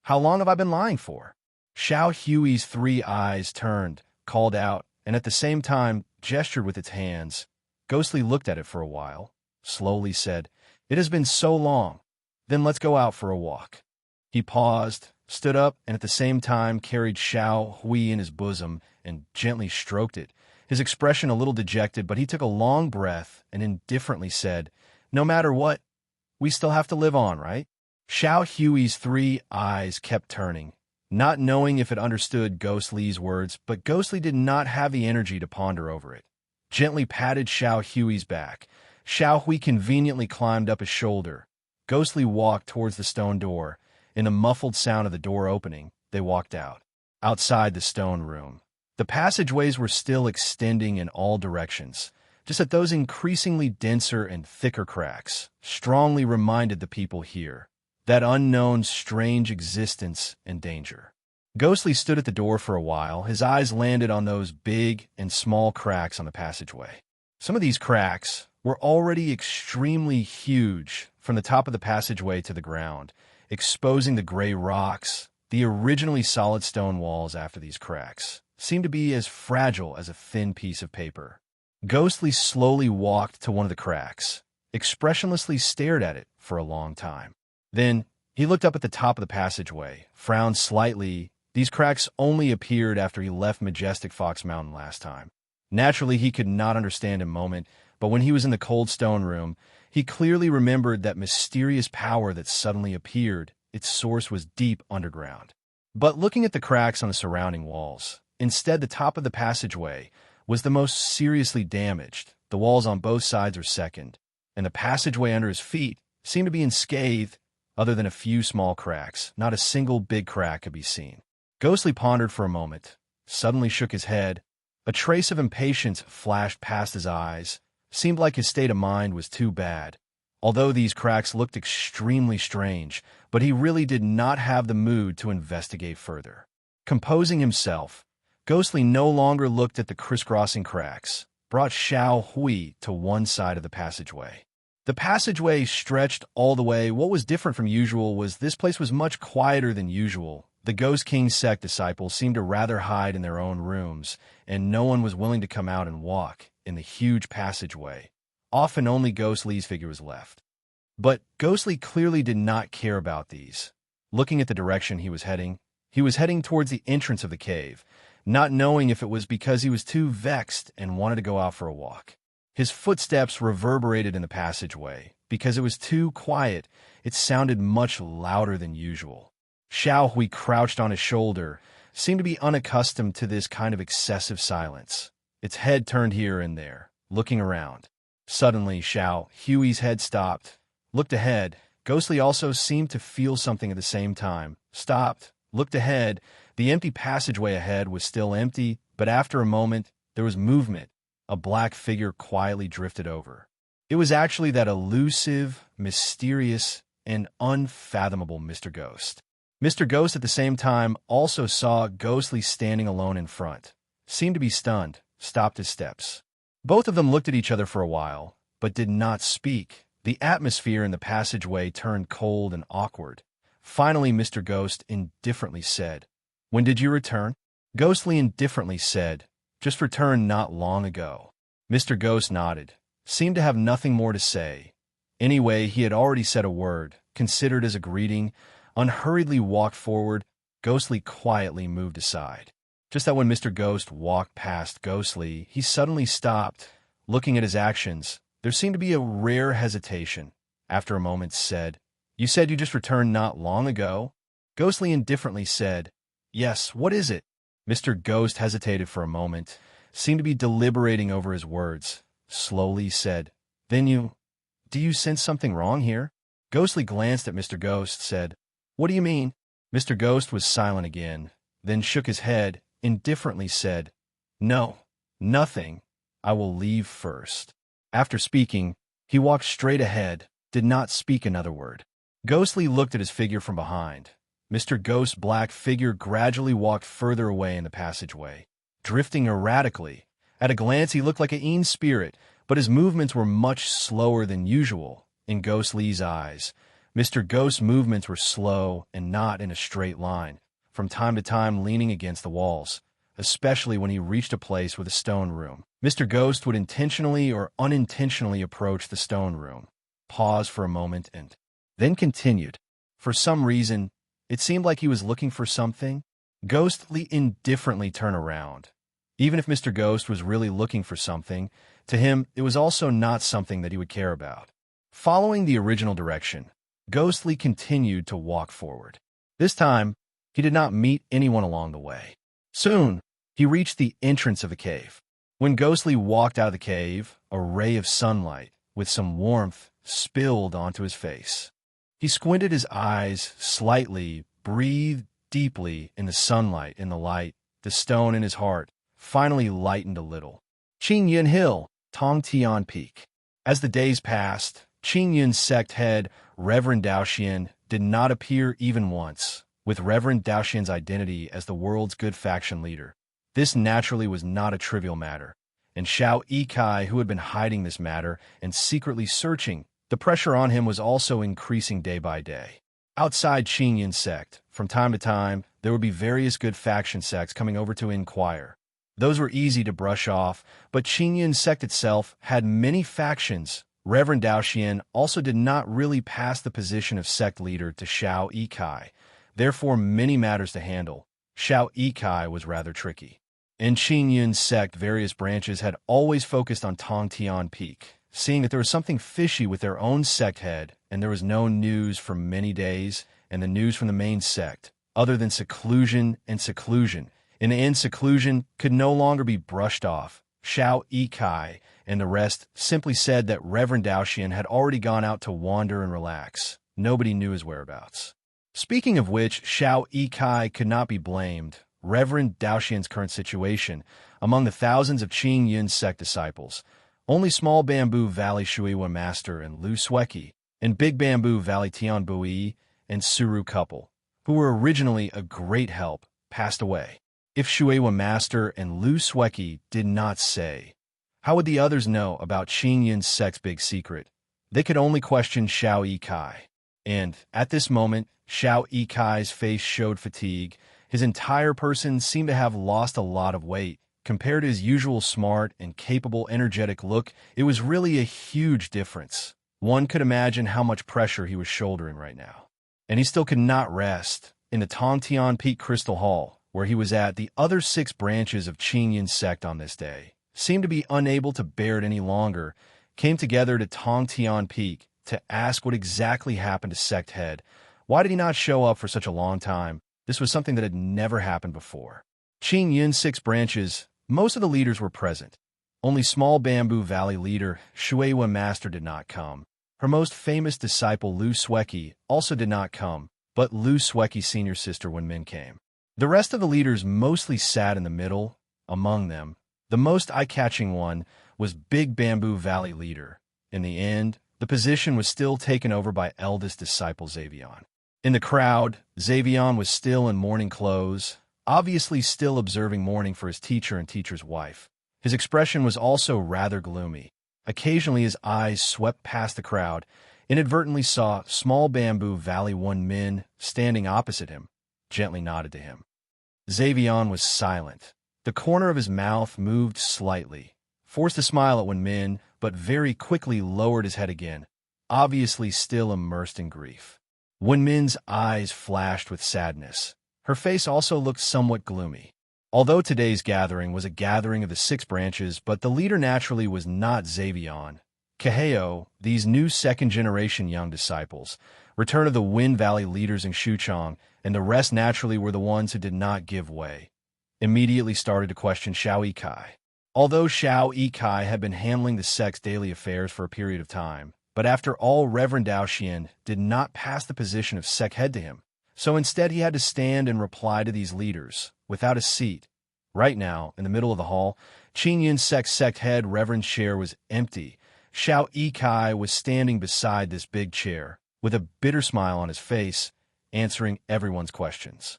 how long have I been lying for?" Xiao Hui's three eyes turned, called out, and at the same time gestured with its hands. Ghostly looked at it for a while, slowly said, "It has been so long. Then let's go out for a walk." He paused, stood up, and at the same time carried Xiao Hui in his bosom and gently stroked it, his expression a little dejected, but he took a long breath and indifferently said, "No matter what, we still have to live on, right?" Xiao Hui's three eyes kept turning, not knowing if it understood Ghostly's words, but Ghostly did not have the energy to ponder over it. Gently patted Xiao Hui's back. Xiao Hui conveniently climbed up his shoulder. Ghostly walked towards the stone door. In the muffled sound of the door opening, they walked out. Outside the stone room, the passageways were still extending in all directions, just that those increasingly denser and thicker cracks strongly reminded the people here that unknown strange existence and danger. Ghostly stood at the door for a while. His eyes landed on those big and small cracks on the passageway. Some of these cracks were already extremely huge from the top of the passageway to the ground, exposing the gray rocks. The originally solid stone walls after these cracks seemed to be as fragile as a thin piece of paper. Ghostly slowly walked to one of the cracks, expressionlessly stared at it for a long time. Then he looked up at the top of the passageway, frowned slightly. These cracks only appeared after he left Majestic Fox Mountain last time. Naturally, he could not understand in a moment, but when he was in the cold stone room, he clearly remembered that mysterious power that suddenly appeared. Its source was deep underground. But looking at the cracks on the surrounding walls, instead the top of the passageway was the most seriously damaged. The walls on both sides were second, and the passageway under his feet seemed to be unscathed. Other than a few small cracks, not a single big crack could be seen. Ghostly pondered for a moment, suddenly shook his head. A trace of impatience flashed past his eyes. Seemed like his state of mind was too bad. Although these cracks looked extremely strange, but he really did not have the mood to investigate further. Composing himself, Ghostly no longer looked at the crisscrossing cracks, brought Xiao Hui to one side of the passageway. The passageway stretched all the way. What was different from usual was this place was much quieter than usual. The Ghost King's sect disciples seemed to rather hide in their own rooms, and no one was willing to come out and walk in the huge passageway. Often only Ghostly's figure was left. But Ghostly clearly did not care about these. Looking at the direction he was heading towards the entrance of the cave, not knowing if it was because he was too vexed and wanted to go out for a walk. His footsteps reverberated in the passageway. Because it was too quiet, it sounded much louder than usual. Xiao Hui, crouched on his shoulder, seemed to be unaccustomed to this kind of excessive silence. Its head turned here and there, looking around. Suddenly, Xiao Hui's head stopped, looked ahead. Ghostly also seemed to feel something at the same time. Stopped, looked ahead. The empty passageway ahead was still empty, but after a moment, there was movement. A black figure quietly drifted over. It was actually that elusive, mysterious, and unfathomable Mr. Ghost. Mr. Ghost at the same time also saw Ghostly standing alone in front. Seemed to be stunned, stopped his steps. Both of them looked at each other for a while, but did not speak. The atmosphere in the passageway turned cold and awkward. Finally, Mr. Ghost indifferently said, "When did you return?" Ghostly indifferently said, "Just returned not long ago." Mr. Ghost nodded. Seemed to have nothing more to say. Anyway, he had already said a word, considered as a greeting, unhurriedly walked forward. Ghostly quietly moved aside. Just that when Mr. Ghost walked past Ghostly, he suddenly stopped. Looking at his actions, there seemed to be a rare hesitation. After a moment said, "You said you just returned not long ago?" Ghostly indifferently said, "Yes, what is it?" Mr. Ghost hesitated for a moment, seemed to be deliberating over his words. Slowly said, "Then do you sense something wrong here?" Ghostly glanced at Mr. Ghost, said, "What do you mean?" Mr. Ghost was silent again, then shook his head, indifferently said, "No, nothing. I will leave first." After speaking, he walked straight ahead, did not speak another word. Ghostly looked at his figure from behind. Mr. Ghost's black figure gradually walked further away in the passageway, drifting erratically. At a glance, he looked like an Een spirit, but his movements were much slower than usual. In Ghostly's eyes, Mr. Ghost's movements were slow and not in a straight line, from time to time leaning against the walls, especially when he reached a place with a stone room. Mr. Ghost would intentionally or unintentionally approach the stone room, pause for a moment, and then continued. For some reason, it seemed like he was looking for something. Ghostly indifferently turned around. Even if Mr. Ghost was really looking for something, to him it was also not something that he would care about. Following the original direction, Ghostly continued to walk forward. This time, he did not meet anyone along the way. Soon, he reached the entrance of the cave. When Ghostly walked out of the cave, a ray of sunlight, with some warmth, spilled onto his face. He squinted his eyes slightly, breathed deeply in the sunlight, in the light. The stone in his heart finally lightened a little. Qingyun Hill, Tongtian Peak. As the days passed, Qingyun's sect head, Reverend Daoxian, did not appear even once. With Reverend Daoxian's identity as the world's good faction leader, this naturally was not a trivial matter, and Xiao Yikai, who had been hiding this matter and secretly searching, the pressure on him was also increasing day by day. Outside Qingyun's sect, from time to time, there would be various good faction sects coming over to inquire. Those were easy to brush off, but Qingyun's sect itself had many factions. Reverend Daoxian also did not really pass the position of sect leader to Xiao Yikai, therefore many matters to handle. Xiao Yikai was rather tricky. In Qingyun's sect, various branches had always focused on Tongtian Peak, seeing that there was something fishy with their own sect head, and there was no news for many days, and the news from the main sect, other than seclusion and seclusion. In the end, seclusion could no longer be brushed off. Xiao Yikai and the rest simply said that Reverend Daoxian had already gone out to wander and relax. Nobody knew his whereabouts. Speaking of which, Xiao Yikai could not be blamed. Reverend Daoxian's current situation, among the thousands of Qingyun's sect disciples, only Small Bamboo Valley Shuiwa Master and Lu Sueki, and Big Bamboo Valley Tianbui and Suru couple, who were originally a great help, passed away. If Shuiwa Master and Lu Sueki did not say, how would the others know about Qingyun's sect's big secret? They could only question Xiao Yikai. And, at this moment, Xiao Yikai's face showed fatigue. His entire person seemed to have lost a lot of weight. Compared to his usual smart and capable, energetic look, it was really a huge difference. One could imagine how much pressure he was shouldering right now. And he still could not rest. In the Tongtian Peak Crystal Hall, where he was at, the other 6 branches of Qingyun's sect on this day seemed to be unable to bear it any longer, came together to Tongtian Peak to ask what exactly happened to sect head. Why did he not show up for such a long time? This was something that had never happened before. Qingyun's 6 branches, most of the leaders were present. Only Small Bamboo Valley leader, Shueihua Master, did not come. Her most famous disciple, Lu Sueki, also did not come, but Lu Sueki's senior sister Wenmin came. The rest of the leaders mostly sat in the middle. Among them, the most eye-catching one was Big Bamboo Valley leader. In the end, the position was still taken over by eldest disciple Xavion. In the crowd, Xavion was still in mourning clothes, obviously still observing mourning for his teacher and teacher's wife. His expression was also rather gloomy. Occasionally his eyes swept past the crowd, inadvertently saw Small Bamboo Valley Wenmin standing opposite him, gently nodded to him. Xavion was silent. The corner of his mouth moved slightly, forced a smile at Wenmin, but very quickly lowered his head again, obviously still immersed in grief. Wenmin's eyes flashed with sadness. Her face also looked somewhat gloomy. Although today's gathering was a gathering of the 6 branches, but the leader naturally was not Xavion. Kaheo, these new second-generation young disciples, return of the Wind Valley leaders in Xuchang, and the rest naturally were the ones who did not give way, immediately started to question Xiao Yikai. Although Xiao Yikai had been handling the sect's daily affairs for a period of time, but after all, Reverend Daoxian did not pass the position of sect head to him, so instead he had to stand and reply to these leaders, without a seat. Right now, in the middle of the hall, Qingyun's sect head Reverend chair was empty. Xiao Yikai was standing beside this big chair, with a bitter smile on his face, answering everyone's questions.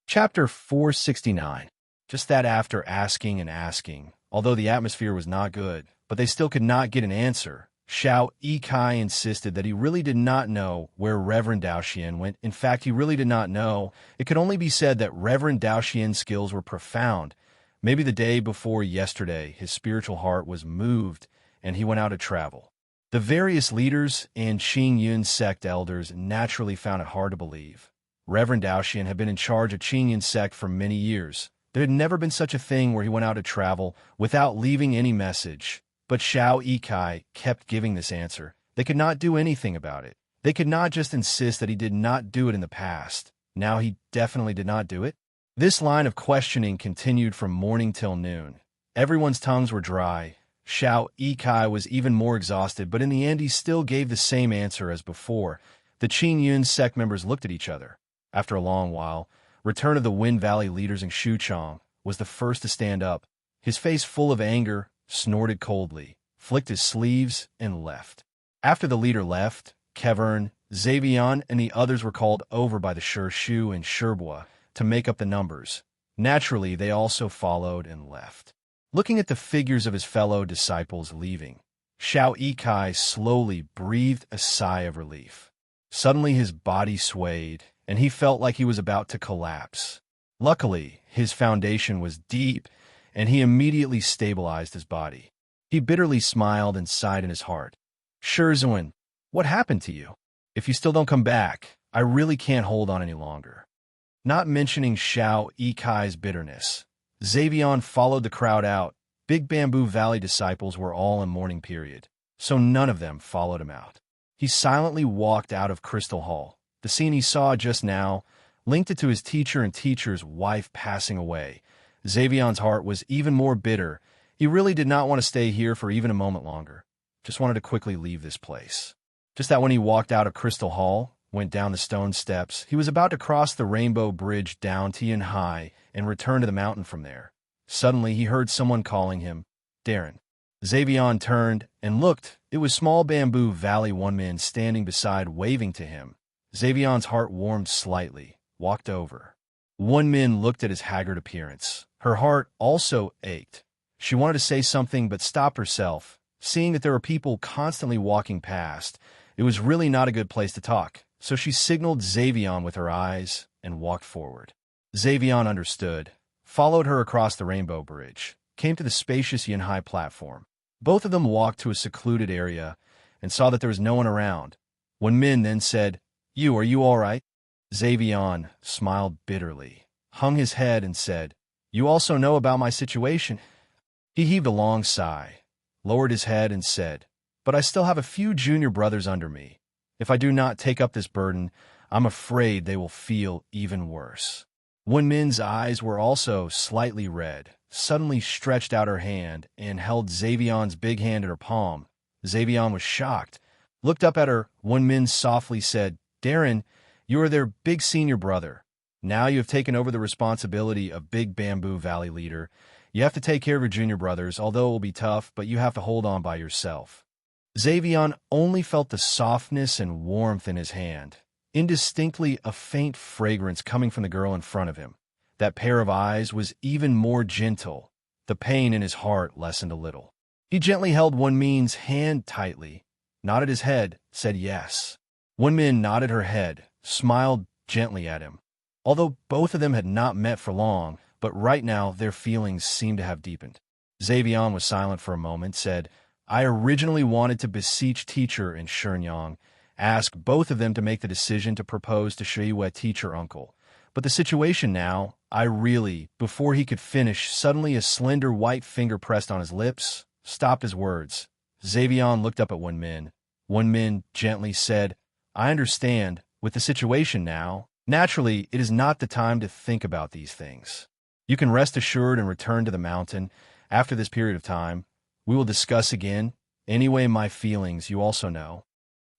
Chapter 469. Just that after asking and asking, although the atmosphere was not good, but they still could not get an answer, Xiao Yikai insisted that he really did not know where Reverend Daoxian went. In fact, he really did not know. It could only be said that Reverend Daoxian's skills were profound. Maybe the day before yesterday, his spiritual heart was moved, and he went out to travel. The various leaders and Qingyun's sect elders naturally found it hard to believe. Reverend Daoxian had been in charge of Qingyun's sect for many years. There had never been such a thing where he went out to travel without leaving any message. But Xiao Yikai kept giving this answer. They could not do anything about it. They could not just insist that he did not do it in the past. Now he definitely did not do it. This line of questioning continued from morning till noon. Everyone's tongues were dry. Xiao Yikai was even more exhausted, but in the end he still gave the same answer as before. The Qingyun sect members looked at each other. After a long while, Return of the Wind Valley leaders in Xuchang was the first to stand up. His face full of anger, snorted coldly, flicked his sleeves, and left. After the leader left, Kevern, Xavion, and the others were called over by the Shu and Sherbua to make up the numbers. Naturally, they also followed and left. Looking at the figures of his fellow disciples leaving, Xiao Yikai slowly breathed a sigh of relief. Suddenly his body swayed, and he felt like he was about to collapse. Luckily, his foundation was deep, and he immediately stabilized his body. He bitterly smiled and sighed in his heart. Shurzuan, what happened to you? If you still don't come back, I really can't hold on any longer. Not mentioning Xiao Yikai's bitterness, Xavion followed the crowd out. Big Bamboo Valley disciples were all in mourning period, so none of them followed him out. He silently walked out of Crystal Hall. The scene he saw just now linked it to his teacher and teacher's wife passing away. Xavion's heart was even more bitter. He really did not want to stay here for even a moment longer. Just wanted to quickly leave this place. Just that when he walked out of Crystal Hall, went down the stone steps, he was about to cross the Rainbow Bridge down Tianhai and return to the mountain from there. Suddenly, he heard someone calling him, Darren. Xavion turned and looked. It was Small Bamboo Valley Wenmin standing beside, waving to him. Xavion's heart warmed slightly, walked over. Wenmin looked at his haggard appearance. Her heart also ached. She wanted to say something but stopped herself. Seeing that there were people constantly walking past, it was really not a good place to talk, so she signaled Xavion with her eyes and walked forward. Xavion understood, followed her across the Rainbow Bridge, came to the spacious Yunhai platform. Both of them walked to a secluded area, and saw that there was no one around. Wenmin then said, are you all right? Xavion smiled bitterly, hung his head, and said, You also know about my situation? He heaved a long sigh, lowered his head, and said, But I still have a few junior brothers under me. If I do not take up this burden, I'm afraid they will feel even worse. Wenmin's eyes were also slightly red, suddenly stretched out her hand and held Xavion's big hand in her palm. Xavion was shocked, looked up at her. Wenmin softly said, Darren, you are their big senior brother. Now you have taken over the responsibility of Big Bamboo Valley leader. You have to take care of your junior brothers, although it will be tough, but you have to hold on by yourself. Xavion only felt the softness and warmth in his hand, indistinctly a faint fragrance coming from the girl in front of him. That pair of eyes was even more gentle. The pain in his heart lessened a little. He gently held Wenmin's hand tightly, nodded his head, said yes. Wenmin nodded her head, smiled gently at him. Although both of them had not met for long, but right now their feelings seemed to have deepened. Xavion was silent for a moment, said, I originally wanted to beseech teacher and Shenyang, ask both of them to make the decision to propose to Shuiwe teacher uncle. But the situation now, before he could finish, suddenly a slender white finger pressed on his lips, stopped his words. Xavion looked up at Wenmin. Wenmin gently said, I understand, with the situation now, naturally, it is not the time to think about these things. You can rest assured and return to the mountain. After this period of time, we will discuss again. Anyway, my feelings you also know.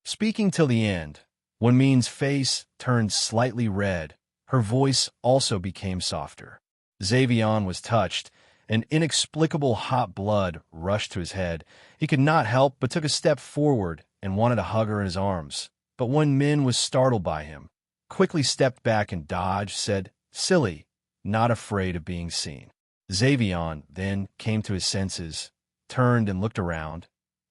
Speaking till the end, Wenmin's face turned slightly red. Her voice also became softer. Xavion was touched. An inexplicable hot blood rushed to his head. He could not help but took a step forward and wanted to hug her in his arms. But Wenmin was startled by him, quickly stepped back and dodged, said, Silly, not afraid of being seen. Xavion then came to his senses, turned and looked around.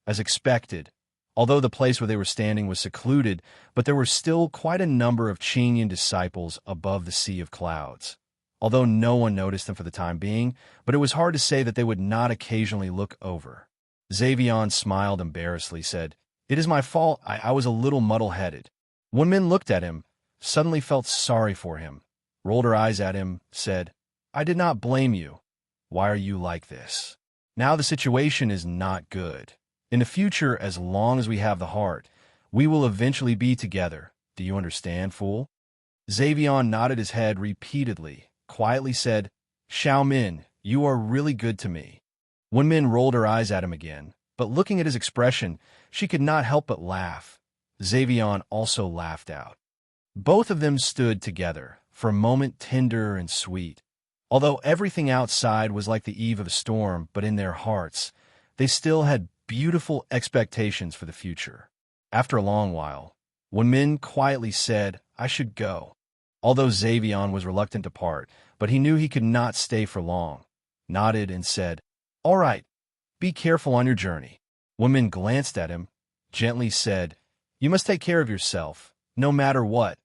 As expected, although the place where they were standing was secluded, but there were still quite a number of Chinyan disciples above the sea of clouds. Although no one noticed them for the time being, but it was hard to say that they would not occasionally look over. Xavion smiled embarrassedly, said, It is my fault, I was a little muddle-headed. Wenmin looked at him, suddenly felt sorry for him, rolled her eyes at him, said, I did not blame you. Why are you like this? Now the situation is not good. In the future, as long as we have the heart, we will eventually be together. Do you understand, fool? Xavion nodded his head repeatedly, quietly said, Xiaomin, you are really good to me. Wenmin rolled her eyes at him again, but looking at his expression, she could not help but laugh. Xavion also laughed out. Both of them stood together, for a moment tender and sweet. Although everything outside was like the eve of a storm, but in their hearts, they still had beautiful expectations for the future. After a long while, Wenmin quietly said, I should go. Although Xavion was reluctant to part, but he knew he could not stay for long, nodded and said, All right, be careful on your journey. Wenmin glanced at him, gently said, You must take care of yourself, no matter what.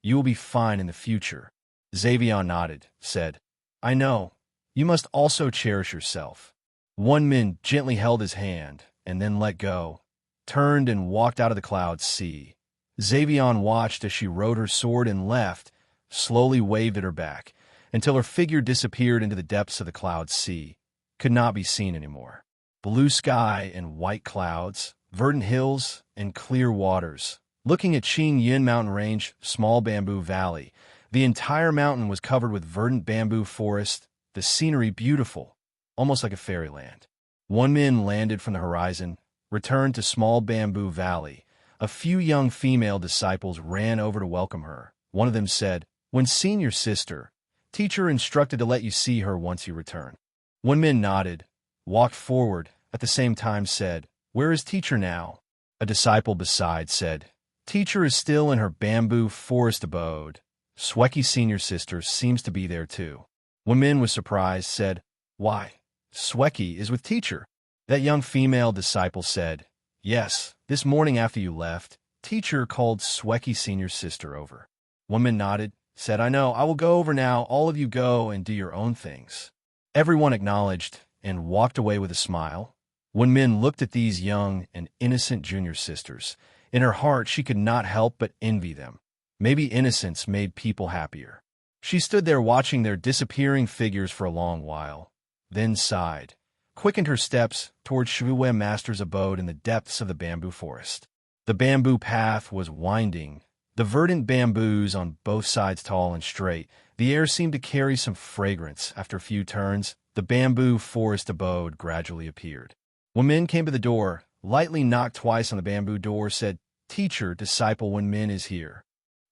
You will be fine in the future. Xavion nodded, said, I know. You must also cherish yourself. Wenmin gently held his hand, and then let go, turned and walked out of the cloud sea. Xavion watched as she rode her sword and left, slowly waved at her back, until her figure disappeared into the depths of the cloud sea, could not be seen anymore. Blue sky and white clouds, verdant hills and clear waters. Looking at Qingyin Mountain Range, small bamboo valley, the entire mountain was covered with verdant bamboo forest, the scenery beautiful, almost like a fairyland. Wenmin landed from the horizon, returned to small bamboo valley. A few young female disciples ran over to welcome her. One of them said, When seen your sister, teacher instructed to let you see her once you return. Wenmin nodded, walked forward, at the same time said, Where is teacher now? A disciple beside said, Teacher is still in her bamboo forest abode. Sweki senior sister seems to be there too. Wenmin was surprised, said, Why, Sweki is with teacher. That young female disciple said, Yes, this morning after you left, teacher called Sweki senior sister over. Wenmin nodded, said, I know, I will go over now. All of you go and do your own things. Everyone acknowledged and walked away with a smile. Min looked at these young and innocent junior sisters. In her heart, she could not help but envy them. Maybe innocence made people happier. She stood there watching their disappearing figures for a long while, then sighed, quickened her steps toward Shui Master's abode in the depths of the bamboo forest. The bamboo path was winding, the verdant bamboos on both sides tall and straight. The air seemed to carry some fragrance. After a few turns, the bamboo forest abode gradually appeared. When Min came to the door, lightly knocked twice on the bamboo door, said, "Teacher, disciple, when Min is here."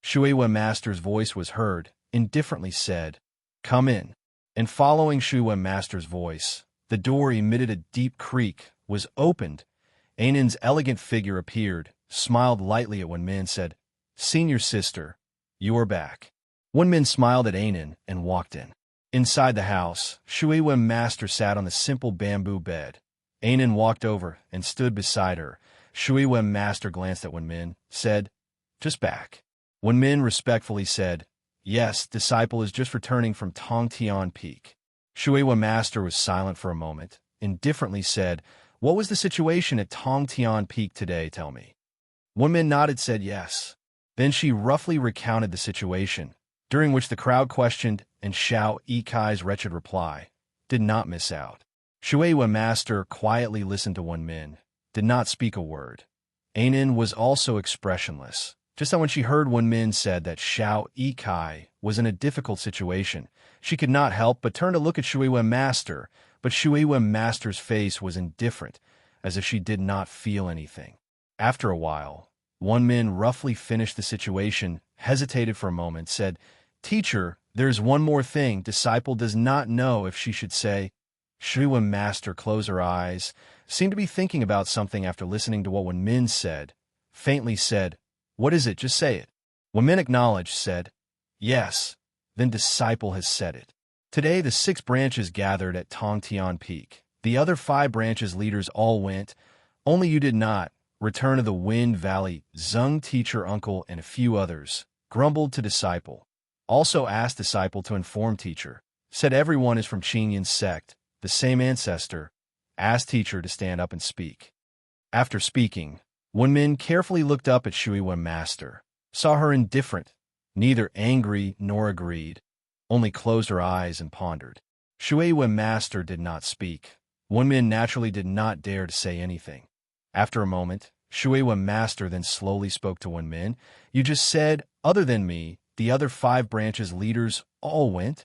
Shui Master's voice was heard, indifferently said, "Come in." And following Shui Master's voice, the door emitted a deep creak, was opened. Ainan's elegant figure appeared, smiled lightly at Wen Min, said, "Senior sister, you are back." Wen Min smiled at Ainan and walked in. Inside the house, Shui Master sat on the simple bamboo bed. Ainan walked over and stood beside her. Shui Master glanced at Wen Min, said, "Just back." Wen Min respectfully said, "Yes, disciple is just returning from Tongtian Peak." Shui Master was silent for a moment, indifferently said, "What was the situation at Tongtian Peak today, tell me?" Wen Min nodded, said yes. Then she roughly recounted the situation, during which the crowd questioned, and Xiao Yikai's wretched reply did not miss out. Shui Master quietly listened to Wen Min, did not speak a word. Ainan was also expressionless. Just then when she heard Wen Min said that Xiao Yikai was in a difficult situation, she could not help but turn to look at Shui Master, but Shui Master's face was indifferent, as if she did not feel anything. After a while, Wen Min roughly finished the situation, hesitated for a moment, said, "Teacher, there's one more thing. Disciple does not know if she should say." Shui Master closed her eyes, seemed to be thinking about something after listening to what Wen Min said, faintly said, "What is it? Just say it." Wen Min acknowledged, said, "Yes." Then disciple has said it. Today the 6 branches gathered at Tongtian Peak. The other 5 branches leaders all went. Only you did not. Return of the Wind Valley, Zung teacher uncle and a few others. Grumbled to disciple. Also asked disciple to inform teacher. Said everyone is from Qinyan's sect, the same ancestor. Asked teacher to stand up and speak. After speaking, Wen Min carefully looked up at Shui Master, saw her indifferent, neither angry nor agreed, only closed her eyes and pondered. Shui Master did not speak. Wen Min naturally did not dare to say anything. After a moment, Shui Master then slowly spoke to Wen Min. "You just said, other than me, the other 5 branches leaders all went?"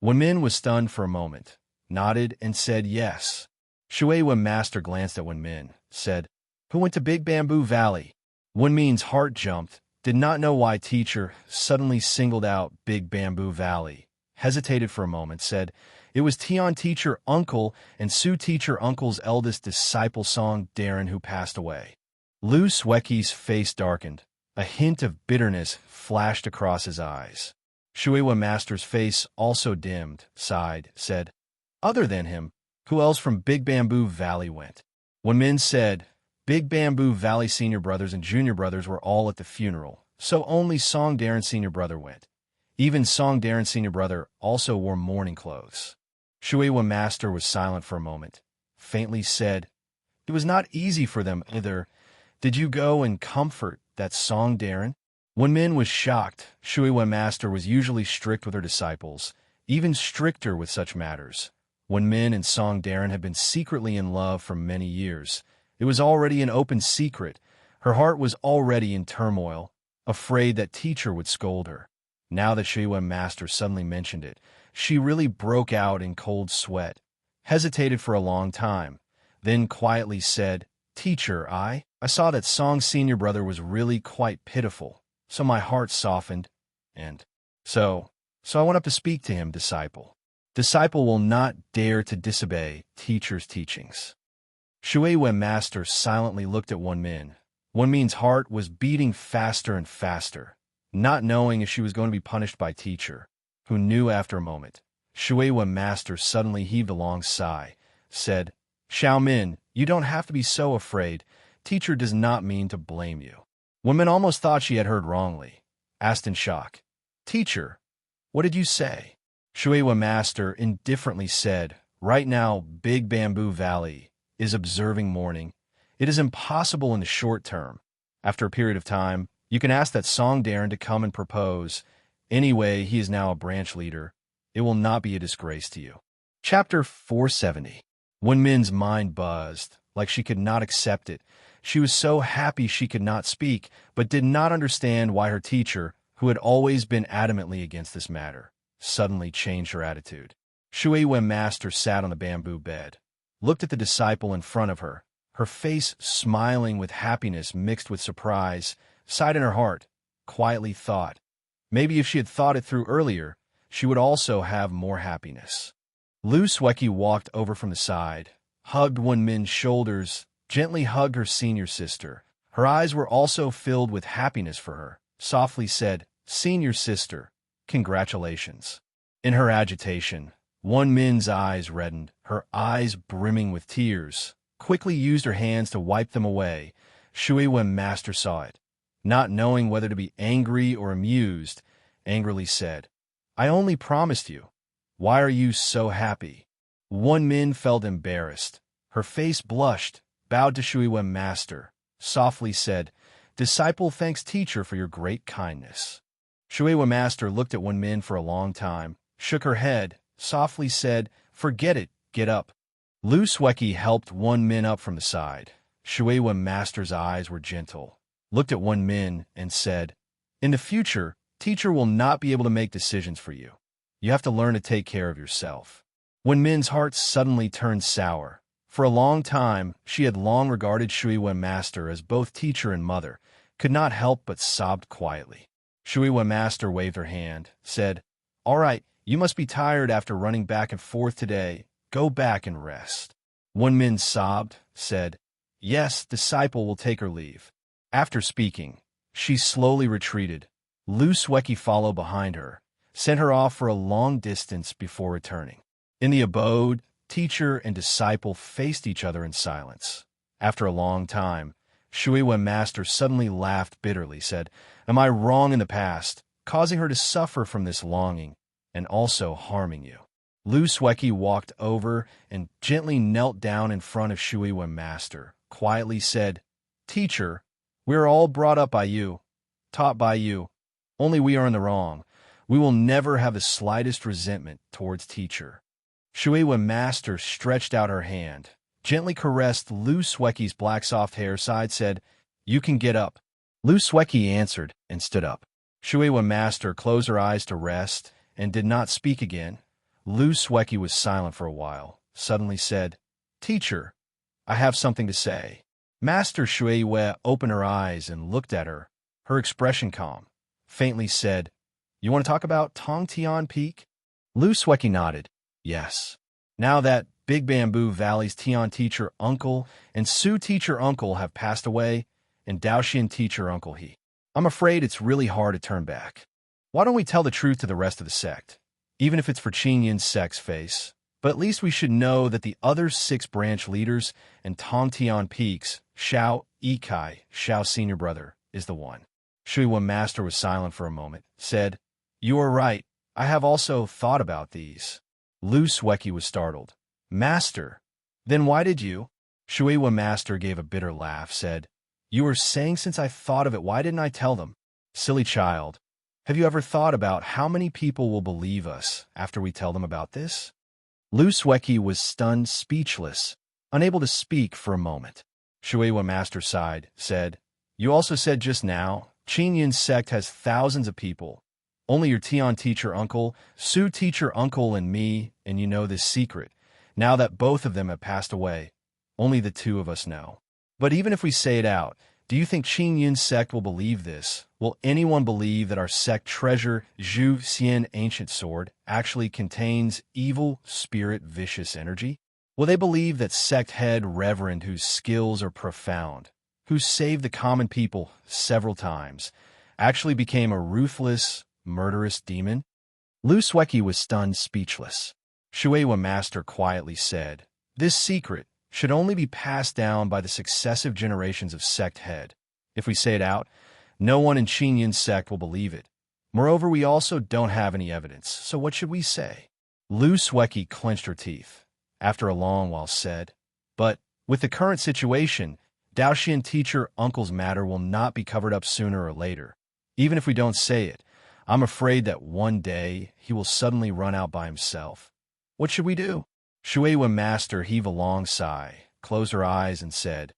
Wen Min was stunned for a moment, nodded and said yes. Shui Master glanced at Wen Min, said, "Who went to Big Bamboo Valley?" Wen Min's heart jumped, did not know why teacher suddenly singled out Big Bamboo Valley, hesitated for a moment, said, "It was Tian teacher uncle and Su teacher uncle's eldest disciple Song Darren who passed away." Lu Sweki's face darkened. A hint of bitterness flashed across his eyes. Shui Master's face also dimmed, sighed, said, "Other than him, who else from Big Bamboo Valley went?" Wen Min said, "Big Bamboo Valley senior brothers and junior brothers were all at the funeral, so only Song Darren senior brother went. Even Song Darren senior brother also wore mourning clothes." Shui Master was silent for a moment, faintly said, "It was not easy for them either. Did you go and comfort that Song Darren?" Wen Min was shocked. Shui Master was usually strict with her disciples, even stricter with such matters. Wen Min and Song Darren had been secretly in love for many years. It was already an open secret. Her heart was already in turmoil, afraid that teacher would scold her. Now that Shui Master suddenly mentioned it, she really broke out in cold sweat, hesitated for a long time, then quietly said, "Teacher, I saw that Song's senior brother was really quite pitiful, so my heart softened, and so I went up to speak to him, disciple. Disciple will not dare to disobey teacher's teachings." Shui Master silently looked at Wen Min. Wen Min's heart was beating faster and faster, not knowing if she was going to be punished by teacher, who knew after a moment. Shui Master suddenly heaved a long sigh, said, "Xiao Min, you don't have to be so afraid. Teacher does not mean to blame you." Wen Min almost thought she had heard wrongly, asked in shock, "Teacher, what did you say?" Shui Master indifferently said, "Right now, Big Bamboo Valley, is observing morning. It is impossible in the short term. After a period of time, you can ask that Songdarin to come and propose. Anyway, he is now a branch leader. It will not be a disgrace to you. Chapter 470. When Min's mind buzzed, like she could not accept it. She was so happy she could not speak, but did not understand why her teacher, who had always been adamantly against this matter, suddenly changed her attitude. Shui Wen Master sat on the bamboo bed, looked at the disciple in front of her, her face smiling with happiness mixed with surprise, sighed in her heart, quietly thought. Maybe if she had thought it through earlier, she would also have more happiness. Lu Sueki walked over from the side, hugged Wen Min's shoulders, gently hugged her senior sister. Her eyes were also filled with happiness for her, softly said, "Senior sister, congratulations." In her agitation, Wen Min's eyes reddened, her eyes brimming with tears, quickly used her hands to wipe them away. Shui Wen Master saw it. Not knowing whether to be angry or amused, angrily said, "I only promised you. Why are you so happy?" Wen Min felt embarrassed. Her face blushed, bowed to Shui Wen Master, softly said, "Disciple thanks teacher for your great kindness." Shui Wen Master looked at Wen Min for a long time, shook her head, softly said, "Forget it, get up." Lu Sueki helped Wen Min up from the side. Shui Wen Master's eyes were gentle, looked at Wen Min, and said, "In the future, teacher will not be able to make decisions for you. You have to learn to take care of yourself." Wen Min's heart suddenly turned sour. For a long time, she had long regarded Shui Wen Master as both teacher and mother, could not help but sobbed quietly. Shui Wen Master waved her hand, said, "All right, you must be tired after running back and forth today. Go back and rest." Wen Min sobbed, said, "Yes, disciple will take her leave." After speaking, she slowly retreated. Lu Sueki followed behind her, sent her off for a long distance before returning. In the abode, teacher and disciple faced each other in silence. After a long time, Shui Wen Master suddenly laughed bitterly, said, "Am I wrong in the past, causing her to suffer from this longing, and also harming you?" Lu Sueki walked over and gently knelt down in front of Shui Wen Master, quietly said, "Teacher, we are all brought up by you, taught by you. Only we are in the wrong. We will never have the slightest resentment towards teacher." Shui Wen Master stretched out her hand, gently caressed Lu Sueki's black soft hair side, said, "You can get up." Lu Sueki answered and stood up. Shui Wen Master closed her eyes to rest and did not speak again. Lu Sueki was silent for a while, suddenly said, "Teacher, I have something to say." Master Shui Wen opened her eyes and looked at her, her expression calm, faintly said, "You want to talk about Tongtian Peak?" Lu Sueki nodded. "Yes. Now that Big Bamboo Valley's Tian teacher uncle and Su teacher uncle have passed away, and Daoxian teacher uncle he, I'm afraid it's really hard to turn back. Why don't we tell the truth to the rest of the sect, even if it's for Qingyin's sect's face? But at least we should know that the other 6 branch leaders and Tongtian Peaks, Xiao Yikai, Xiao's senior brother, is the one." Shui Wen Master was silent for a moment, said, "You are right. I have also thought about these." Lu Sueki was startled. "Master, then why did you?" Shui Wen Master gave a bitter laugh, said, "You were saying since I thought of it, why didn't I tell them? Silly child, have you ever thought about how many people will believe us after we tell them about this?" Lu Sueki was stunned, speechless, unable to speak for a moment. Shui Wen Master sighed, said, "You also said just now, Qingyin's sect has thousands of people. Only your Tian teacher uncle, Su teacher uncle, and me, and you know this secret. Now that both of them have passed away, only the 2 of us know. But even if we say it out, do you think Qingyin's sect will believe this? Will anyone believe that our sect treasure, Zhu Xian ancient sword, actually contains evil, spirit, vicious energy? Will they believe that sect head reverend whose skills are profound, who saved the common people several times, actually became a ruthless, murderous demon?" Lu Sueki was stunned, speechless. Shui Wen Master quietly said, "This secret should only be passed down by the successive generations of sect head. If we say it out, no one in Qingyin's sect will believe it. Moreover, we also don't have any evidence, so what should we say?" Lu Sueki clenched her teeth. After a long while said, "But With the current situation, Daoxian teacher Uncle's matter will not be covered up sooner or later. Even if we don't say it, I'm afraid that one day he will suddenly run out by himself. What should we do? Shuewa Master heaved a long sigh, closed her eyes, and said,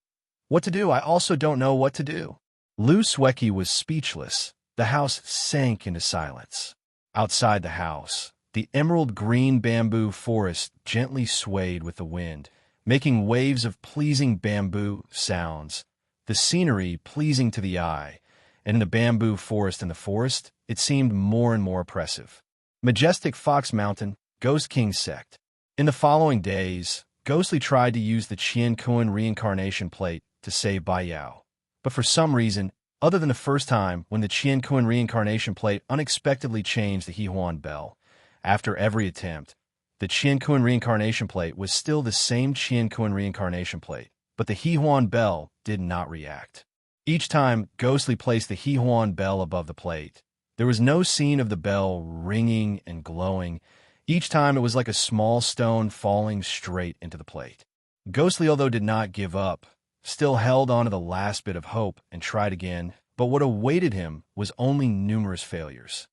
"What to do? I also don't know what to do." Lu Sweki was speechless. The house sank into silence. Outside the house, the emerald-green bamboo forest gently swayed with the wind, making waves of pleasing bamboo sounds, the scenery pleasing to the eye, and in the bamboo forest it seemed more and more oppressive. Majestic Fox Mountain, Ghost King Sect. In the following days, Ghostly tried to use the Qian Kuan reincarnation plate to save Bai Yao. But for some reason, other than the first time when the Qian Kuan reincarnation plate unexpectedly changed the Hehuan bell, after every attempt, the Qian Kuan reincarnation plate was still the same Qian Kuan reincarnation plate, but the Hehuan bell did not react. Each time Ghostly placed the Hehuan bell above the plate, there was no scene of the bell ringing and glowing. Each time it was like a small stone falling straight into the plate. Ghostly, although did not give up, still held on to the last bit of hope and tried again, but what awaited him was only numerous failures.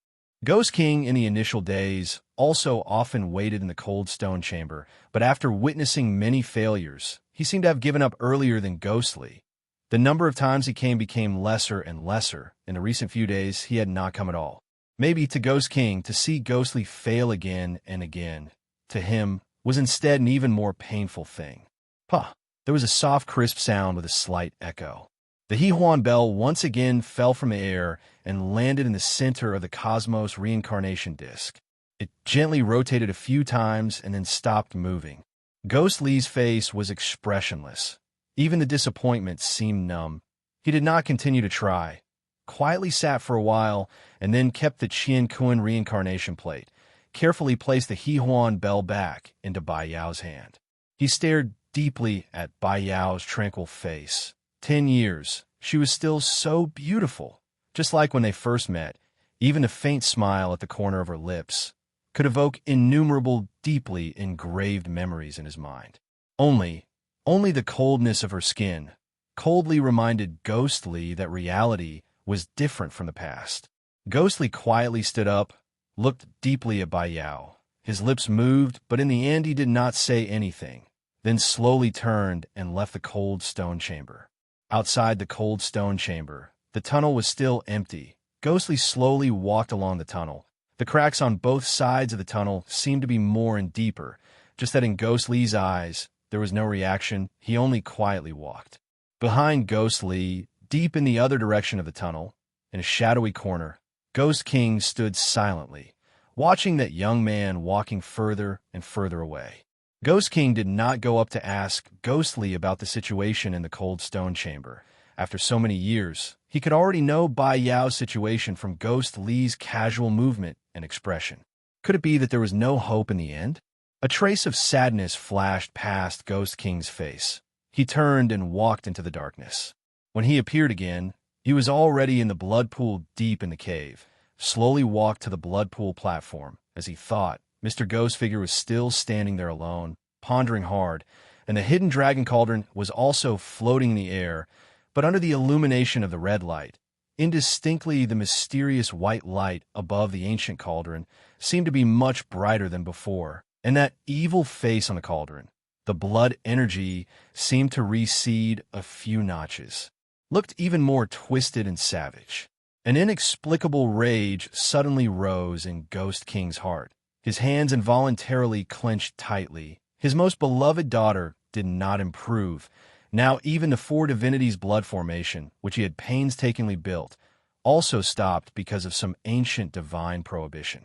Ghost King in the initial days also often waited in the cold stone chamber, but after witnessing many failures, he seemed to have given up earlier than Ghostly. The number of times he came became lesser and lesser. In the recent few days, he had not come at all. Maybe to Ghost King, to see Ghostly fail again and again, to him, was instead an even more painful thing. Puh! There was a soft, crisp sound with a slight echo. The Hehuan bell once again fell from the air and landed in the center of the cosmos reincarnation disk. It gently rotated a few times and then stopped moving. Ghostly's face was expressionless. Even the disappointment seemed numb. He did not continue to try, quietly sat for a while, and then kept the Qian Kuan reincarnation plate, carefully placed the Hehuan bell back into Bai Yao's hand. He stared deeply at Bai Yao's tranquil face. 10 years, she was still so beautiful. Just like when they first met, even a faint smile at the corner of her lips could evoke innumerable deeply engraved memories in his mind. Only the coldness of her skin coldly reminded Ghostly that reality was different from the past. Ghostly quietly stood up, looked deeply at Bai Yao. His lips moved, but in the end he did not say anything, then slowly turned and left the cold stone chamber. Outside the cold stone chamber, the tunnel was still empty. Ghostly slowly walked along the tunnel. The cracks on both sides of the tunnel seemed to be more and deeper, just that in Ghostly's eyes, there was no reaction. He only quietly walked. Behind Ghostly, deep in the other direction of the tunnel, in a shadowy corner, Ghost King stood silently, watching that young man walking further and further away. Ghost King did not go up to ask Ghostly about the situation in the cold stone chamber. After so many years, he could already know Bai Yao's situation from Ghostly's casual movement and expression. Could it be that there was no hope in the end? A trace of sadness flashed past Ghost King's face. He turned and walked into the darkness. When he appeared again, he was already in the blood pool deep in the cave. Slowly walked to the blood pool platform. As he thought, Mr. Ghost Figure was still standing there alone, pondering hard, and the hidden dragon cauldron was also floating in the air, but under the illumination of the red light. Indistinctly, the mysterious white light above the ancient cauldron seemed to be much brighter than before, and that evil face on the cauldron, the blood energy, seemed to recede a few notches, looked even more twisted and savage. An inexplicable rage suddenly rose in Ghost King's heart. His hands involuntarily clenched tightly. His most beloved daughter did not improve. Now even the four divinities' blood formation, which he had painstakingly built, also stopped because of some ancient divine prohibition.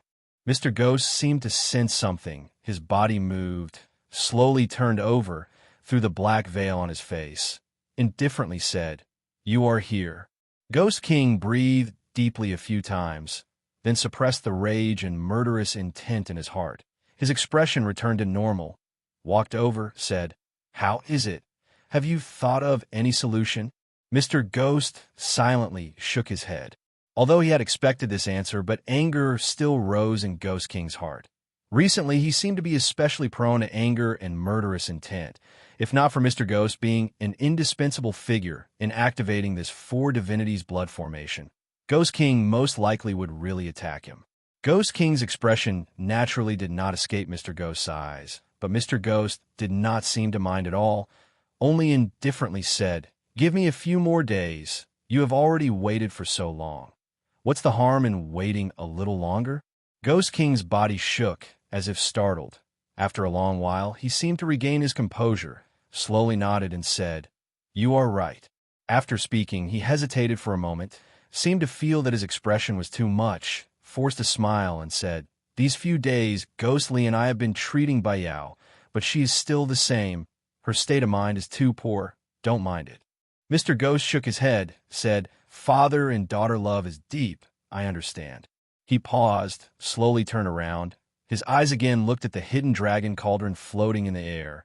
Mr. Ghost seemed to sense something. His body moved, slowly turned over through the black veil on his face, indifferently said, "You are here." Ghost King breathed deeply a few times, then suppressed the rage and murderous intent in his heart. His expression returned to normal, walked over, said, "How is it? Have you thought of any solution?" Mr. Ghost silently shook his head. Although he had expected this answer, but anger still rose in Ghost King's heart. Recently, he seemed to be especially prone to anger and murderous intent. if not for Mr. Ghost being an indispensable figure in activating this four divinities blood formation. Ghost King most likely would really attack him. Ghost King's expression naturally did not escape Mr. Ghost's eyes, but Mr. Ghost did not seem to mind at all, only indifferently said, "Give me a few more days. You have already waited for so long. What's the harm in waiting a little longer?" Ghost King's body shook, as if startled. After a long while, he seemed to regain his composure, slowly nodded and said, "You are right." After speaking, he hesitated for a moment, seemed to feel that his expression was too much, forced a smile, and said, "These few days, Ghostly and I have been treating Bayao, but she is still the same. Her state of mind is too poor. Don't mind it." Mr. Ghost shook his head, said, "Father and daughter love is deep, I understand." He paused, slowly turned around. His eyes again looked at the hidden dragon cauldron floating in the air,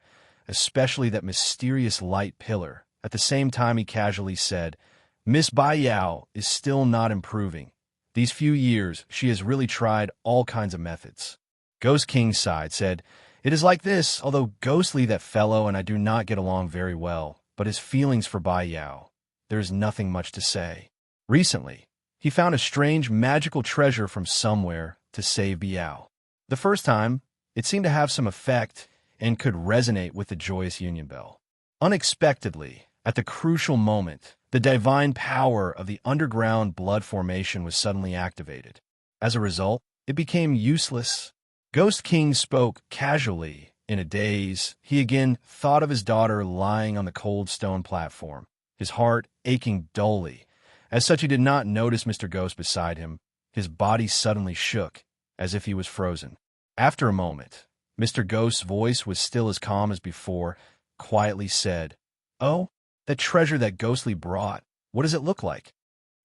especially that mysterious light pillar. At the same time, he casually said, "Miss Bayao is still not improving. These few years, she has really tried all kinds of methods." Ghost King sighed, said, "It is like this, although Ghostly that fellow and I do not get along very well, but his feelings for Bayao, there is nothing much to say. Recently, he found a strange magical treasure from somewhere to save Biao. The first time, it seemed to have some effect and could resonate with the joyous union bell. Unexpectedly, at the crucial moment, the divine power of the underground blood formation was suddenly activated. As a result, it became useless." Ghost King spoke casually. In a daze, he again thought of his daughter lying on the cold stone platform, his heart aching dully. As such, he did not notice Mr. Ghost beside him. His body suddenly shook, as if he was frozen. After a moment, Mr. Ghost's voice was still as calm as before, quietly said, "Oh, that treasure that Ghostly brought, what does it look like?"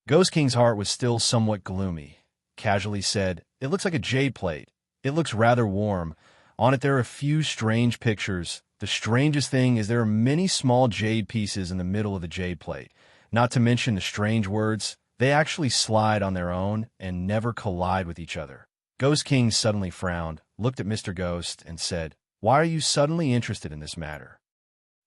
Ghost King's heart was still somewhat gloomy. Casually said, "It looks like a jade plate. It looks rather warm. On it there are a few strange pictures. The strangest thing is there are many small jade pieces in the middle of the jade plate. Not to mention the strange words, they actually slide on their own and never collide with each other." Ghost King suddenly frowned, looked at Mr. Ghost, and said, "Why are you suddenly interested in this matter?"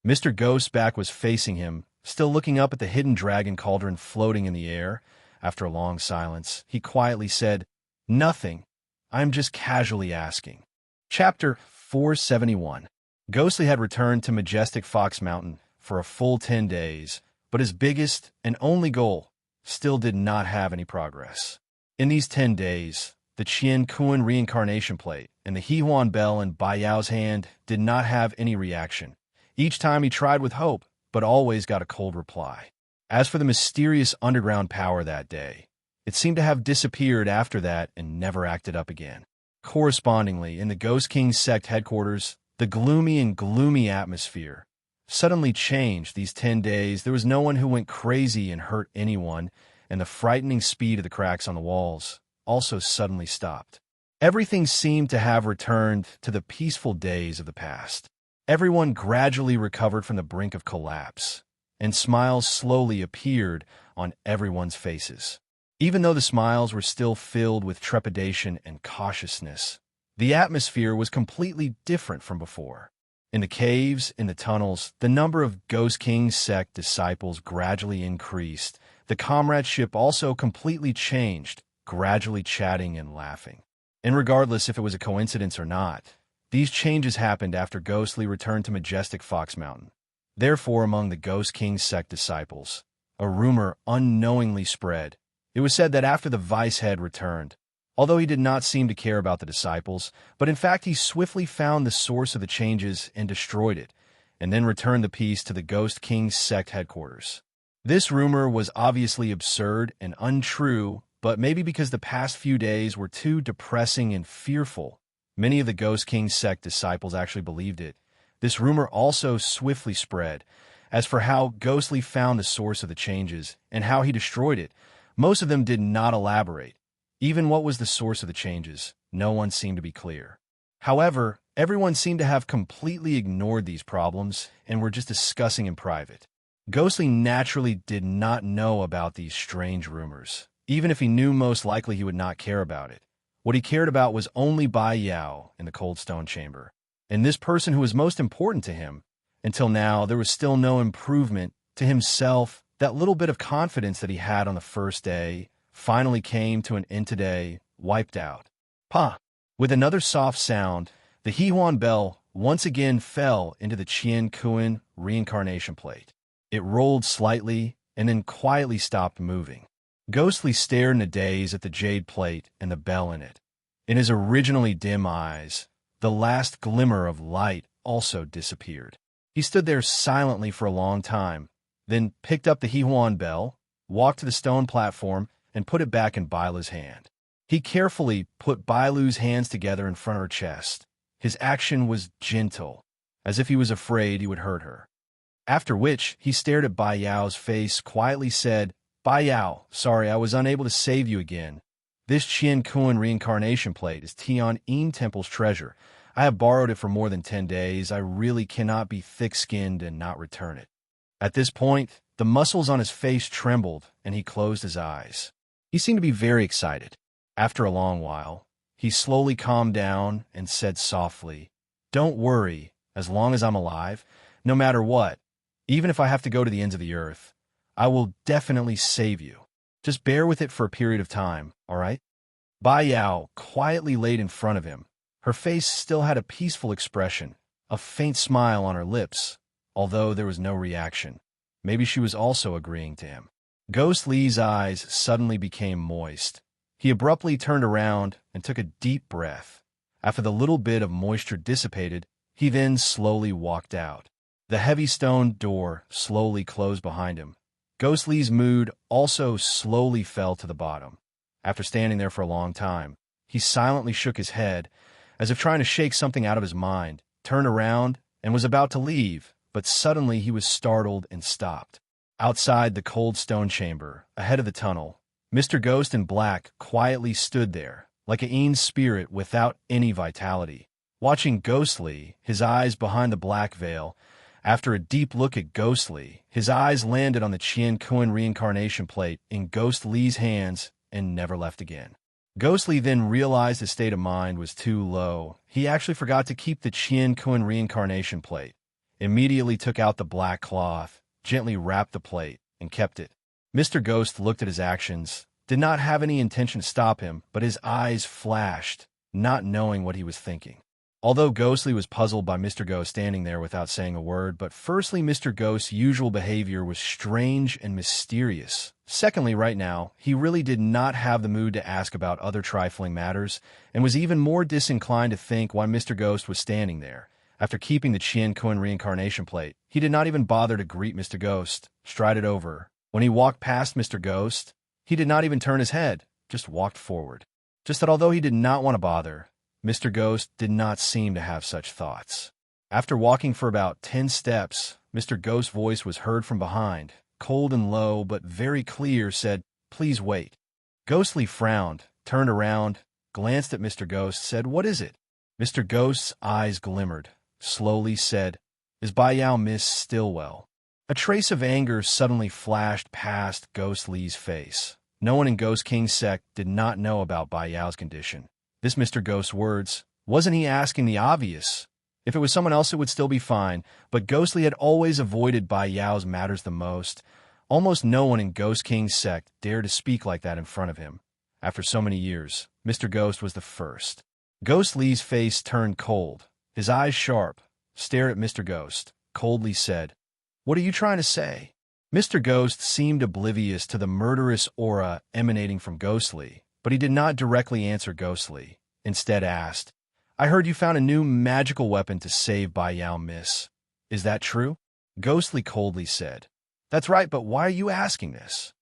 Mr. Ghost's back was facing him, still looking up at the hidden dragon cauldron floating in the air. After a long silence, he quietly said, "Nothing. I am just casually asking." Chapter 471. Ghostly had returned to majestic Fox Mountain for a full 10 days, but his biggest and only goal still did not have any progress. In these 10 days, the Qian Kuan reincarnation plate and the Hehuan bell in Bayao's hand did not have any reaction. Each time he tried with hope, but always got a cold reply. As for the mysterious underground power that day, it seemed to have disappeared after that and never acted up again. Correspondingly, in the Ghost King's sect headquarters, the gloomy atmosphere suddenly changed. These 10 days, there was no one who went crazy and hurt anyone, and the frightening speed of the cracks on the walls also suddenly stopped. Everything seemed to have returned to the peaceful days of the past. Everyone gradually recovered from the brink of collapse, and smiles slowly appeared on everyone's faces. Even though the smiles were still filled with trepidation and cautiousness, the atmosphere was completely different from before. In the caves, in the tunnels, the number of Ghost King's sect disciples gradually increased. The comradeship also completely changed, gradually chatting and laughing. And regardless if it was a coincidence or not, these changes happened after Ghostly returned to majestic Fox Mountain. Therefore, among the Ghost King's sect disciples, a rumor unknowingly spread. It was said that after the vice head returned, although he did not seem to care about the disciples, but in fact he swiftly found the source of the changes and destroyed it, and then returned the piece to the Ghost King's sect headquarters. This rumor was obviously absurd and untrue, but maybe because the past few days were too depressing and fearful, many of the Ghost King's sect disciples actually believed it. This rumor also swiftly spread. As for how Ghostly found the source of the changes and how he destroyed it, most of them did not elaborate. Even what was the source of the changes, no one seemed to be clear. However, everyone seemed to have completely ignored these problems and were just discussing in private. Ghostly naturally did not know about these strange rumors. Even if he knew, most likely he would not care about it. What he cared about was only Bai Yao in the cold stone chamber, and this person who was most important to him, Until now, there was still no improvement to himself. That little bit of confidence that he had on the first day finally came to an end today, wiped out. Pa! With another soft sound, the Hehuan bell once again fell into the Qian Kuan reincarnation plate. It rolled slightly and then quietly stopped moving. Ghostly stared in a daze at the jade plate and the bell in it. In his originally dim eyes, the last glimmer of light also disappeared. He stood there silently for a long time, then picked up the Hehuan bell, walked to the stone platform, and put it back in Bailu's hand. He carefully put Bailu's hands together in front of her chest. His action was gentle, as if he was afraid he would hurt her. After which, he stared at Bai Yao's face, quietly said, Bai Yao, sorry I was unable to save you again. This Qian Kuan reincarnation plate is Tian Yin Temple's treasure. I have borrowed it for more than 10 days. I really cannot be thick-skinned and not return it. At this point, the muscles on his face trembled, and he closed his eyes. He seemed to be very excited. After a long while, he slowly calmed down and said softly, Don't worry, as long as I'm alive, no matter what, even if I have to go to the ends of the earth, I will definitely save you. Just bear with it for a period of time, all right? Bai Yao quietly laid in front of him. Her face still had a peaceful expression, a faint smile on her lips, although there was no reaction. Maybe she was also agreeing to him. Ghost Li's eyes suddenly became moist. He abruptly turned around and took a deep breath. After the little bit of moisture dissipated, he then slowly walked out. The heavy stone door slowly closed behind him. Ghost Li's mood also slowly fell to the bottom. After standing there for a long time, he silently shook his head, as if trying to shake something out of his mind, turned around, and was about to leave, but suddenly he was startled and stopped. Outside the cold stone chamber, ahead of the tunnel, Mr. Ghost in black quietly stood there, like a Yin spirit without any vitality. Watching Ghostly, his eyes behind the black veil, after a deep look at Ghostly, his eyes landed on the Qian Kuan reincarnation plate in Ghost Li's hands and never left again. Ghostly then realized his state of mind was too low. He actually forgot to keep the Qian Kuan reincarnation plate. Immediately took out the black cloth, gently wrapped the plate, and kept it. Mr. Ghost looked at his actions, did not have any intention to stop him, but his eyes flashed, not knowing what he was thinking. Although Ghostly was puzzled by Mr. Ghost standing there without saying a word, but firstly, Mr. Ghost's usual behavior was strange and mysterious. Secondly, right now, he really did not have the mood to ask about other trifling matters, and was even more disinclined to think why Mr. Ghost was standing there. After keeping the Qian Kuan reincarnation plate, he did not even bother to greet Mr. Ghost, strided over. When he walked past Mr. Ghost, he did not even turn his head, just walked forward. Just that although he did not want to bother, Mr. Ghost did not seem to have such thoughts. After walking for about 10 steps, Mr. Ghost's voice was heard from behind, cold and low but very clear, said, Please wait. Ghostly frowned, turned around, glanced at Mr. Ghost, said, What is it? Mr. Ghost's eyes glimmered, slowly said, Is Bai Yao Miss Stillwell? A trace of anger suddenly flashed past Ghost Li's face. No one in Ghost King's sect did not know about Bai Yao's condition. This Mr. Ghost's words, wasn't he asking the obvious? If it was someone else, it would still be fine, but Ghostly had always avoided Bai Yao's matters the most. Almost no one in Ghost King's sect dared to speak like that in front of him. After so many years, Mr. Ghost was the first. Ghost Li's face turned cold, his eyes sharp, stared at Mr. Ghost, coldly said, What are you trying to say? Mr. Ghost seemed oblivious to the murderous aura emanating from Ghostly, but he did not directly answer Ghostly. Instead asked, I heard you found a new magical weapon to save Bai Yao Miss. Is that true? Ghostly coldly said, That's right, but why are you asking this?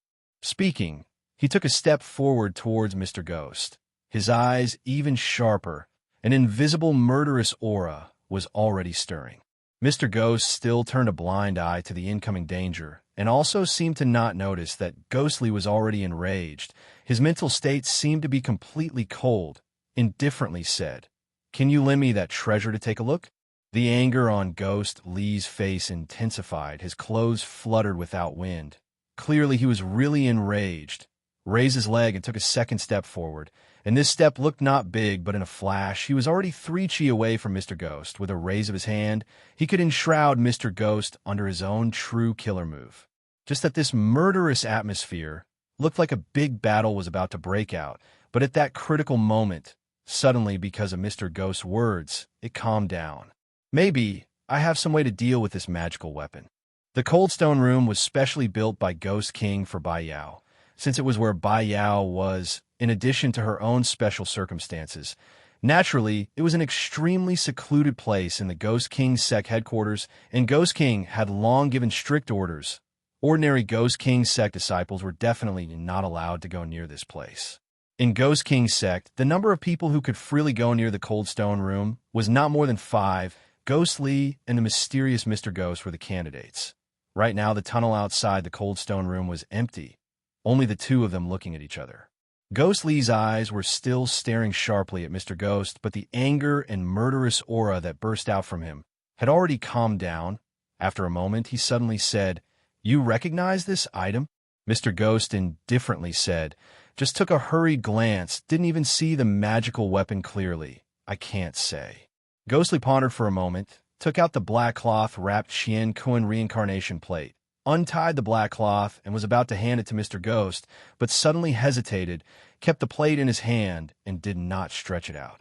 Speaking, he took a step forward towards Mr. Ghost. His eyes even sharper, an invisible murderous aura was already stirring. Mr. Ghost still turned a blind eye to the incoming danger, and also seemed to not notice that Ghostly was already enraged. His mental state seemed to be completely cold, indifferently said, Can you lend me that treasure to take a look? The anger on Ghost Li's face intensified, his clothes fluttered without wind. Clearly he was really enraged. Raised his leg and took a second step forward, And this step looked not big, but in a flash, he was already 3 chi away from Mr. Ghost. With a raise of his hand, he could enshroud Mr. Ghost under his own true killer move. Just that this murderous atmosphere looked like a big battle was about to break out, but at that critical moment, suddenly, because of Mr. Ghost's words, it calmed down. Maybe I have some way to deal with this magical weapon. The Cold Stone Room was specially built by Ghost King for Bai Yao, since it was where Bai Yao was, in addition to her own special circumstances. Naturally, it was an extremely secluded place in the Ghost King's sect headquarters, and Ghost King had long given strict orders. Ordinary Ghost King sect disciples were definitely not allowed to go near this place. In Ghost King's sect, the number of people who could freely go near the Cold Stone Room was not more than 5. Ghost Lee and the mysterious Mr. Ghost were the candidates. Right now, the tunnel outside the Cold Stone Room was empty, only the two of them looking at each other. Ghost Lee's eyes were still staring sharply at Mr. Ghost, but the anger and murderous aura that burst out from him had already calmed down. After a moment, he suddenly said, "You recognize this item?" Mr. Ghost indifferently said, "Just took a hurried glance, didn't even see the magical weapon clearly. I can't say." Ghostly pondered for a moment, took out the black cloth-wrapped Qian Kun reincarnation plate, untied the black cloth, and was about to hand it to Mr. Ghost, but suddenly hesitated, kept the plate in his hand, and did not stretch it out.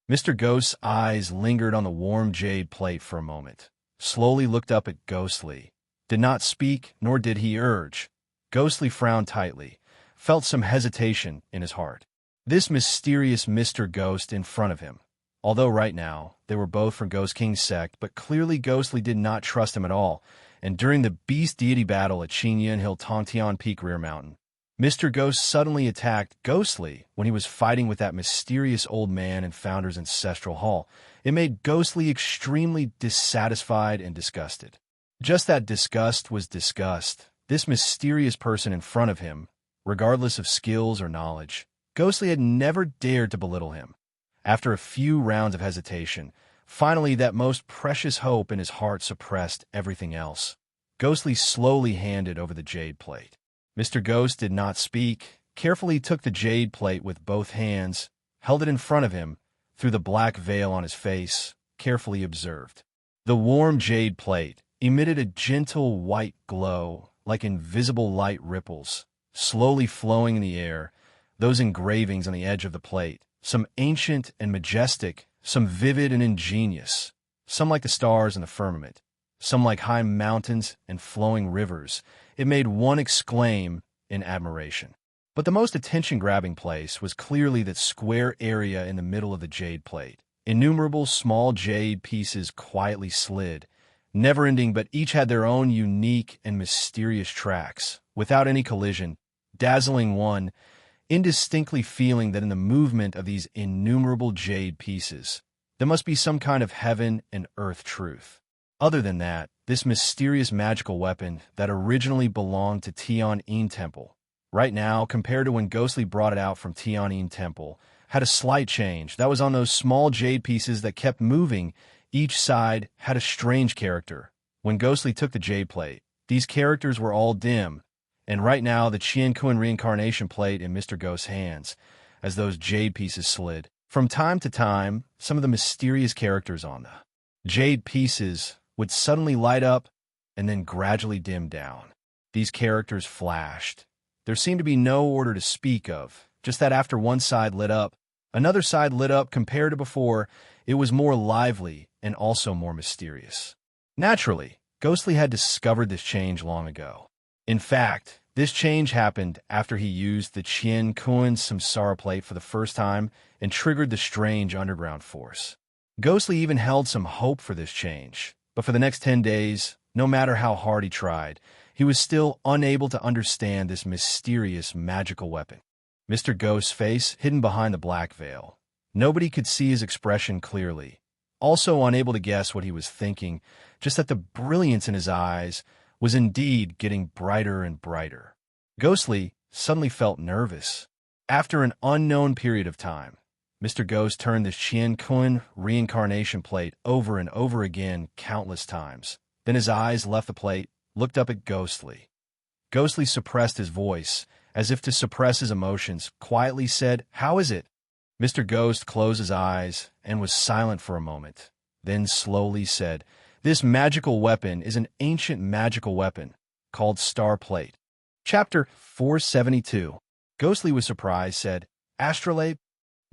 Mr. Ghost's eyes lingered on the warm jade plate for a moment, slowly looked up at Ghostly, did not speak, nor did he urge. Ghostly frowned tightly, felt some hesitation in his heart. This mysterious Mr. Ghost in front of him. Although right now, they were both from Ghost King's sect, but clearly Ghostly did not trust him at all, and during the Beast Deity battle at Qinyan Hill Tongtian Peak Rear Mountain, Mr. Ghost suddenly attacked Ghostly when he was fighting with that mysterious old man in Founder's ancestral hall. It made Ghostly extremely dissatisfied and disgusted. Just that disgust was disgust. This mysterious person in front of him, regardless of skills or knowledge, Ghostly had never dared to belittle him. After a few rounds of hesitation, finally that most precious hope in his heart suppressed everything else. Ghostly slowly handed over the jade plate. Mr. Ghost did not speak, carefully took the jade plate with both hands, held it in front of him, through the black veil on his face, carefully observed. The warm jade plate emitted a gentle white glow, like invisible light ripples, slowly flowing in the air. Those engravings on the edge of the plate, some ancient and majestic, some vivid and ingenious, some like the stars in the firmament, some like high mountains and flowing rivers. It made one exclaim in admiration. But the most attention-grabbing place was clearly that square area in the middle of the jade plate. Innumerable small jade pieces quietly slid, never-ending, but each had their own unique and mysterious tracks, without any collision, dazzling one, indistinctly feeling that in the movement of these innumerable jade pieces, there must be some kind of heaven and earth truth. Other than that, this mysterious magical weapon that originally belonged to Tian'in Temple, right now, compared to when Ghostly brought it out from Tian'in Temple, had a slight change. That was on those small jade pieces that kept moving. Each side had a strange character. When Ghostly took the jade plate, these characters were all dim, and right now the Qian Kun reincarnation plate in Mr. Ghost's hands, as those jade pieces slid. From time to time, some of the mysterious characters on the jade pieces would suddenly light up and then gradually dim down. These characters flashed. There seemed to be no order to speak of, just that after one side lit up, another side lit up. Compared to before, it was more lively and also more mysterious. Naturally, Ghostly had discovered this change long ago. In fact, this change happened after he used the Qian Kun Samsara plate for the first time and triggered the strange underground force. Ghostly even held some hope for this change, but for the next 10 days, no matter how hard he tried, he was still unable to understand this mysterious magical weapon. Mr. Ghost's face hidden behind the black veil. Nobody could see his expression clearly. Also unable to guess what he was thinking, just that the brilliance in his eyes was indeed getting brighter and brighter. Ghostly suddenly felt nervous. After an unknown period of time, Mr. Ghost turned the Qian Kun reincarnation plate over and over again countless times. Then his eyes left the plate, looked up at Ghostly. Ghostly suppressed his voice, as if to suppress his emotions, quietly said, "How is it?" Mr. Ghost closed his eyes and was silent for a moment, then slowly said, "This magical weapon is an ancient magical weapon called Star Plate." Chapter 472. Ghostly was surprised, said, "Astrolabe?"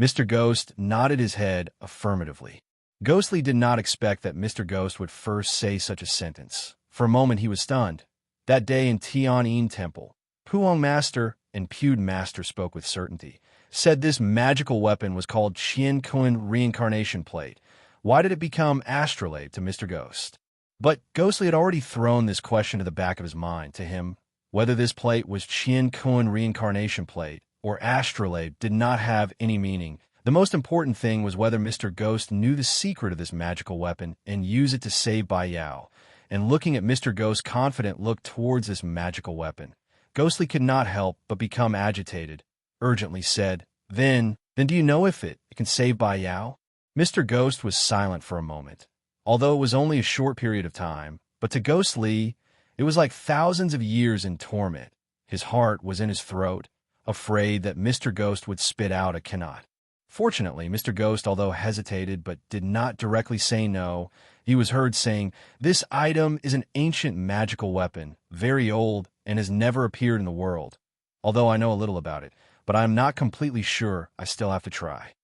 Mr. Ghost nodded his head affirmatively. Ghostly did not expect that Mr. Ghost would first say such a sentence. For a moment he was stunned. That day in Tian'in Temple, Puong Master and Pewed Master spoke with certainty, said this magical weapon was called Qian Kun Reincarnation Plate. Why did it become Astrolabe to Mr. Ghost? But Ghostly had already thrown this question to the back of his mind. To him, whether this plate was Qian Kun Reincarnation Plate or Astrolabe did not have any meaning. The most important thing was whether Mr. Ghost knew the secret of this magical weapon and used it to save Bai Yao. And looking at Mr. Ghost's confident look towards this magical weapon, Ghostly could not help but become agitated, urgently said, Then do you know if it can save Bai Yao?" Mr. Ghost was silent for a moment, although it was only a short period of time, but to Ghostly, it was like thousands of years in torment. His heart was in his throat, afraid that Mr. Ghost would spit out a cannot. Fortunately, Mr. Ghost, although hesitated but did not directly say no, he was heard saying, "This item is an ancient magical weapon, very old, and has never appeared in the world. Although I know a little about it, but I am not completely sure. I still have to try."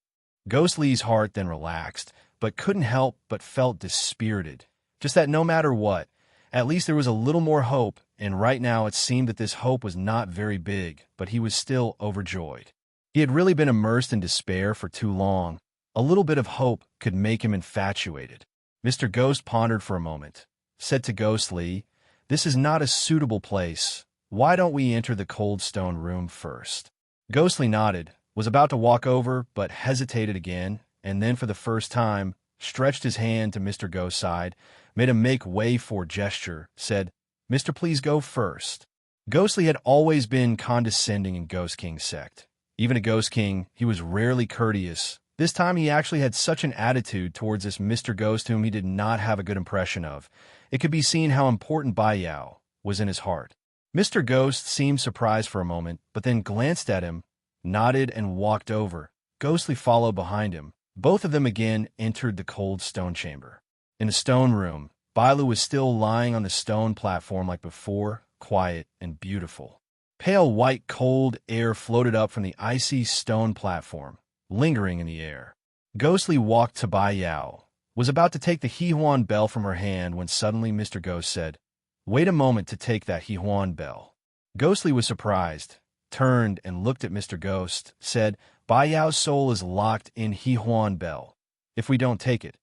Ghostly's heart then relaxed, but couldn't help but felt dispirited. Just that no matter what, at least there was a little more hope, and right now it seemed that this hope was not very big, but he was still overjoyed. He had really been immersed in despair for too long. A little bit of hope could make him infatuated. Mr. Ghost pondered for a moment, said to Ghostly, "This is not a suitable place. Why don't we enter the cold stone room first?" Ghostly nodded, was about to walk over, but hesitated again, and then for the first time, stretched his hand to Mr. Ghost's side, made a make-way-for gesture, said, "Mr. Please go first." Ghostly had always been condescending in Ghost King's sect. Even to Ghost King, he was rarely courteous. This time he actually had such an attitude towards this Mr. Ghost whom he did not have a good impression of. It could be seen how important Bai Yao was in his heart. Mr. Ghost seemed surprised for a moment, but then glanced at him, nodded, and walked over. Ghostly followed behind him. Both of them again entered the cold stone chamber. In the stone room, Bailu was still lying on the stone platform like before, quiet and beautiful. Pale white cold air floated up from the icy stone platform, lingering in the air. Ghostly walked to Bai Yao, was about to take the Hehuan bell from her hand when suddenly Mr. Ghost said, "Wait a moment to take that Hehuan bell." Ghostly was surprised, turned and looked at Mr. Ghost, said, "Bai Yao's soul is locked in Hehuan bell. If we don't take it,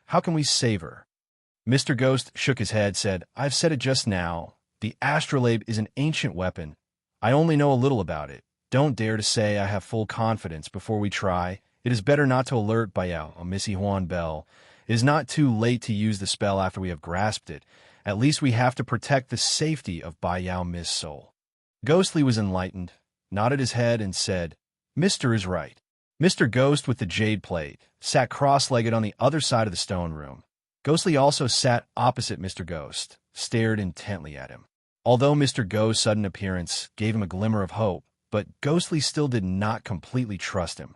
how can we save her?" Mr. Ghost shook his head, said, "I've said it just now. The astrolabe is an ancient weapon. I only know a little about it. Don't dare to say I have full confidence before we try. It is better not to alert Bai Yao on Miss Hehuan bell. It is not too late to use the spell after we have grasped it. At least we have to protect the safety of Bai Yao Miss soul." Ghostly was enlightened, nodded his head, and said, "Mr. is right." Mr. Ghost with the jade plate sat cross-legged on the other side of the stone room. Ghostly also sat opposite Mr. Ghost, stared intently at him. Although Mr. Ghost's sudden appearance gave him a glimmer of hope, but Ghostly still did not completely trust him.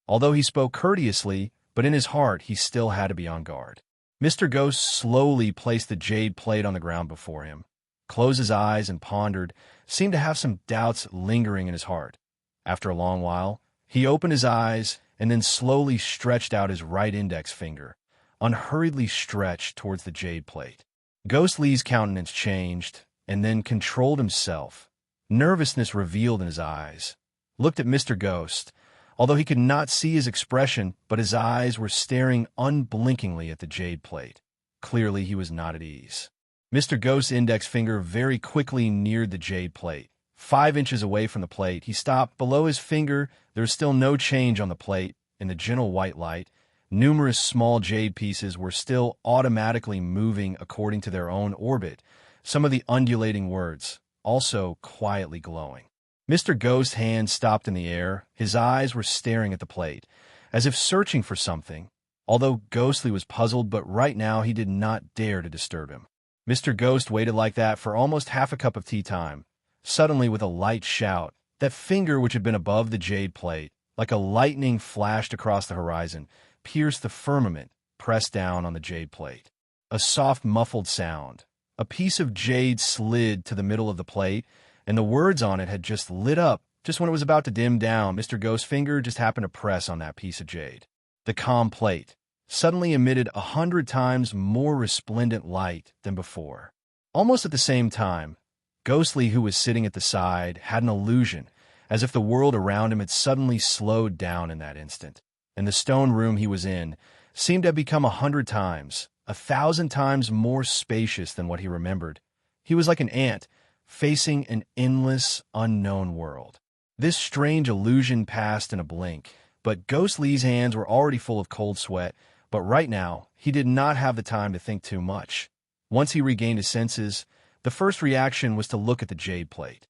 Although he spoke courteously, but in his heart he still had to be on guard. Mr. Ghost slowly placed the jade plate on the ground before him, closed his eyes and pondered, seemed to have some doubts lingering in his heart. After a long while, he opened his eyes and then slowly stretched out his right index finger, unhurriedly stretched towards the jade plate. Ghostly's countenance changed, and then controlled himself. Nervousness revealed in his eyes. Looked at Mr. Ghost, although he could not see his expression, but his eyes were staring unblinkingly at the jade plate. Clearly he was not at ease. Mr. Ghost's index finger very quickly neared the jade plate. 5 inches away from the plate, he stopped. Below his finger, there was still no change on the plate. In the gentle white light, numerous small jade pieces were still automatically moving according to their own orbit, some of the undulating words also quietly glowing. Mr. Ghost's hand stopped in the air. His eyes were staring at the plate, as if searching for something, although Ghostly was puzzled, but right now he did not dare to disturb him. Mr. Ghost waited like that for almost half a cup of tea time. Suddenly, with a light shout, that finger which had been above the jade plate like a lightning flashed across the horizon, pierced the firmament, pressed down on the jade plate. A soft, muffled sound. A piece of jade slid to the middle of the plate, and the words on it had just lit up. Just when it was about to dim down, Mr. Ghost's finger just happened to press on that piece of jade. The calm plate suddenly emitted 100 times more resplendent light than before. Almost at the same time, Ghostly, who was sitting at the side, had an illusion, as if the world around him had suddenly slowed down in that instant, and the stone room he was in seemed to have become 100 times, 1,000 times more spacious than what he remembered. He was like an ant facing an endless, unknown world. This strange illusion passed in a blink, but Ghostly's hands were already full of cold sweat, but right now, he did not have the time to think too much. Once he regained his senses, the first reaction was to look at the jade plate.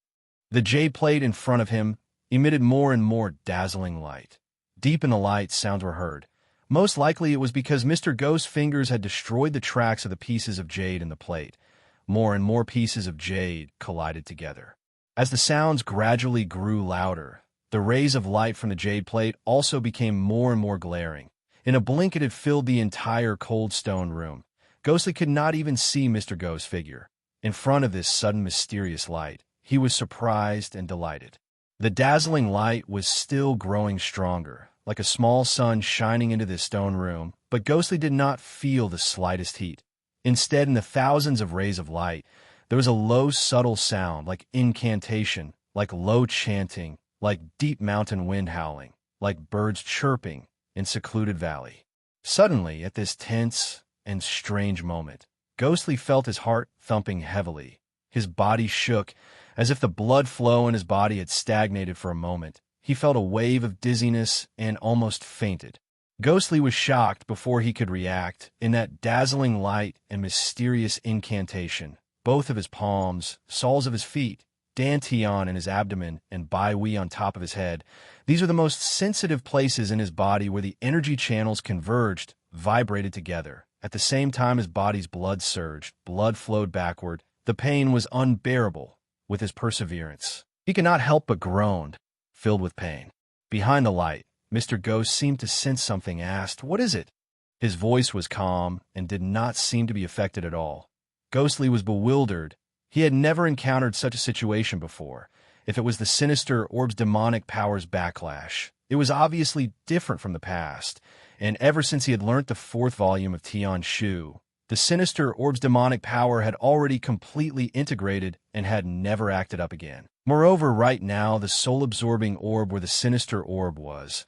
The jade plate in front of him emitted more and more dazzling light. Deep in the light, sounds were heard. Most likely it was because Mr. Ghost's fingers had destroyed the tracks of the pieces of jade in the plate. More and more pieces of jade collided together. As the sounds gradually grew louder, the rays of light from the jade plate also became more and more glaring. In a blink, it had filled the entire cold stone room. Ghostly could not even see Mr. Ghost's figure. In front of this sudden mysterious light, he was surprised and delighted. The dazzling light was still growing stronger, like a small sun shining into this stone room, but Ghostly did not feel the slightest heat. Instead, in the thousands of rays of light, there was a low, subtle sound, like incantation, like low chanting, like deep mountain wind howling, like birds chirping in secluded valley. Suddenly, at this tense and strange moment, Ghostly felt his heart thumping heavily. His body shook, as if the blood flow in his body had stagnated for a moment. He felt a wave of dizziness and almost fainted. Ghostly was shocked before he could react. In that dazzling light and mysterious incantation, both of his palms, soles of his feet, dantian in his abdomen, and baiwi on top of his head, these are the most sensitive places in his body where the energy channels converged, vibrated together. At the same time his body's blood surged, blood flowed backward. The pain was unbearable. With his perseverance, he could not help but groan, filled with pain. Behind the light, Mr. Ghost seemed to sense something, asked, "What is it?" His voice was calm and did not seem to be affected at all. Ghostly was bewildered. He had never encountered such a situation before. If it was the sinister orb's demonic powers backlash, it was obviously different from the past, and ever since he had learnt the 4th volume of Tian Shu, the sinister orb's demonic power had already completely integrated and had never acted up again. Moreover, right now, the soul-absorbing orb where the sinister orb was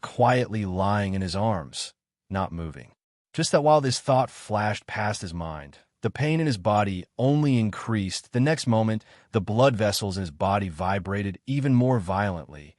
quietly lying in his arms, not moving. Just that while this thought flashed past his mind, the pain in his body only increased. The next moment, the blood vessels in his body vibrated even more violently,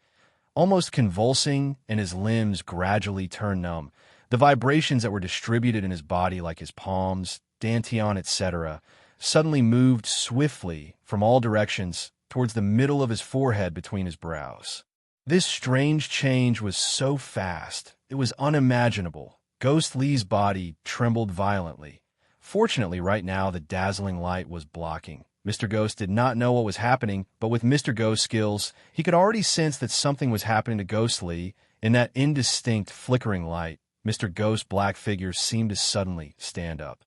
almost convulsing, and his limbs gradually turned numb. The vibrations that were distributed in his body, like his palms, dantian, etc., suddenly moved swiftly from all directions towards the middle of his forehead between his brows. This strange change was so fast, it was unimaginable. Ghostly's body trembled violently. Fortunately, right now, the dazzling light was blocking. Mr. Ghost did not know what was happening, but with Mr. Ghost's skills, he could already sense that something was happening to Ghostly. In that indistinct, flickering light, Mr. Ghost's black figure seemed to suddenly stand up.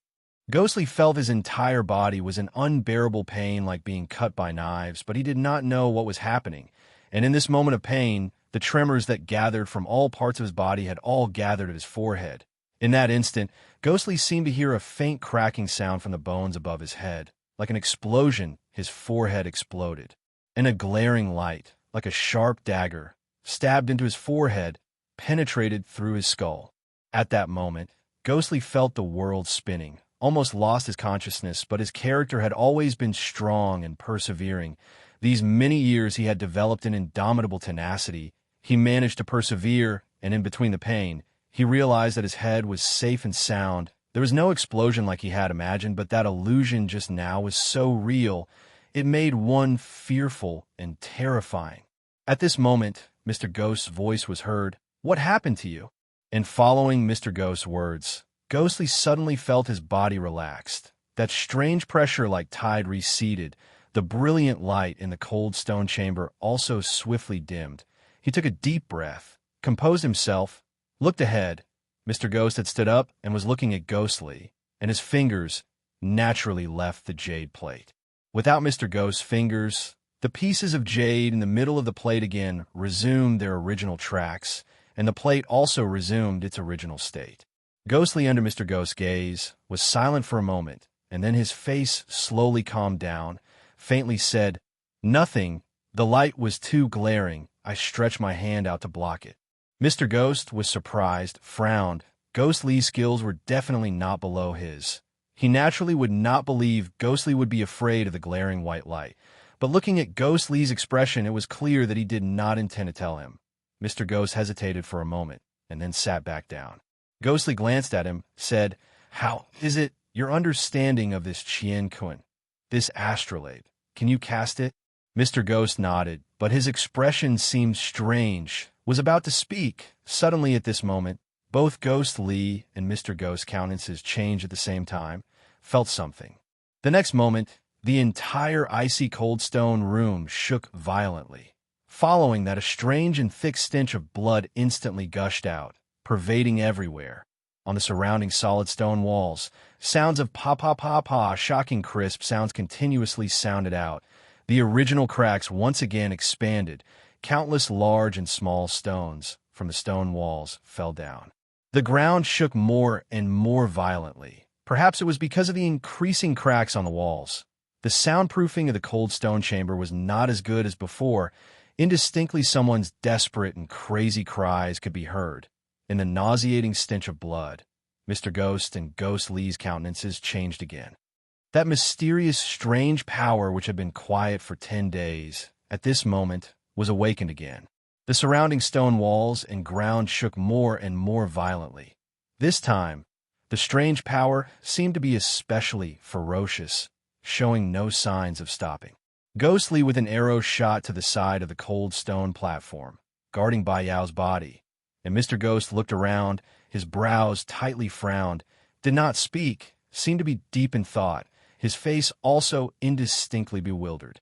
Ghostly felt his entire body was in unbearable pain, like being cut by knives, but he did not know what was happening. And in this moment of pain, the tremors that gathered from all parts of his body had all gathered at his forehead. In that instant, Ghostly seemed to hear a faint cracking sound from the bones above his head. Like an explosion, his forehead exploded. And a glaring light, like a sharp dagger, stabbed into his forehead, penetrated through his skull. At that moment, Ghostly felt the world spinning, almost lost his consciousness, but his character had always been strong and persevering. These many years he had developed an indomitable tenacity. He managed to persevere, and in between the pain, he realized that his head was safe and sound. There was no explosion like he had imagined, but that illusion just now was so real, it made one fearful and terrifying. At this moment, Mr. Ghost's voice was heard. "What happened to you?" And following Mr. Ghost's words, Ghostly suddenly felt his body relaxed. That strange pressure like tide receded. The brilliant light in the cold stone chamber also swiftly dimmed. He took a deep breath, composed himself, looked ahead. Mr. Ghost had stood up and was looking at Ghostly, and his fingers naturally left the jade plate. Without Mr. Ghost's fingers, the pieces of jade in the middle of the plate again resumed their original tracks, and the plate also resumed its original state. Ghostly, under Mr. Ghost's gaze, was silent for a moment, and then his face slowly calmed down, faintly said, "Nothing. The light was too glaring. I stretched my hand out to block it." Mr. Ghost was surprised, frowned. Ghostly's skills were definitely not below his. He naturally would not believe Ghostly would be afraid of the glaring white light, but looking at Ghostly's expression, it was clear that he did not intend to tell him. Mr. Ghost hesitated for a moment, and then sat back down. Ghostly glanced at him, said, "How is it your understanding of this Qian-kun, this astrolabe? Can you cast it?" Mr. Ghost nodded, but his expression seemed strange. Was about to speak. Suddenly at this moment, both Ghostly and Mr. Ghost's countenances changed at the same time, felt something. The next moment, the entire icy cold stone room shook violently. Following that, a strange and thick stench of blood instantly gushed out, pervading everywhere. On the surrounding solid stone walls, sounds of pa-pa-pa-pa, shocking crisp sounds continuously sounded out. The original cracks once again expanded. Countless large and small stones from the stone walls fell down. The ground shook more and more violently. Perhaps it was because of the increasing cracks on the walls. The soundproofing of the cold stone chamber was not as good as before. Indistinctly, someone's desperate and crazy cries could be heard. In the nauseating stench of blood, Mr. Ghost and Ghostly's countenances changed again. That mysterious, strange power which had been quiet for 10 days, at this moment, was awakened again. The surrounding stone walls and ground shook more and more violently. This time, the strange power seemed to be especially ferocious, showing no signs of stopping. Ghostly, with an arrow shot to the side of the cold stone platform, guarding Bai Yao's body, and Mr. Ghost looked around, his brows tightly frowned, did not speak, seemed to be deep in thought, his face also indistinctly bewildered.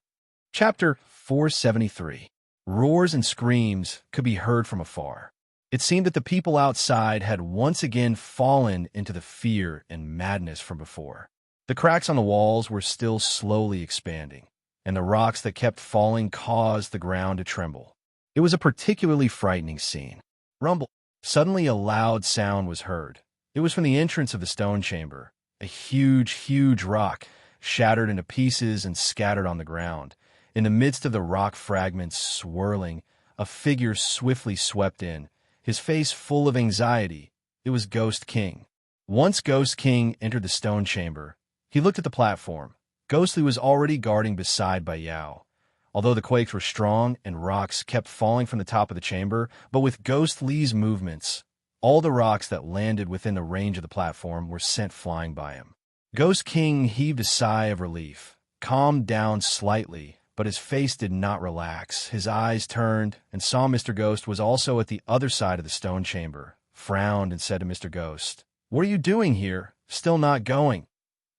Chapter 473. Roars and screams could be heard from afar. It seemed that the people outside had once again fallen into the fear and madness from before. The cracks on the walls were still slowly expanding, and the rocks that kept falling caused the ground to tremble. It was a particularly frightening scene. Rumble. Suddenly a loud sound was heard. It was from the entrance of the stone chamber. A huge rock shattered into pieces and scattered on the ground. In the midst of the rock fragments swirling, a figure swiftly swept in, his face full of anxiety. It was Ghost King. Once Ghost King entered the stone chamber, he looked at the platform. Ghostly was already guarding beside Bai Yao. Although the quakes were strong and rocks kept falling from the top of the chamber, but with Ghostly's movements, all the rocks that landed within the range of the platform were sent flying by him. Ghost King heaved a sigh of relief, calmed down slightly, but his face did not relax. His eyes turned and saw Mr. Ghost was also at the other side of the stone chamber, frowned and said to Mr. Ghost, "What are you doing here? Still not going?"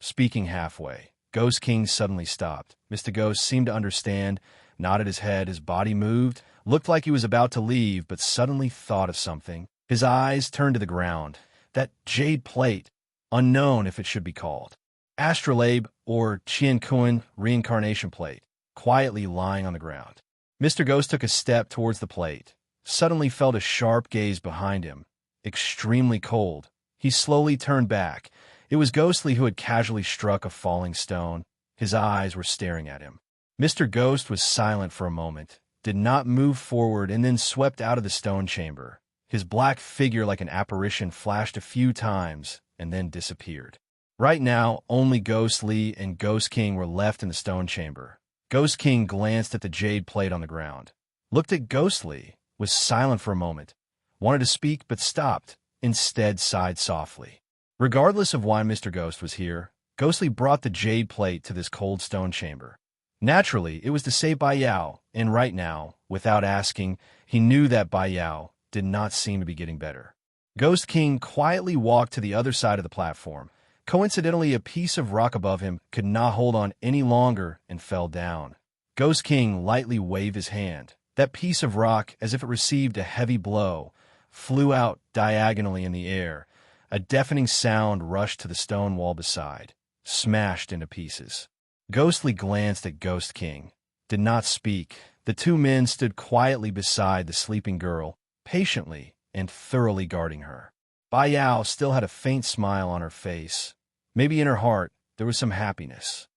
Speaking halfway, Ghost King suddenly stopped. Mr. Ghost seemed to understand, nodded his head, his body moved, looked like he was about to leave, but suddenly thought of something. His eyes turned to the ground. That jade plate, unknown if it should be called. Astrolabe or Qian-kun reincarnation plate, quietly lying on the ground. Mr. Ghost took a step towards the plate, suddenly felt a sharp gaze behind him. Extremely cold. He slowly turned back. It was Ghostly who had casually struck a falling stone. His eyes were staring at him. Mr. Ghost was silent for a moment, did not move forward, and then swept out of the stone chamber. His black figure like an apparition flashed a few times and then disappeared. Right now, only Ghostly and Ghost King were left in the stone chamber. Ghost King glanced at the jade plate on the ground, looked at Ghostly, was silent for a moment, wanted to speak but stopped, instead sighed softly. Regardless of why Mr. Ghost was here, Ghostly brought the jade plate to this cold stone chamber. Naturally, it was to save Bai Yao, and right now, without asking, he knew that Bai Yao did not seem to be getting better. Ghost King quietly walked to the other side of the platform. Coincidentally, a piece of rock above him could not hold on any longer and fell down. Ghost King lightly waved his hand. That piece of rock, as if it received a heavy blow, flew out diagonally in the air. A deafening sound rushed to the stone wall beside, smashed into pieces. Ghostly glanced at Ghost King, did not speak. The two men stood quietly beside the sleeping girl, patiently and thoroughly guarding her. Bai Yao still had a faint smile on her face. Maybe in her heart there was some happiness.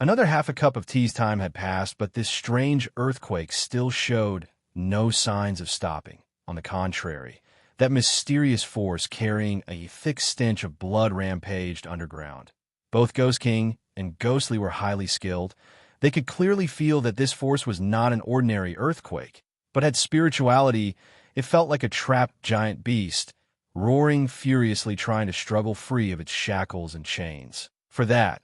Another half a cup of tea's time had passed, but this strange earthquake still showed no signs of stopping. On the contrary, that mysterious force carrying a thick stench of blood rampaged underground. Both Ghost King and Ghostly were highly skilled. They could clearly feel that this force was not an ordinary earthquake, but had spirituality. It felt like a trapped giant beast, roaring furiously, trying to struggle free of its shackles and chains. For that,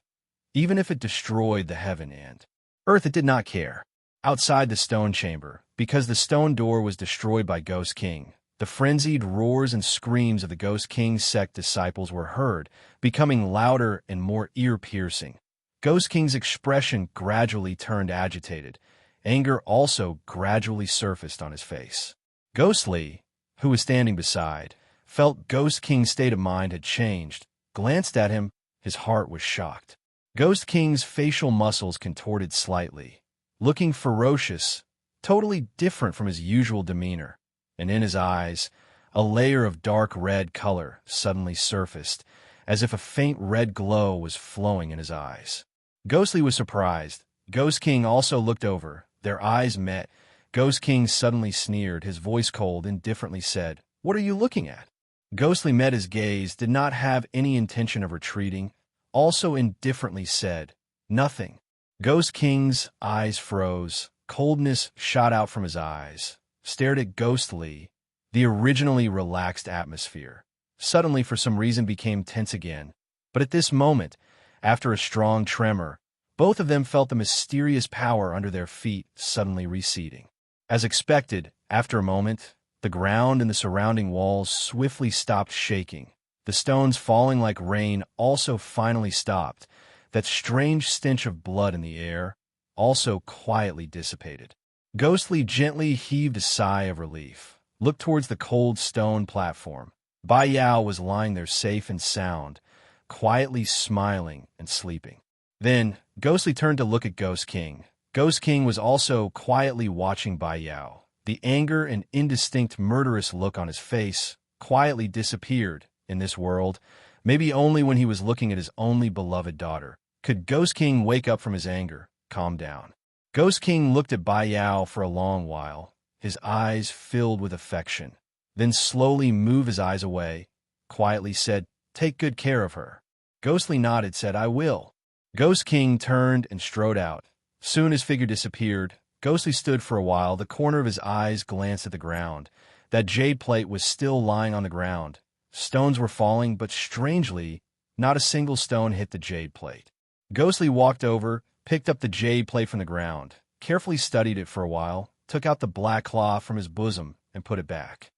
even if it destroyed the heaven and earth, it did not care. Outside the stone chamber, because the stone door was destroyed by Ghost King, the frenzied roars and screams of the Ghost King's sect disciples were heard, becoming louder and more ear-piercing. Ghost King's expression gradually turned agitated. Anger also gradually surfaced on his face. Ghostly, who was standing beside, felt Ghost King's state of mind had changed. Glanced at him, his heart was shocked. Ghost King's facial muscles contorted slightly, looking ferocious, totally different from his usual demeanor. And in his eyes, a layer of dark red color suddenly surfaced, as if a faint red glow was flowing in his eyes. Ghostly was surprised. Ghost King also looked over. Their eyes met. Ghost King suddenly sneered, his voice cold, indifferently said, "What are you looking at?" Ghostly met his gaze, did not have any intention of retreating, also indifferently said, "Nothing." Ghost King's eyes froze. Coldness shot out from his eyes, stared at Ghostly. The originally relaxed atmosphere suddenly, for some reason, became tense again. But at this moment, after a strong tremor, both of them felt the mysterious power under their feet suddenly receding. As expected, after a moment, the ground and the surrounding walls swiftly stopped shaking. The stones falling like rain also finally stopped. That strange stench of blood in the air also quietly dissipated. Ghostly gently heaved a sigh of relief, looked towards the cold stone platform. Bai Yao was lying there safe and sound, quietly smiling and sleeping. Then, Ghostly turned to look at Ghost King. Ghost King was also quietly watching Bai Yao. The anger and indistinct murderous look on his face quietly disappeared. In this world, maybe only when he was looking at his only beloved daughter, could Ghost King wake up from his anger, calm down. Ghost King looked at Bai Yao for a long while, his eyes filled with affection, then slowly moved his eyes away, quietly said, "Take good care of her." Ghostly nodded, said, "I will." Ghost King turned and strode out. Soon his figure disappeared. Ghostly stood for a while. The corner of his eyes glanced at the ground. That jade plate was still lying on the ground. Stones were falling, but strangely, not a single stone hit the jade plate. Ghostly walked over, picked up the jade plate from the ground, carefully studied it for a while, took out the black cloth from his bosom, and put it back.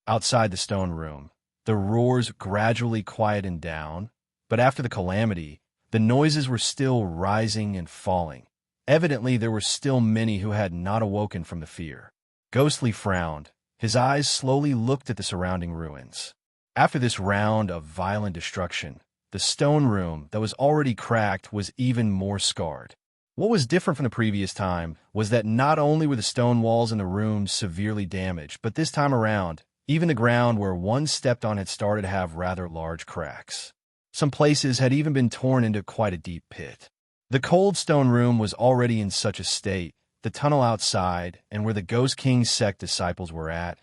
Outside the stone room, the roars gradually quieted down, but after the calamity, the noises were still rising and falling. Evidently, there were still many who had not awoken from the fear. Ghostly frowned. His eyes slowly looked at the surrounding ruins. After this round of violent destruction, the stone room that was already cracked was even more scarred. What was different from the previous time was that not only were the stone walls in the room severely damaged, but this time around, even the ground where one stepped on had started to have rather large cracks. Some places had even been torn into quite a deep pit. The cold stone room was already in such a state. The tunnel outside, and where the Ghost King's sect disciples were at,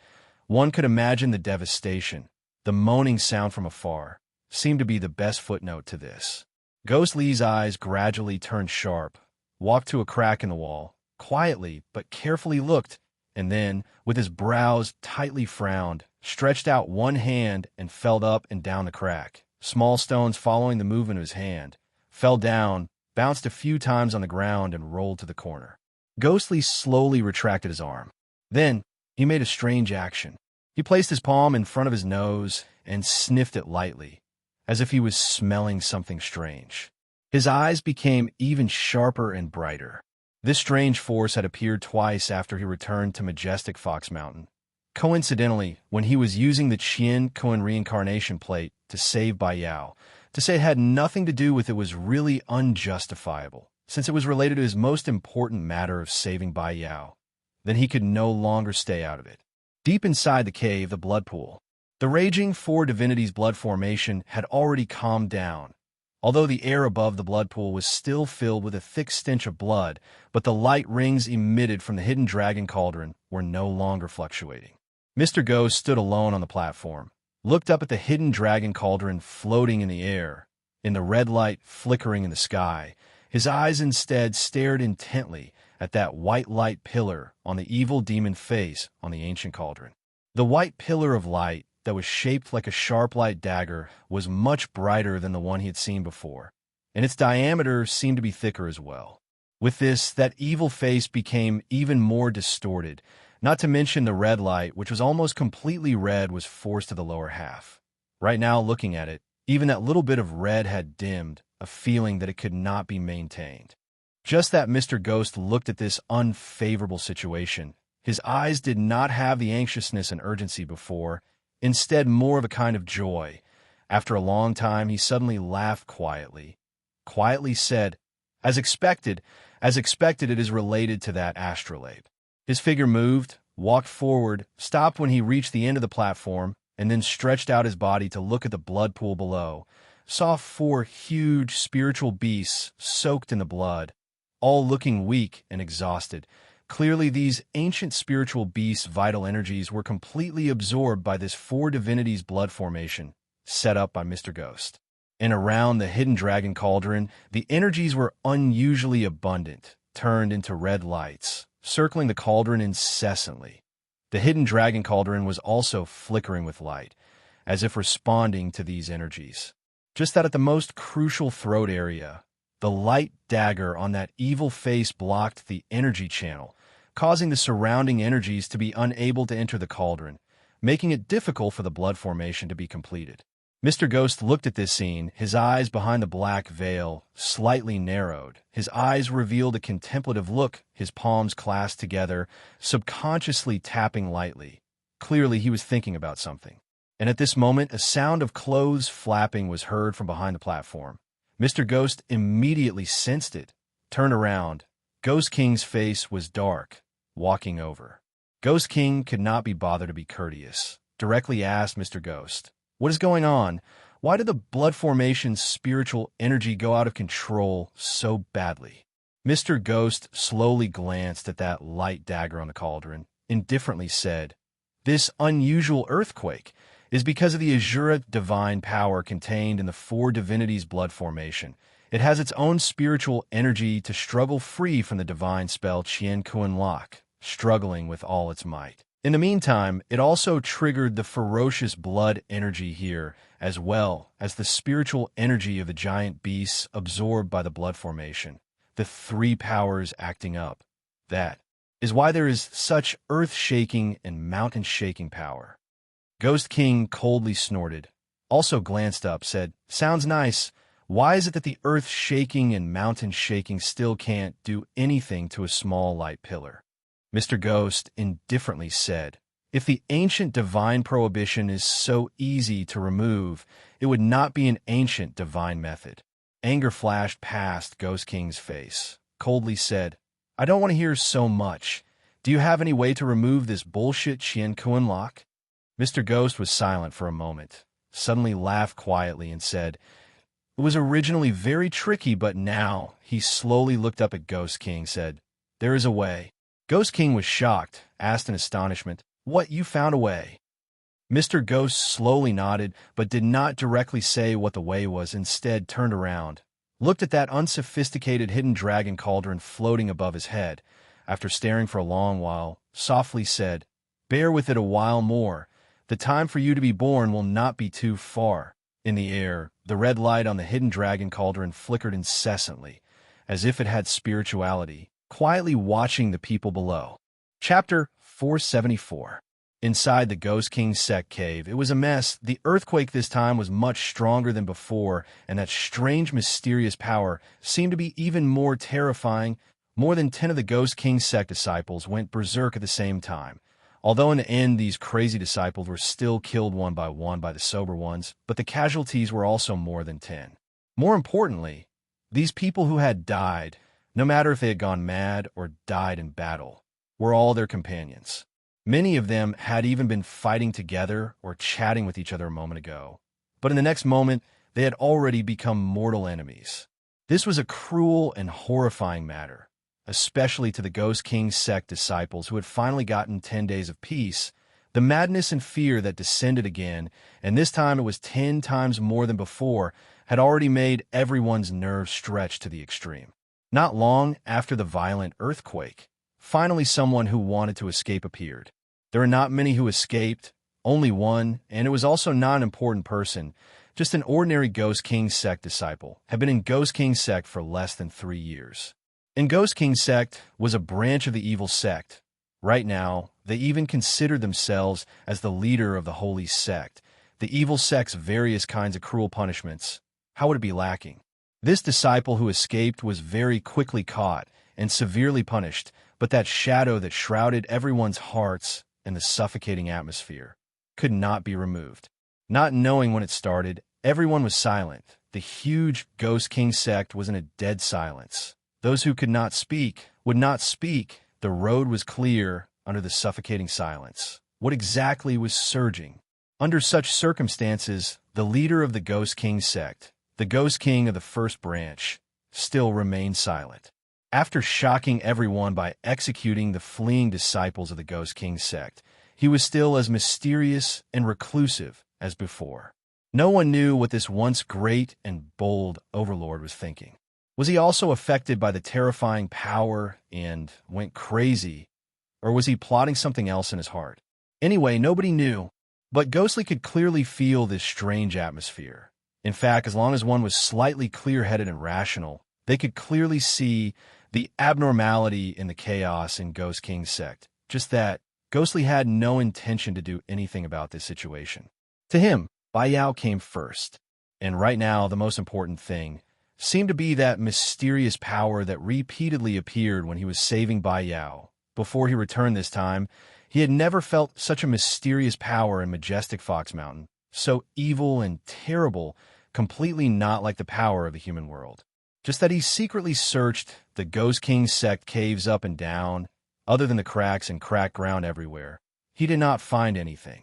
one could imagine the devastation. The moaning sound from afar seemed to be the best footnote to this. Ghostly's eyes gradually turned sharp, walked to a crack in the wall, quietly but carefully looked, and then, with his brows tightly frowned, stretched out one hand and felt up and down the crack. Small stones, following the movement of his hand, fell down, bounced a few times on the ground, and rolled to the corner. Ghostly slowly retracted his arm. Then, he made a strange action. He placed his palm in front of his nose and sniffed it lightly, as if he was smelling something strange. His eyes became even sharper and brighter. This strange force had appeared twice after he returned to majestic Fox Mountain. Coincidentally, when he was using the Qian Kuan reincarnation plate to save Bai Yao, to say it had nothing to do with it was really unjustifiable, since it was related to his most important matter of saving Bai Yao. Then he could no longer stay out of it. Deep inside the cave, the blood pool. The raging four divinities' blood formation had already calmed down, although the air above the blood pool was still filled with a thick stench of blood, but the light rings emitted from the hidden dragon cauldron were no longer fluctuating. Mr. Ghost stood alone on the platform, looked up at the hidden dragon cauldron floating in the air, in the red light flickering in the sky. His eyes instead stared intently at that white light pillar on the evil demon face on the ancient cauldron. The white pillar of light that was shaped like a sharp light dagger was much brighter than the one he had seen before, and its diameter seemed to be thicker as well. With this, that evil face became even more distorted, not to mention the red light, which was almost completely red, was forced to the lower half. Right now, looking at it, even that little bit of red had dimmed, a feeling that it could not be maintained. Just that Mr. Ghost looked at this unfavorable situation. His eyes did not have the anxiousness and urgency before, instead more of a kind of joy. After a long time, he suddenly laughed quietly. Quietly said, as expected it is related to that astrolabe. His figure moved, walked forward, stopped when he reached the end of the platform, and then stretched out his body to look at the blood pool below. Saw four huge spiritual beasts soaked in the blood, all looking weak and exhausted. Clearly, these ancient spiritual beasts' vital energies were completely absorbed by this four divinities' blood formation, set up by Mr. Ghost. And around the hidden dragon cauldron, the energies were unusually abundant, turned into red lights, circling the cauldron incessantly. The hidden dragon cauldron was also flickering with light, as if responding to these energies. Just that at the most crucial throat area, the light dagger on that evil face blocked the energy channel, causing the surrounding energies to be unable to enter the cauldron, making it difficult for the blood formation to be completed. Mr. Ghost looked at this scene, his eyes behind the black veil slightly narrowed. His eyes revealed a contemplative look, his palms clasped together, subconsciously tapping lightly. Clearly, he was thinking about something. And at this moment, a sound of clothes flapping was heard from behind the platform. Mr. Ghost immediately sensed it, turned around. Ghost King's face was dark, walking over. Ghost King could not be bothered to be courteous, directly asked Mr. Ghost, "What is going on? Why did the blood formation's spiritual energy go out of control so badly?" Mr. Ghost slowly glanced at that light dagger on the cauldron, indifferently said, "This unusual earthquake is because of the Azura divine power contained in the four divinities' blood formation. It has its own spiritual energy to struggle free from the divine spell Qian Kuan Lock, struggling with all its might. In the meantime, it also triggered the ferocious blood energy here, as well as the spiritual energy of the giant beasts absorbed by the blood formation, the three powers acting up. That is why there is such earth-shaking and mountain-shaking power." Ghost King coldly snorted, also glanced up, said, "Sounds nice. Why is it that the earth-shaking and mountain-shaking still can't do anything to a small light pillar?" Mr. Ghost indifferently said, "If the ancient divine prohibition is so easy to remove, it would not be an ancient divine method." Anger flashed past Ghost King's face, coldly said, "I don't want to hear so much. Do you have any way to remove this bullshit Qian Kuan lock?" Mr. Ghost was silent for a moment, suddenly laughed quietly and said, "It was originally very tricky, but now," he slowly looked up at Ghost King, said, "There is a way." Ghost King was shocked, asked in astonishment, "What, you found a way?" Mr. Ghost slowly nodded, but did not directly say what the way was, instead turned around, looked at that unsophisticated hidden dragon cauldron floating above his head. After staring for a long while, softly said, "Bear with it a while more. The time for you to be born will not be too far." In the air, the red light on the hidden dragon cauldron flickered incessantly, as if it had spirituality, quietly watching the people below. Chapter 474. Inside the Ghost King's sect cave, it was a mess. The earthquake this time was much stronger than before, and that strange mysterious power seemed to be even more terrifying, More than 10 of the Ghost King sect disciples went berserk at the same time. Although in the end these crazy disciples were still killed one by the sober ones, but the casualties were also more than 10. More importantly, these people who had died, no matter if they had gone mad or died in battle, were all their companions. Many of them had even been fighting together or chatting with each other a moment ago, but in the next moment they had already become mortal enemies. This was a cruel and horrifying matter, especially to the Ghost King sect disciples who had finally gotten 10 days of peace. The madness and fear that descended again, and this time it was 10 times more than before, had already made everyone's nerves stretch to the extreme. Not long after the violent earthquake, finally someone who wanted to escape appeared. There were not many who escaped, only one, and it was also not an important person, just an ordinary Ghost King sect disciple, had been in Ghost King sect for less than 3 years. And Ghost King sect was a branch of the evil sect. Right now, they even considered themselves as the leader of the holy sect. The evil sect's various kinds of cruel punishments. How would it be lacking? This disciple who escaped was very quickly caught and severely punished, but that shadow that shrouded everyone's hearts and the suffocating atmosphere could not be removed. Not knowing when it started, everyone was silent. The huge Ghost King sect was in a dead silence. Those who could not speak would not speak. The road was clear under the suffocating silence. What exactly was surging? Under such circumstances, the leader of the Ghost King sect, the Ghost King of the first branch, still remained silent. After shocking everyone by executing the fleeing disciples of the Ghost King sect, he was still as mysterious and reclusive as before. No one knew what this once great and bold overlord was thinking. Was he also affected by the terrifying power and went crazy, or was he plotting something else in his heart? Anyway, nobody knew, but Ghostly could clearly feel this strange atmosphere. In fact, as long as one was slightly clear-headed and rational, they could clearly see the abnormality in the chaos in Ghost King's sect. Just that, Ghostly had no intention to do anything about this situation. To him, Baiyao came first, and right now the most important thing seemed to be that mysterious power that repeatedly appeared when he was saving Baiyao. Before he returned this time, he had never felt such a mysterious power in majestic Fox Mountain, so evil and terrible, completely not like the power of the human world. Just that he secretly searched the Ghost King sect caves up and down, other than the cracks and cracked ground everywhere. He did not find anything.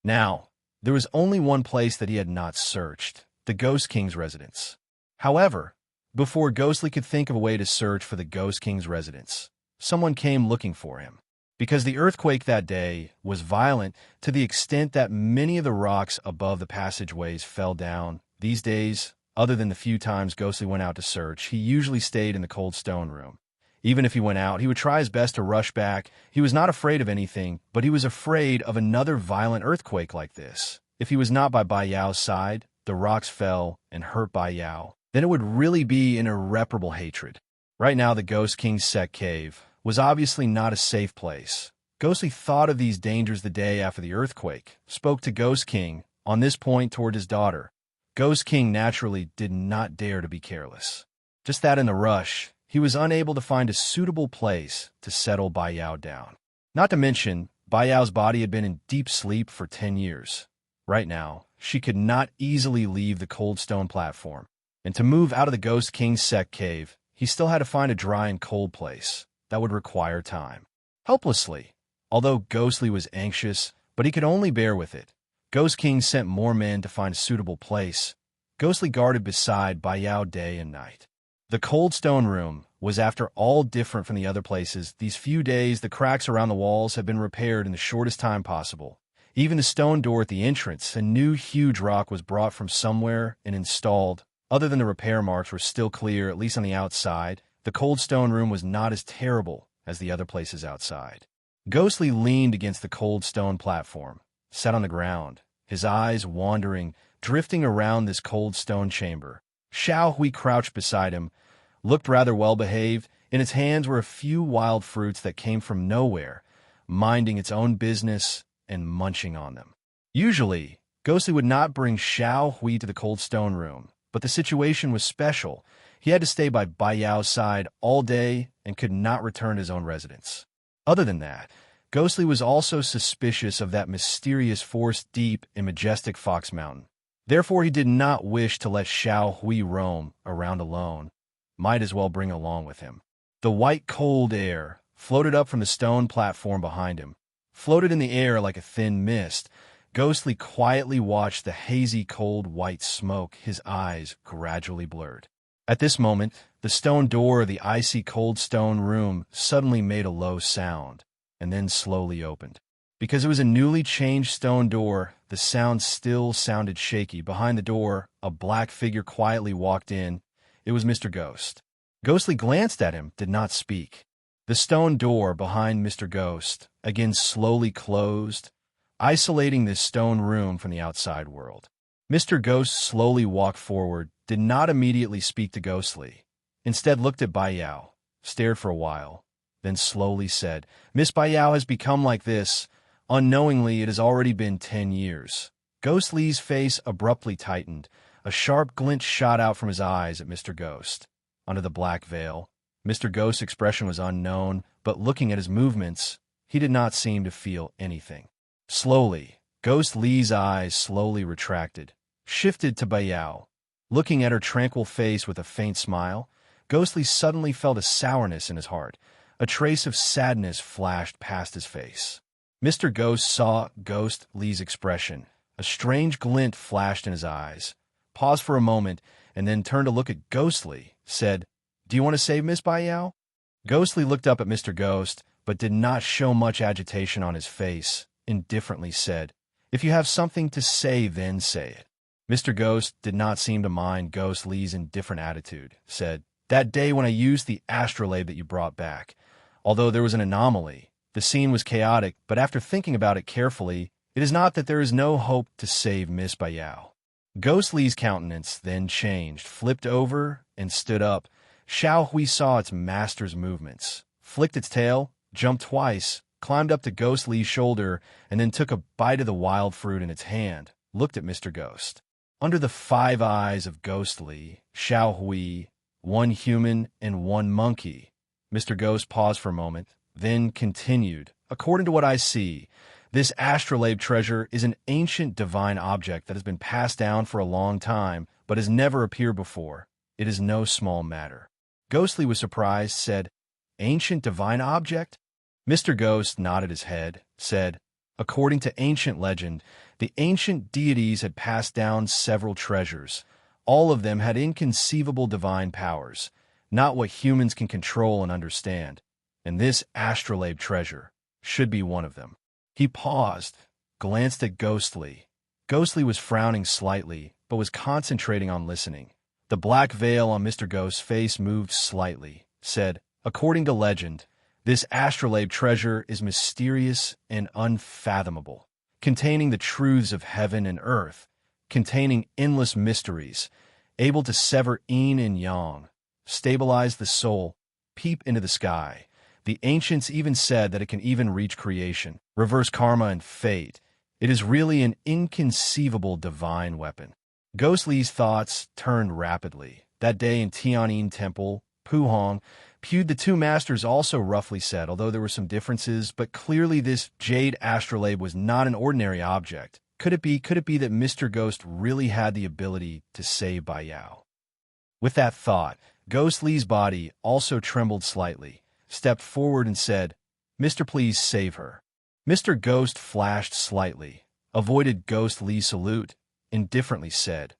Now, there was only one place that he had not searched, the Ghost King's residence. However, before Ghostly could think of a way to search for the Ghost King's residence, someone came looking for him. Because the earthquake that day was violent to the extent that many of the rocks above the passageways fell down. These days, other than the few times Ghostly went out to search, he usually stayed in the cold stone room. Even if he went out, he would try his best to rush back. He was not afraid of anything, but he was afraid of another violent earthquake like this. If he was not by Baiyao's side, the rocks fell and hurt Baiyao, then it would really be an irreparable hatred. Right now, the Ghost King's sect cave was obviously not a safe place. Ghostly thought of these dangers the day after the earthquake, spoke to Ghost King on this point toward his daughter. Ghost King naturally did not dare to be careless. Just that in the rush, he was unable to find a suitable place to settle Baiyao down. Not to mention, Baiyao's body had been in deep sleep for 10 years. Right now, she could not easily leave the cold stone platform. And to move out of the Ghost King's sect cave, he still had to find a dry and cold place. That would require time. Helplessly, although Ghostly was anxious, but he could only bear with it, Ghost King sent more men to find a suitable place. Ghostly guarded beside Baiyao day and night. The cold stone room was, after all, different from the other places. These few days, the cracks around the walls had been repaired in the shortest time possible. Even the stone door at the entrance, a new huge rock was brought from somewhere and installed. Other than the repair marks were still clear, at least on the outside. The cold stone room was not as terrible as the other places outside. Ghostly leaned against the cold stone platform, sat on the ground, his eyes wandering, drifting around this cold stone chamber. Xiao Hui crouched beside him, looked rather well-behaved. In its hands were a few wild fruits that came from nowhere, minding its own business and munching on them. Usually, Ghostly would not bring Xiao Hui to the cold stone room, but the situation was special. He had to stay by Baiyao's side all day and could not return to his own residence. Other than that, Ghostly was also suspicious of that mysterious force deep in majestic Fox Mountain. Therefore, he did not wish to let Xiao Hui roam around alone. Might as well bring along with him. The white cold air floated up from the stone platform behind him, floated in the air like a thin mist. Ghostly quietly watched the hazy cold white smoke, his eyes gradually blurred. At this moment, the stone door of the icy cold stone room suddenly made a low sound, and then slowly opened. Because it was a newly changed stone door, the sound still sounded shaky. Behind the door, a black figure quietly walked in. It was Mr. Ghost. Ghostly glanced at him, did not speak. The stone door behind Mr. Ghost again slowly closed, isolating this stone room from the outside world. Mr. Ghost slowly walked forward, did not immediately speak to Ghostly. Instead looked at Bai Yao, stared for a while, then slowly said, "Miss Bai Yao has become like this. Unknowingly, it has already been 10 years. Ghostly's face abruptly tightened. A sharp glint shot out from his eyes at Mr. Ghost. Under the black veil, Mr. Ghost's expression was unknown, but looking at his movements, he did not seem to feel anything. Slowly, Ghostly's eyes slowly retracted, shifted to Bai Yao. Looking at her tranquil face with a faint smile, Ghostly suddenly felt a sourness in his heart. A trace of sadness flashed past his face. Mr. Ghost saw Ghostly's expression. A strange glint flashed in his eyes, paused for a moment, and then turned to look at Ghostly, said, "Do you want to save Miss Bai Yao?" Ghostly looked up at Mr. Ghost, but did not show much agitation on his face, indifferently said, "If you have something to say, then say it." Mr. Ghost did not seem to mind Ghostly's indifferent attitude, said, "That day when I used the astrolabe that you brought back, although there was an anomaly, the scene was chaotic, but after thinking about it carefully, it is not that there is no hope to save Miss Bai Yao." Ghostly's countenance then changed, flipped over, and stood up. Xiao Hui saw its master's movements, flicked its tail, jumped twice, climbed up to Ghostly's shoulder, and then took a bite of the wild fruit in its hand, looked at Mr. Ghost. Under the 5 eyes of Ghostly, Xiao Hui, 1 human and 1 monkey. Mr. Ghost paused for a moment, then continued, "According to what I see, this astrolabe treasure is an ancient divine object that has been passed down for a long time, but has never appeared before. It is no small matter." Ghostly was surprised, said, "Ancient divine object?" Mr. Ghost nodded his head, said, "According to ancient legend, the ancient deities had passed down several treasures. All of them had inconceivable divine powers, not what humans can control and understand, and this astrolabe treasure should be one of them." He paused, glanced at Ghostly. Ghostly was frowning slightly, but was concentrating on listening. The black veil on Mr. Ghost's face moved slightly, said, "According to legend, this astrolabe treasure is mysterious and unfathomable, containing the truths of heaven and earth, containing endless mysteries, able to sever yin and yang, stabilize the soul, peep into the sky. The ancients even said that it can even reach creation, reverse karma and fate. It is really an inconceivable divine weapon." Ghostly's thoughts turned rapidly. That day in Tianyin Temple, Puhong, the 2 masters also roughly said, although there were some differences, but clearly this jade astrolabe was not an ordinary object. Could it be that Mr. Ghost really had the ability to save Bai Yao? With that thought, Ghostly's body also trembled slightly, stepped forward and said, "Mr. Please save her." Mr. Ghost flashed slightly, avoided Ghostly's salute, indifferently said,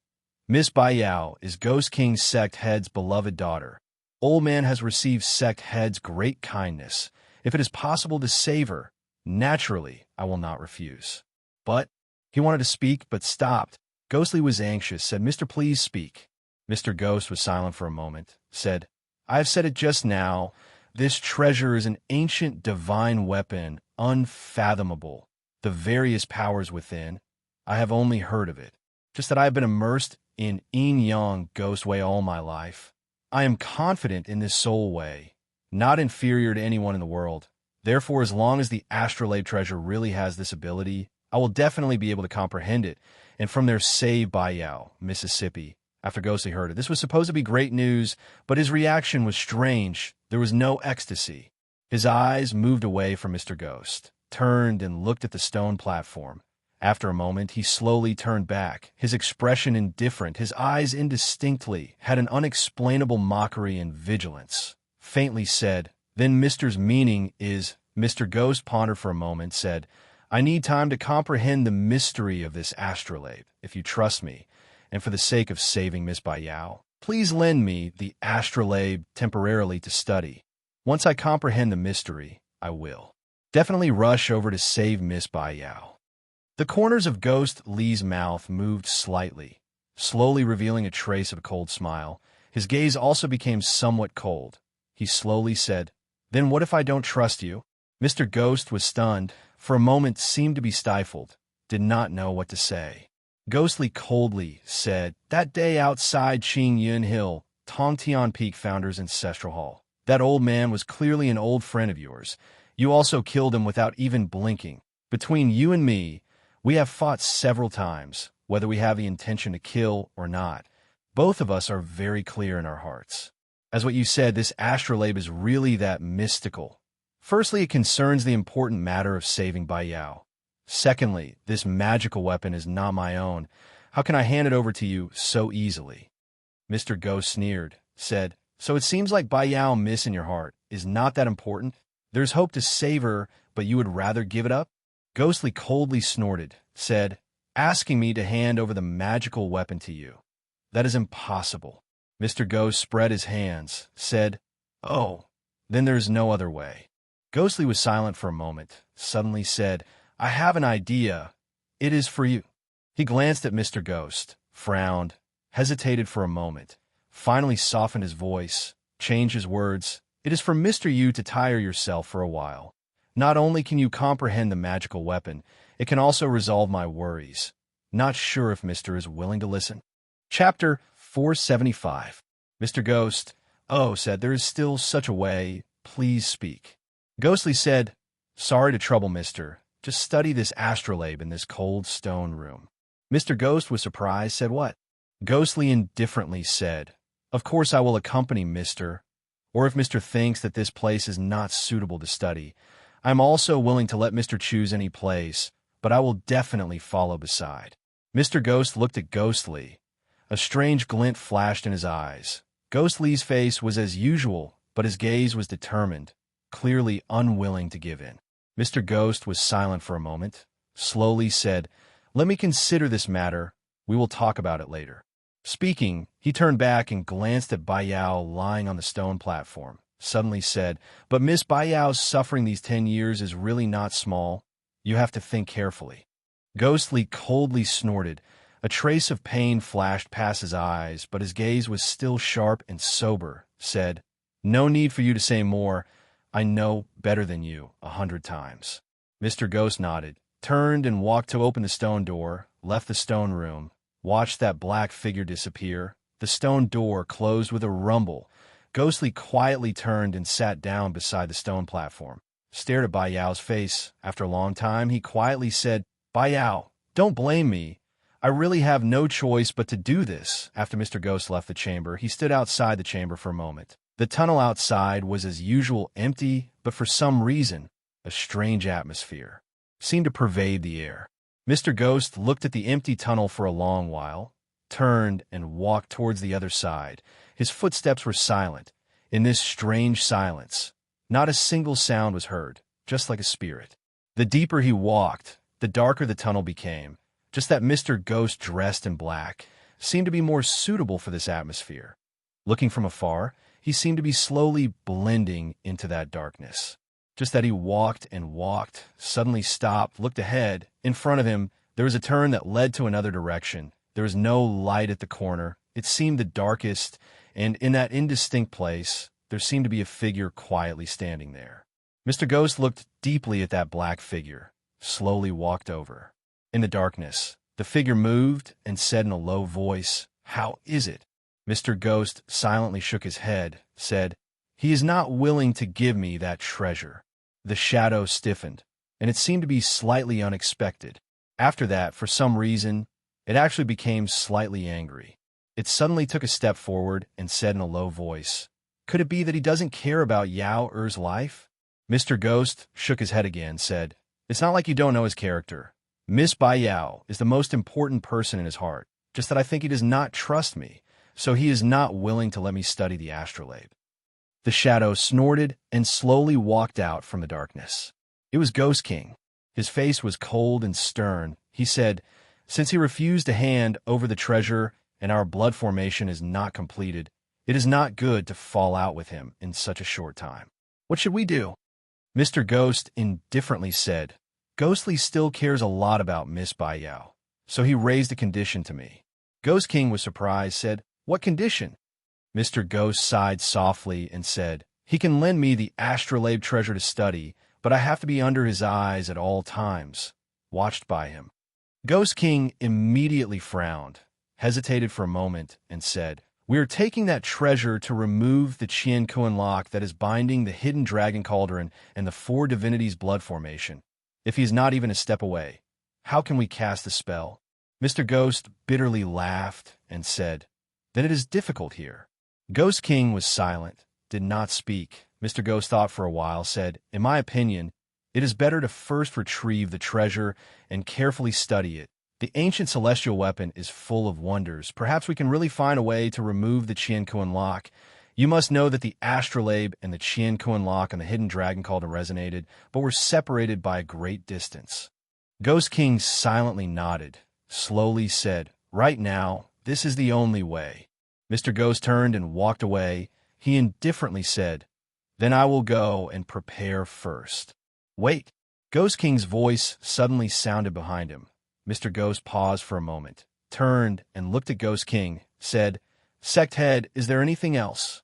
"Miss Bai Yao is Ghost King Sect Head's beloved daughter. Old Man has received Sect Head's great kindness. If it is possible to save her, naturally, I will not refuse." But he wanted to speak, but stopped. Ghostly was anxious, said, "Mr. Please speak." Mr. Ghost was silent for a moment, said, "I have said it just now. This treasure is an ancient divine weapon, unfathomable. The various powers within, I have only heard of it. Just that I have been immersed in yin-yang ghost way all my life. I am confident in this soul way, not inferior to anyone in the world. Therefore, as long as the astrolabe treasure really has this ability, I will definitely be able to comprehend it, and from there save Bai Yao, Mississippi, after Ghostly heard it. This was supposed to be great news, but his reaction was strange. There was no ecstasy. His eyes moved away from Mr. Ghost, turned and looked at the stone platform. After a moment, he slowly turned back, his expression indifferent, his eyes indistinctly, had an unexplainable mockery and vigilance. Faintly said, "Then Mister's meaning is—" Mr. Ghost pondered for a moment, said, "I need time to comprehend the mystery of this astrolabe. If you trust me, and for the sake of saving Miss Bayao, please lend me the astrolabe temporarily to study. Once I comprehend the mystery, I will definitely rush over to save Miss Bayao." The corners of Ghost Lee's mouth moved slightly, slowly revealing a trace of a cold smile. His gaze also became somewhat cold. He slowly said, "Then what if I don't trust you?" Mr. Ghost was stunned, for a moment seemed to be stifled, did not know what to say. Ghostly coldly said, "That day outside Qing Yun Hill, Tongtian Peak Founder's Ancestral Hall. That old man was clearly an old friend of yours. You also killed him without even blinking. Between you and me, we have fought several times, whether we have the intention to kill or not. Both of us are very clear in our hearts. As what you said, this astrolabe is really that mystical. Firstly, it concerns the important matter of saving Bayao. Secondly, this magical weapon is not my own. How can I hand it over to you so easily?" Mr. Ghost sneered, said, "So it seems like Bayao Miss in your heart is not that important? There's hope to save her, but you would rather give it up?" Ghostly coldly snorted, said, "Asking me to hand over the magical weapon to you. That is impossible." Mr. Ghost spread his hands, said, "Oh, then there is no other way." Ghostly was silent for a moment, suddenly said, "I have an idea. It is for you." He glanced at Mr. Ghost, frowned, hesitated for a moment, finally softened his voice, changed his words. "It is for Mr. Yu to tire yourself for a while. Not only can you comprehend the magical weapon, it can also resolve my worries. Not sure if Mr. is willing to listen." Chapter 475. Mr. Ghost, said, "There is still such a way. Please speak." Ghostly said, "Sorry to trouble, mister. Just study this astrolabe in this cold stone room." Mr. Ghost was surprised, said, "What?" Ghostly indifferently said, "Of course I will accompany Mister, or if Mister thinks that this place is not suitable to study, I am also willing to let Mister choose any place, but I will definitely follow beside." Mr. Ghost looked at Ghostly. A strange glint flashed in his eyes. Ghostly's face was as usual, but his gaze was determined, clearly unwilling to give in. Mr. Ghost was silent for a moment, slowly said, "Let me consider this matter. We will talk about it later." Speaking, he turned back and glanced at Bayao lying on the stone platform, suddenly said, "But Miss Bayao's suffering these 10 years is really not small. You have to think carefully." Ghostly coldly snorted. A trace of pain flashed past his eyes, but his gaze was still sharp and sober, said, "No need for you to say more. I know better than you 100 times." Mr. Ghost nodded, turned and walked to open the stone door, left the stone room, watched that black figure disappear. The stone door closed with a rumble. Ghostly quietly turned and sat down beside the stone platform, stared at Bayao's face. After a long time, he quietly said, "Bayao, don't blame me. I really have no choice but to do this." After Mr. Ghost left the chamber, he stood outside the chamber for a moment. The tunnel outside was as usual empty, but for some reason, a strange atmosphere seemed to pervade the air. Mr. Ghost looked at the empty tunnel for a long while, turned and walked towards the other side. His footsteps were silent. In this strange silence, not a single sound was heard, just like a spirit. The deeper he walked, the darker the tunnel became. Just that Mr. Ghost, dressed in black, seemed to be more suitable for this atmosphere. Looking from afar, he seemed to be slowly blending into that darkness. Just that he walked and walked, suddenly stopped, looked ahead. In front of him, there was a turn that led to another direction. There was no light at the corner. It seemed the darkest, and in that indistinct place, there seemed to be a figure quietly standing there. Mr. Ghost looked deeply at that black figure, slowly walked over. In the darkness, the figure moved and said in a low voice, "How is it?" Mr. Ghost silently shook his head, said, "He is not willing to give me that treasure." The shadow stiffened, and it seemed to be slightly unexpected. After that, for some reason, it actually became slightly angry. It suddenly took a step forward and said in a low voice, "Could it be that he doesn't care about Yao Er's life?" Mr. Ghost shook his head again, said, "It's not like you don't know his character. Miss Bai Yao is the most important person in his heart, just that I think he does not trust me, so he is not willing to let me study the astrolabe." The shadow snorted and slowly walked out from the darkness. It was Ghost King. His face was cold and stern. He said, "Since he refused to hand over the treasure and our blood formation is not completed, it is not good to fall out with him in such a short time. What should we do?" Mr. Ghost indifferently said, "Ghostly still cares a lot about Miss Bai Yao, so he raised a condition to me." Ghost King was surprised, said, "What condition?" Mr. Ghost sighed softly and said, "He can lend me the astrolabe treasure to study, but I have to be under his eyes at all times, watched by him." Ghost King immediately frowned, hesitated for a moment, and said, "We are taking that treasure to remove the Qian Kuan lock that is binding the hidden dragon cauldron and the four divinities' blood formation. If he is not even a step away, how can we cast the spell?" Mr. Ghost bitterly laughed and said, "Then it is difficult here." Ghost King was silent, did not speak. Mr. Ghost thought for a while, said, "In my opinion, it is better to first retrieve the treasure and carefully study it. The ancient celestial weapon is full of wonders. Perhaps we can really find a way to remove the Qian Kuan lock. You must know that the astrolabe and the Qian Kuan lock and the hidden dragon cauldron resonated, but were separated by a great distance." Ghost King silently nodded, slowly said, "Right now, this is the only way." Mr. Ghost turned and walked away. He indifferently said, "Then I will go and prepare first." "Wait!" Ghost King's voice suddenly sounded behind him. Mr. Ghost paused for a moment, turned and looked at Ghost King, said, "Sect Head, is there anything else?"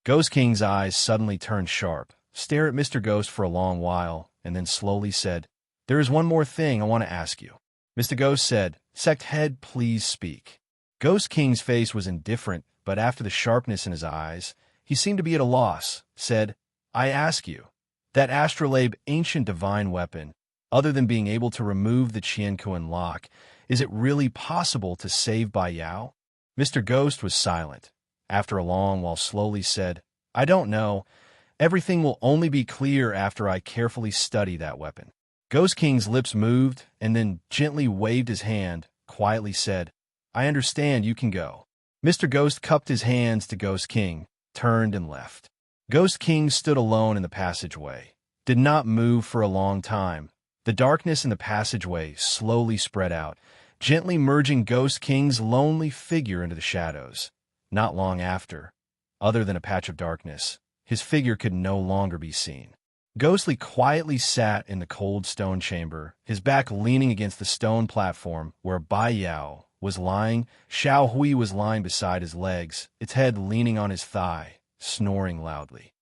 Ghost King's eyes suddenly turned sharp, stared at Mr. Ghost for a long while, and then slowly said, "There is one more thing I want to ask you." Mr. Ghost said, "Sect Head, please speak." Ghost King's face was indifferent, but after the sharpness in his eyes, he seemed to be at a loss, said, "I ask you, that astrolabe ancient divine weapon, other than being able to remove the Qian Kuan lock, is it really possible to save Bai Yao?" Mr. Ghost was silent. After a long while slowly said, "I don't know. Everything will only be clear after I carefully study that weapon." Ghost King's lips moved and then gently waved his hand, quietly said, "I understand, you can go." Mr. Ghost cupped his hands to Ghost King, turned and left. Ghost King stood alone in the passageway, did not move for a long time. The darkness in the passageway slowly spread out, gently merging Ghost King's lonely figure into the shadows. Not long after, other than a patch of darkness, his figure could no longer be seen. Ghostly quietly sat in the cold stone chamber, his back leaning against the stone platform where Bai Yao was lying. Xiao Hui was lying beside his legs, its head leaning on his thigh, snoring loudly.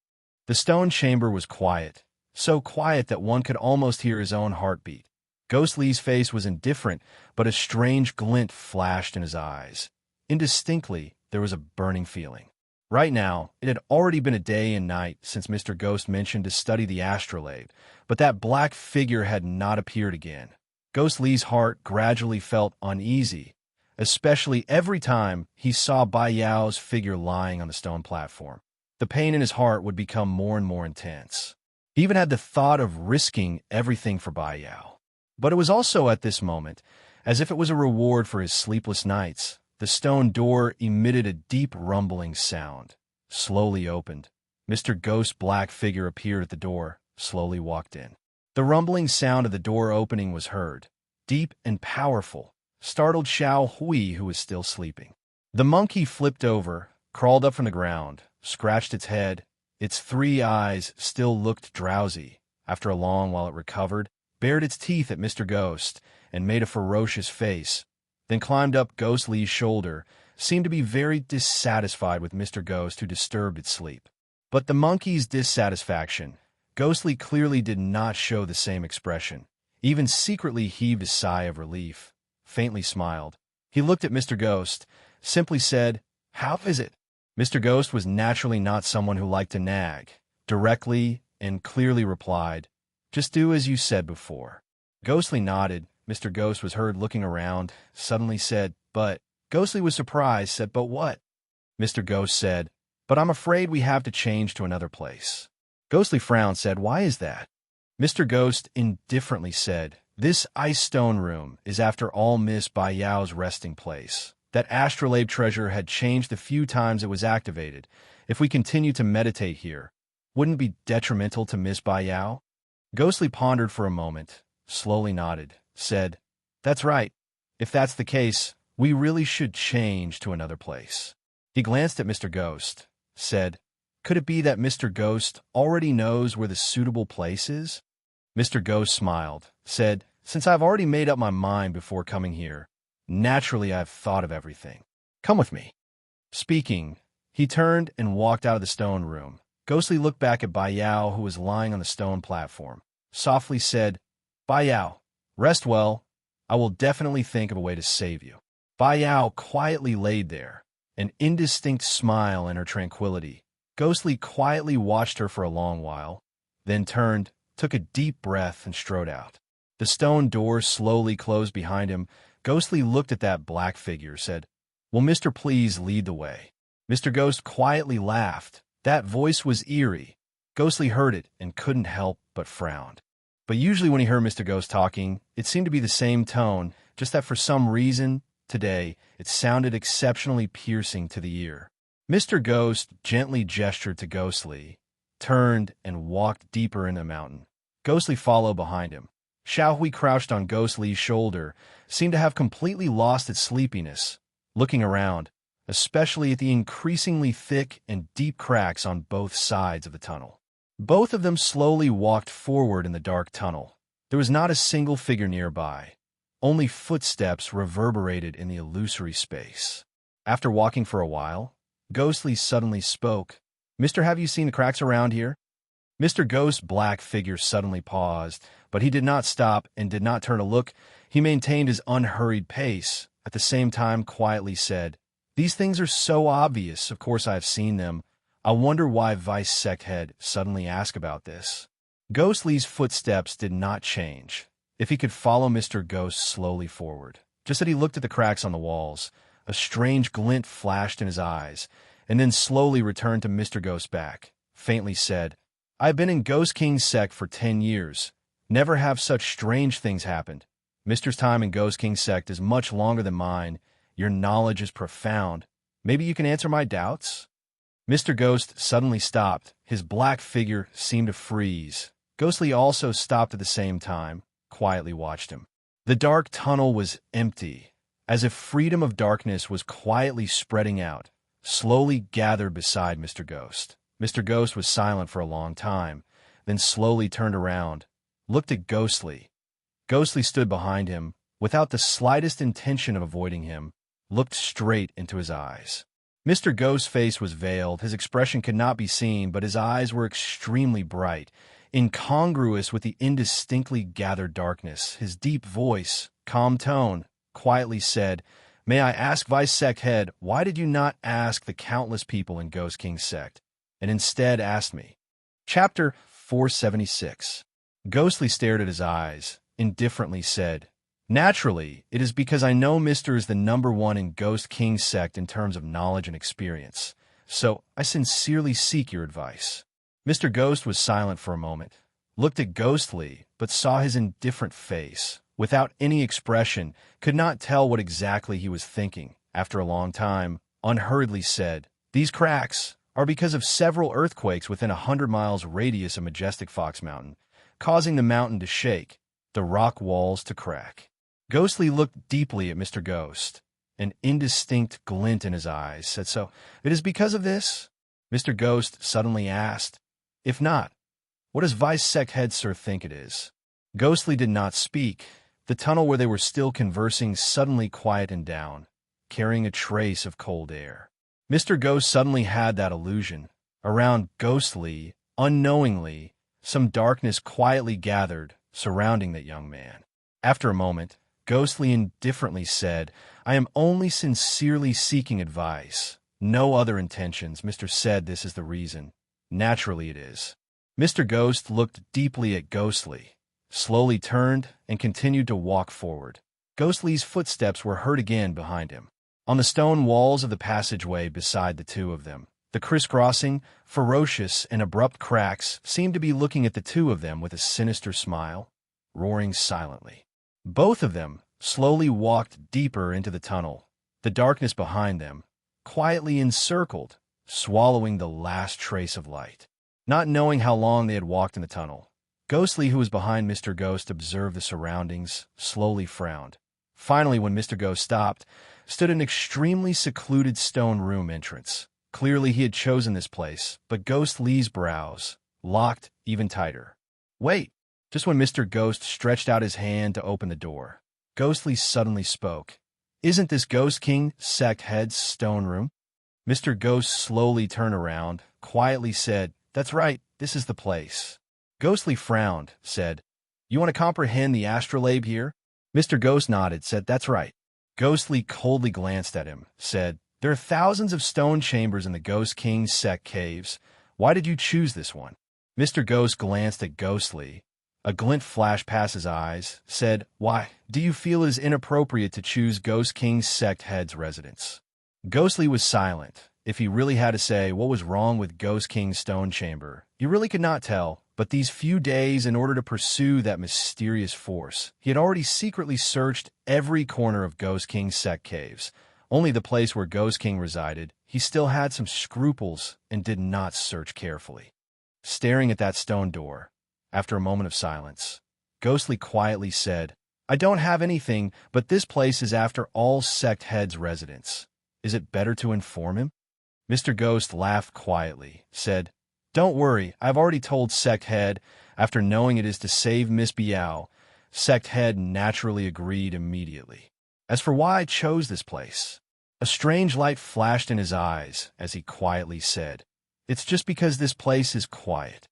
The stone chamber was quiet, so quiet that one could almost hear his own heartbeat. Ghostly's face was indifferent, but a strange glint flashed in his eyes. Indistinctly, there was a burning feeling. Right now, it had already been a day and night since Mr. Ghost mentioned to study the astrolabe, but that black figure had not appeared again. Ghostly's heart gradually felt uneasy, especially every time he saw Bai Yao's figure lying on the stone platform. The pain in his heart would become more and more intense. He even had the thought of risking everything for Bai Yao. But it was also at this moment, as if it was a reward for his sleepless nights, the stone door emitted a deep rumbling sound, slowly opened. Mr. Ghost's black figure appeared at the door, slowly walked in. The rumbling sound of the door opening was heard, deep and powerful, startled Xiao Hui, who was still sleeping. The monkey flipped over, crawled up from the ground, scratched its head. Its three eyes still looked drowsy. After a long while it recovered, bared its teeth at Mr. Ghost, and made a ferocious face, then climbed up Ghostly's shoulder, seemed to be very dissatisfied with Mr. Ghost, who disturbed its sleep. But the monkey's dissatisfaction, Ghostly clearly did not show the same expression, even secretly heaved a sigh of relief, faintly smiled. He looked at Mr. Ghost, simply said, "How is it?" Mr. Ghost was naturally not someone who liked to nag, directly and clearly replied, "Just do as you said before." Ghostly nodded. Mr. Ghost was heard looking around, suddenly said, "But, Ghostly was surprised, said, "But what?" Mr. Ghost said, "But I'm afraid we have to change to another place." Ghostly frowned, said, "Why is that?" Mr. Ghost indifferently said, "This ice stone room is after all Miss Bayao's resting place. That astrolabe treasure had changed the few times it was activated. If we continue to meditate here, wouldn't it be detrimental to Miss Bayao?" Ghostly pondered for a moment, slowly nodded, said, "That's right. If that's the case, we really should change to another place." He glanced at Mr. Ghost, said, "Could it be that Mr. Ghost already knows where the suitable place is?" Mr. Ghost smiled, said, "Since I've already made up my mind before coming here, naturally I've thought of everything. Come with me." Speaking, he turned and walked out of the stone room. Ghostly looked back at Bayao, who was lying on the stone platform, softly said, "Bayao, rest well. I will definitely think of a way to save you." Bayao quietly laid there, an indistinct smile in her tranquility. Ghostly quietly watched her for a long while, then turned, took a deep breath, and strode out. The stone door slowly closed behind him. Ghostly looked at that black figure, said, "Will Mr. please lead the way?" Mr. Ghost quietly laughed. That voice was eerie. Ghostly heard it and couldn't help but frowned. But usually when he heard Mr. Ghost talking, it seemed to be the same tone, just that for some reason, today, it sounded exceptionally piercing to the ear. Mr. Ghost gently gestured to Ghostly, turned, and walked deeper in the mountain. Ghostly followed behind him. Xiaohui crouched on Ghostly's shoulder, seemed to have completely lost its sleepiness, looking around, especially at the increasingly thick and deep cracks on both sides of the tunnel. Both of them slowly walked forward in the dark tunnel. There was not a single figure nearby. Only footsteps reverberated in the illusory space. After walking for a while, Ghostly suddenly spoke. "Mister, have you seen the cracks around here?" Mr. Ghost's black figure suddenly paused, but he did not stop and did not turn to look. He maintained his unhurried pace, at the same time quietly said, "These things are so obvious, of course I have seen them. I wonder why Vice Sect Head suddenly asked about this." Ghostly's footsteps did not change. If he could follow Mr. Ghost slowly forward. Just as he looked at the cracks on the walls, a strange glint flashed in his eyes, and then slowly returned to Mr. Ghost's back, faintly said, "I've been in Ghost King's sect for 10 years. Never have such strange things happened. Mister's time in Ghost King's sect is much longer than mine. Your knowledge is profound. Maybe you can answer my doubts?" Mr. Ghost suddenly stopped. His black figure seemed to freeze. Ghostly also stopped at the same time, quietly watched him. The dark tunnel was empty, as if freedom of darkness was quietly spreading out, slowly gathered beside Mr. Ghost. Mr. Ghost was silent for a long time, then slowly turned around, looked at Ghostly. Ghostly stood behind him, without the slightest intention of avoiding him, looked straight into his eyes. Mr. Ghost's face was veiled, his expression could not be seen, but his eyes were extremely bright, incongruous with the indistinctly gathered darkness. His deep voice, calm tone, quietly said, "May I ask, Vice Sect Head, why did you not ask the countless people in Ghost King's sect, and instead asked me?" Chapter 476. Ghostly stared at his eyes, indifferently said, "Naturally, it is because I know Mister is the #1 in Ghost King's sect in terms of knowledge and experience, so I sincerely seek your advice." Mr. Ghost was silent for a moment, looked at Ghostly, but saw his indifferent face. Without any expression, could not tell what exactly he was thinking. After a long time, unhurriedly said, "These cracks are because of several earthquakes within 100 miles radius of Majestic Fox Mountain, causing the mountain to shake, the rock walls to crack." Ghostly looked deeply at Mr. Ghost. An indistinct glint in his eyes said, "So it is because of this?" Mr. Ghost suddenly asked, "If not, what does Vice Sect Head Sir think it is?" Ghostly did not speak. The tunnel where they were still conversing suddenly quietened down, carrying a trace of cold air. Mr. Ghost suddenly had that illusion. Around Ghostly, unknowingly, some darkness quietly gathered, surrounding that young man. After a moment, Ghostly indifferently said, "I am only sincerely seeking advice. No other intentions. Mister said this is the reason. Naturally it is." Mr. Ghost looked deeply at Ghostly, slowly turned, and continued to walk forward. Ghostly's footsteps were heard again behind him. On the stone walls of the passageway beside the two of them, the crisscrossing, ferocious, and abrupt cracks seemed to be looking at the two of them with a sinister smile, roaring silently. Both of them slowly walked deeper into the tunnel, the darkness behind them, quietly encircled, swallowing the last trace of light. Not knowing how long they had walked in the tunnel, Ghostly, who was behind Mr. Ghost, observed the surroundings, slowly frowned. Finally, when Mr. Ghost stopped, stood an extremely secluded stone room entrance. Clearly he had chosen this place, but Ghostly's brows locked even tighter. "Wait!" Just when Mr. Ghost stretched out his hand to open the door, Ghostly suddenly spoke. "Isn't this Ghost King Sect Head's stone room?" Mr. Ghost slowly turned around, quietly said, "That's right, this is the place." Ghostly frowned, said, "You want to comprehend the astrolabe here?" Mr. Ghost nodded, said, "That's right." Ghostly coldly glanced at him, said, "There are thousands of stone chambers in the Ghost King's Sect caves. Why did you choose this one?" Mr. Ghost glanced at Ghostly. A glint flashed past his eyes, said, "Why, do you feel it is inappropriate to choose Ghost King's Sect Head's residence?" Ghostly was silent. If he really had to say what was wrong with Ghost King's stone chamber, he really could not tell. But these few days, in order to pursue that mysterious force, he had already secretly searched every corner of Ghost King's Sect caves. Only the place where Ghost King resided, he still had some scruples and did not search carefully. Staring at that stone door, after a moment of silence, Ghostly quietly said, "I don't have anything, but this place is after all Sect Head's residence. Is it better to inform him?" Mr. Ghost laughed quietly, said, "Don't worry, I've already told Sect Head." After knowing it is to save Miss Biao, Sect Head naturally agreed immediately. As for why I chose this place, a strange light flashed in his eyes as he quietly said, "It's just because this place is quiet."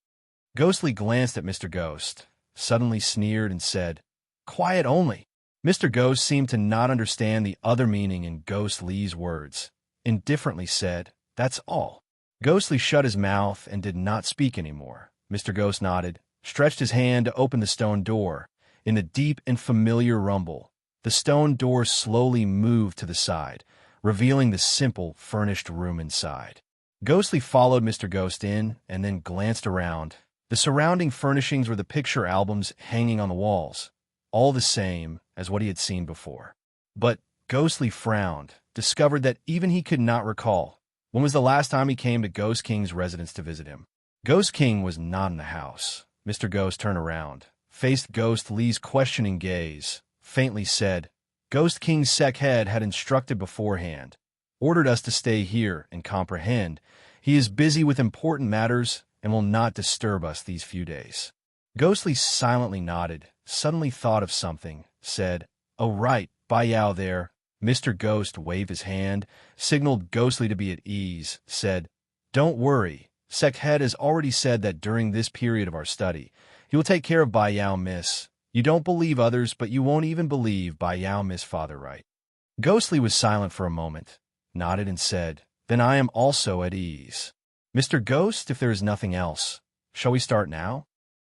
Ghostly glanced at Mr. Ghost, suddenly sneered and said, "Quiet only." Mr. Ghost seemed to not understand the other meaning in Ghostly's words, indifferently said, "That's all." Ghostly shut his mouth and did not speak anymore. Mr. Ghost nodded, stretched his hand to open the stone door. In the deep and familiar rumble, the stone door slowly moved to the side, revealing the simple, furnished room inside. Ghostly followed Mr. Ghost in and then glanced around. The surrounding furnishings were the picture albums hanging on the walls, all the same as what he had seen before. But Ghostly frowned, discovered that even he could not recall when was the last time he came to Ghost King's residence to visit him. Ghost King was not in the house. Mr. Ghost turned around, faced Ghostly's questioning gaze, faintly said, "Ghost King's Sect Head had instructed beforehand, ordered us to stay here and comprehend. He is busy with important matters and will not disturb us these few days." Ghostly silently nodded, suddenly thought of something, said, "Oh right, Bai Yao there." Mr. Ghost waved his hand, signaled Ghostly to be at ease, said, "Don't worry. Sect Head has already said that during this period of our study, he will take care of Bai Yao Miss. You don't believe others, but you won't even believe Bai Yao Miss Father right." Ghostly was silent for a moment, nodded and said, "Then I am also at ease. Mr. Ghost, if there is nothing else, shall we start now?"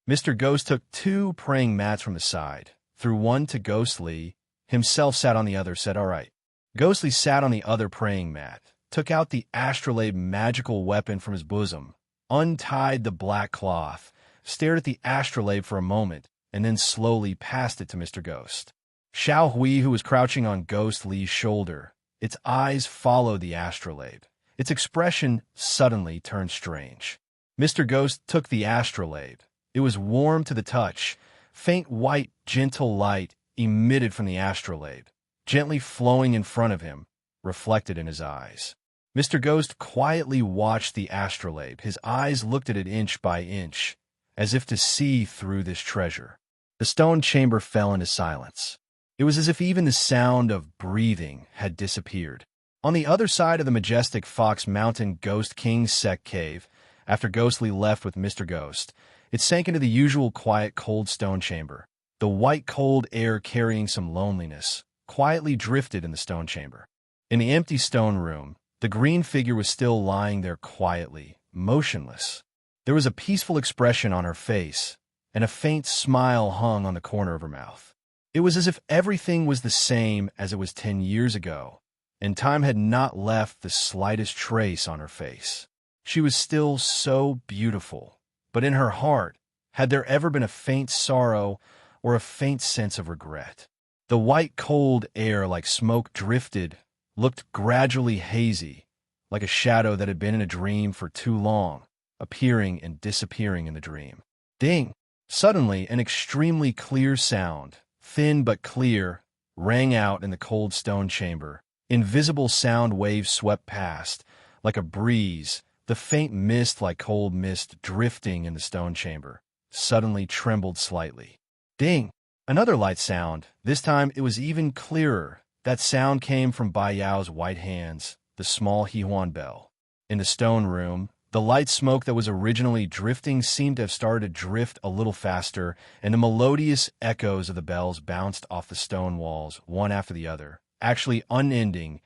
Mr. Ghost took 2 praying mats from the side, threw one to Ghostly, himself sat on the other, said, "All right." Ghostly sat on the other praying mat, took out the astrolabe magical weapon from his bosom, untied the black cloth, stared at the astrolabe for a moment, and then slowly passed it to Mr. Ghost. Xiao Hui, who was crouching on Ghostly's shoulder, its eyes followed the astrolabe. Its expression suddenly turned strange. Mr. Ghost took the astrolabe. It was warm to the touch. Faint white, gentle light emitted from the astrolabe, gently flowing in front of him, reflected in his eyes. Mr. Ghost quietly watched the astrolabe. His eyes looked at it inch by inch, as if to see through this treasure. The stone chamber fell into silence. It was as if even the sound of breathing had disappeared. On the other side of the majestic Fox Mountain Ghost King's Sect cave, after Ghostly left with Mr. Ghost, it sank into the usual quiet, cold stone chamber. The white, cold air, carrying some loneliness, quietly drifted in the stone chamber. In the empty stone room, the green figure was still lying there quietly, motionless. There was a peaceful expression on her face, and a faint smile hung on the corner of her mouth. It was as if everything was the same as it was 10 years ago, and time had not left the slightest trace on her face. She was still so beautiful, but in her heart, had there ever been a faint sorrow or a faint sense of regret? The white cold air like smoke drifted, looked gradually hazy, like a shadow that had been in a dream for too long, appearing and disappearing in the dream. Ding! Suddenly, an extremely clear sound, thin but clear, rang out in the cold stone chamber. Invisible sound waves swept past, like a breeze, the faint mist like cold mist drifting in the stone chamber, suddenly trembled slightly. Ding! Another light sound. This time it was even clearer. That sound came from Bai Yao's white hands, the small Hehuan bell. In the stone room, the light smoke that was originally drifting seemed to have started to drift a little faster, and the melodious echoes of the bells bounced off the stone walls, one after the other, actually unending,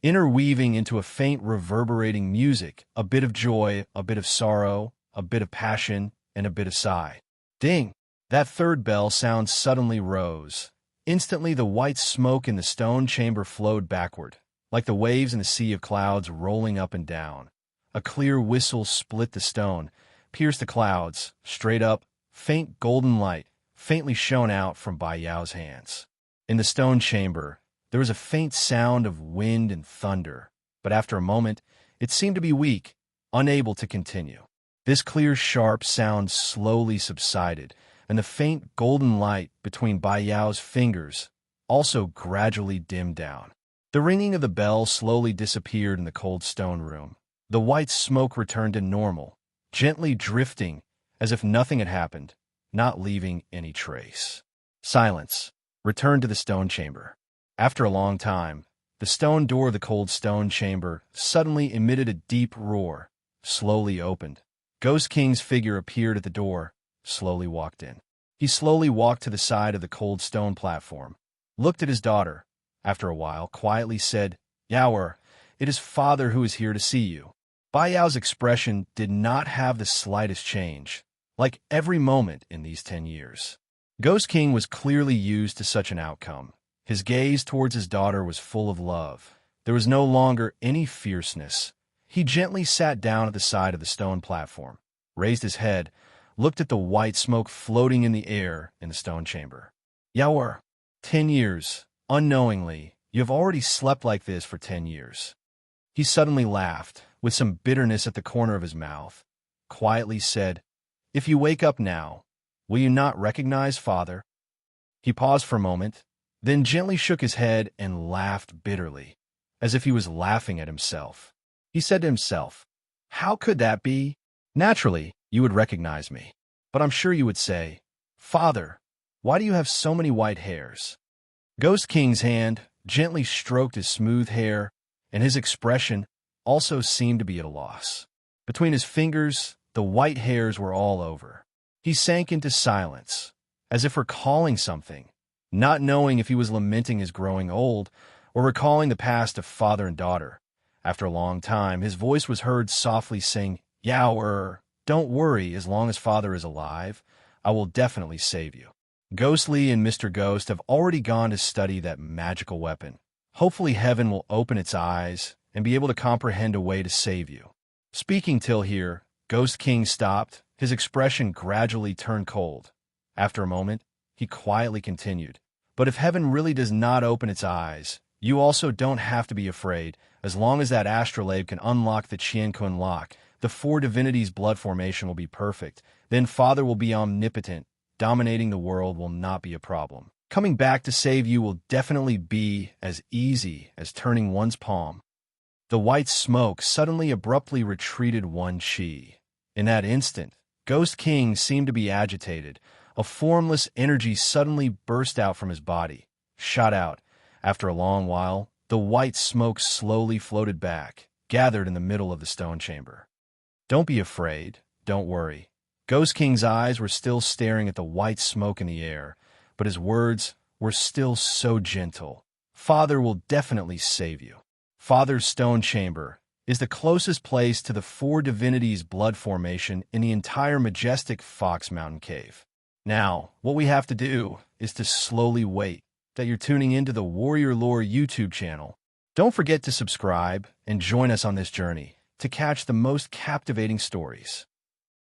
interweaving into a faint reverberating music, a bit of joy, a bit of sorrow, a bit of passion, and a bit of sigh. Ding! That third bell sound suddenly rose. Instantly the white smoke in the stone chamber flowed backward, like the waves in the sea of clouds rolling up and down. A clear whistle split the stone, pierced the clouds, straight up, faint golden light, faintly shone out from Bai Yao's hands. In the stone chamber, there was a faint sound of wind and thunder, but after a moment, it seemed to be weak, unable to continue. This clear, sharp sound slowly subsided, and the faint golden light between Bai Yao's fingers also gradually dimmed down. The ringing of the bell slowly disappeared in the cold stone room. The white smoke returned to normal, gently drifting as if nothing had happened, not leaving any trace. Silence returned to the stone chamber. After a long time, the stone door of the cold stone chamber suddenly emitted a deep roar, slowly opened. Ghost King's figure appeared at the door, slowly walked in. He slowly walked to the side of the cold stone platform, looked at his daughter, after a while quietly said, "Yaoer, it is father who is here to see you." Bai Yao's expression did not have the slightest change, like every moment in these 10 years. Ghost King was clearly used to such an outcome. His gaze towards his daughter was full of love. There was no longer any fierceness. He gently sat down at the side of the stone platform, raised his head, looked at the white smoke floating in the air in the stone chamber. "Yaoer, 10 years, unknowingly, you have already slept like this for 10 years. He suddenly laughed, with some bitterness at the corner of his mouth, quietly said, "If you wake up now, will you not recognize father?" He paused for a moment, then gently shook his head and laughed bitterly, as if he was laughing at himself. He said to himself, "How could that be? Naturally, you would recognize me, but I'm sure you would say, 'Father, why do you have so many white hairs?'" Ghost King's hand gently stroked his smooth hair, and his expression also seemed to be at a loss. Between his fingers, the white hairs were all over. He sank into silence, as if recalling something, not knowing if he was lamenting his growing old or recalling the past of father and daughter. After a long time, his voice was heard softly saying, "Yaoer, don't worry, as long as father is alive, I will definitely save you." Ghostly and Mr. Ghost have already gone to study that magical weapon. Hopefully heaven will open its eyes and be able to comprehend a way to save you. Speaking till here, Ghost King stopped. His expression gradually turned cold. After a moment, he quietly continued, "But if heaven really does not open its eyes, you also don't have to be afraid. As long as that astrolabe can unlock the Qiankun lock, the 4 divinities' blood formation will be perfect. Then father will be omnipotent. Dominating the world will not be a problem. Coming back to save you will definitely be as easy as turning one's palm." The white smoke suddenly abruptly retreated 1 chi. In that instant, Ghost King seemed to be agitated. A formless energy suddenly burst out from his body, shot out. After a long while, the white smoke slowly floated back, gathered in the middle of the stone chamber. "Don't be afraid, don't worry." Ghost King's eyes were still staring at the white smoke in the air, but his words were still so gentle. "Father will definitely save you. Father's stone chamber is the closest place to the 4 divinities' blood formation in the entire majestic Fox Mountain Cave. Now, what we have to do is to slowly wait that you're tuning into the Warrior Lore YouTube channel Don't forget to subscribe and join us on this journey to catch the most captivating stories.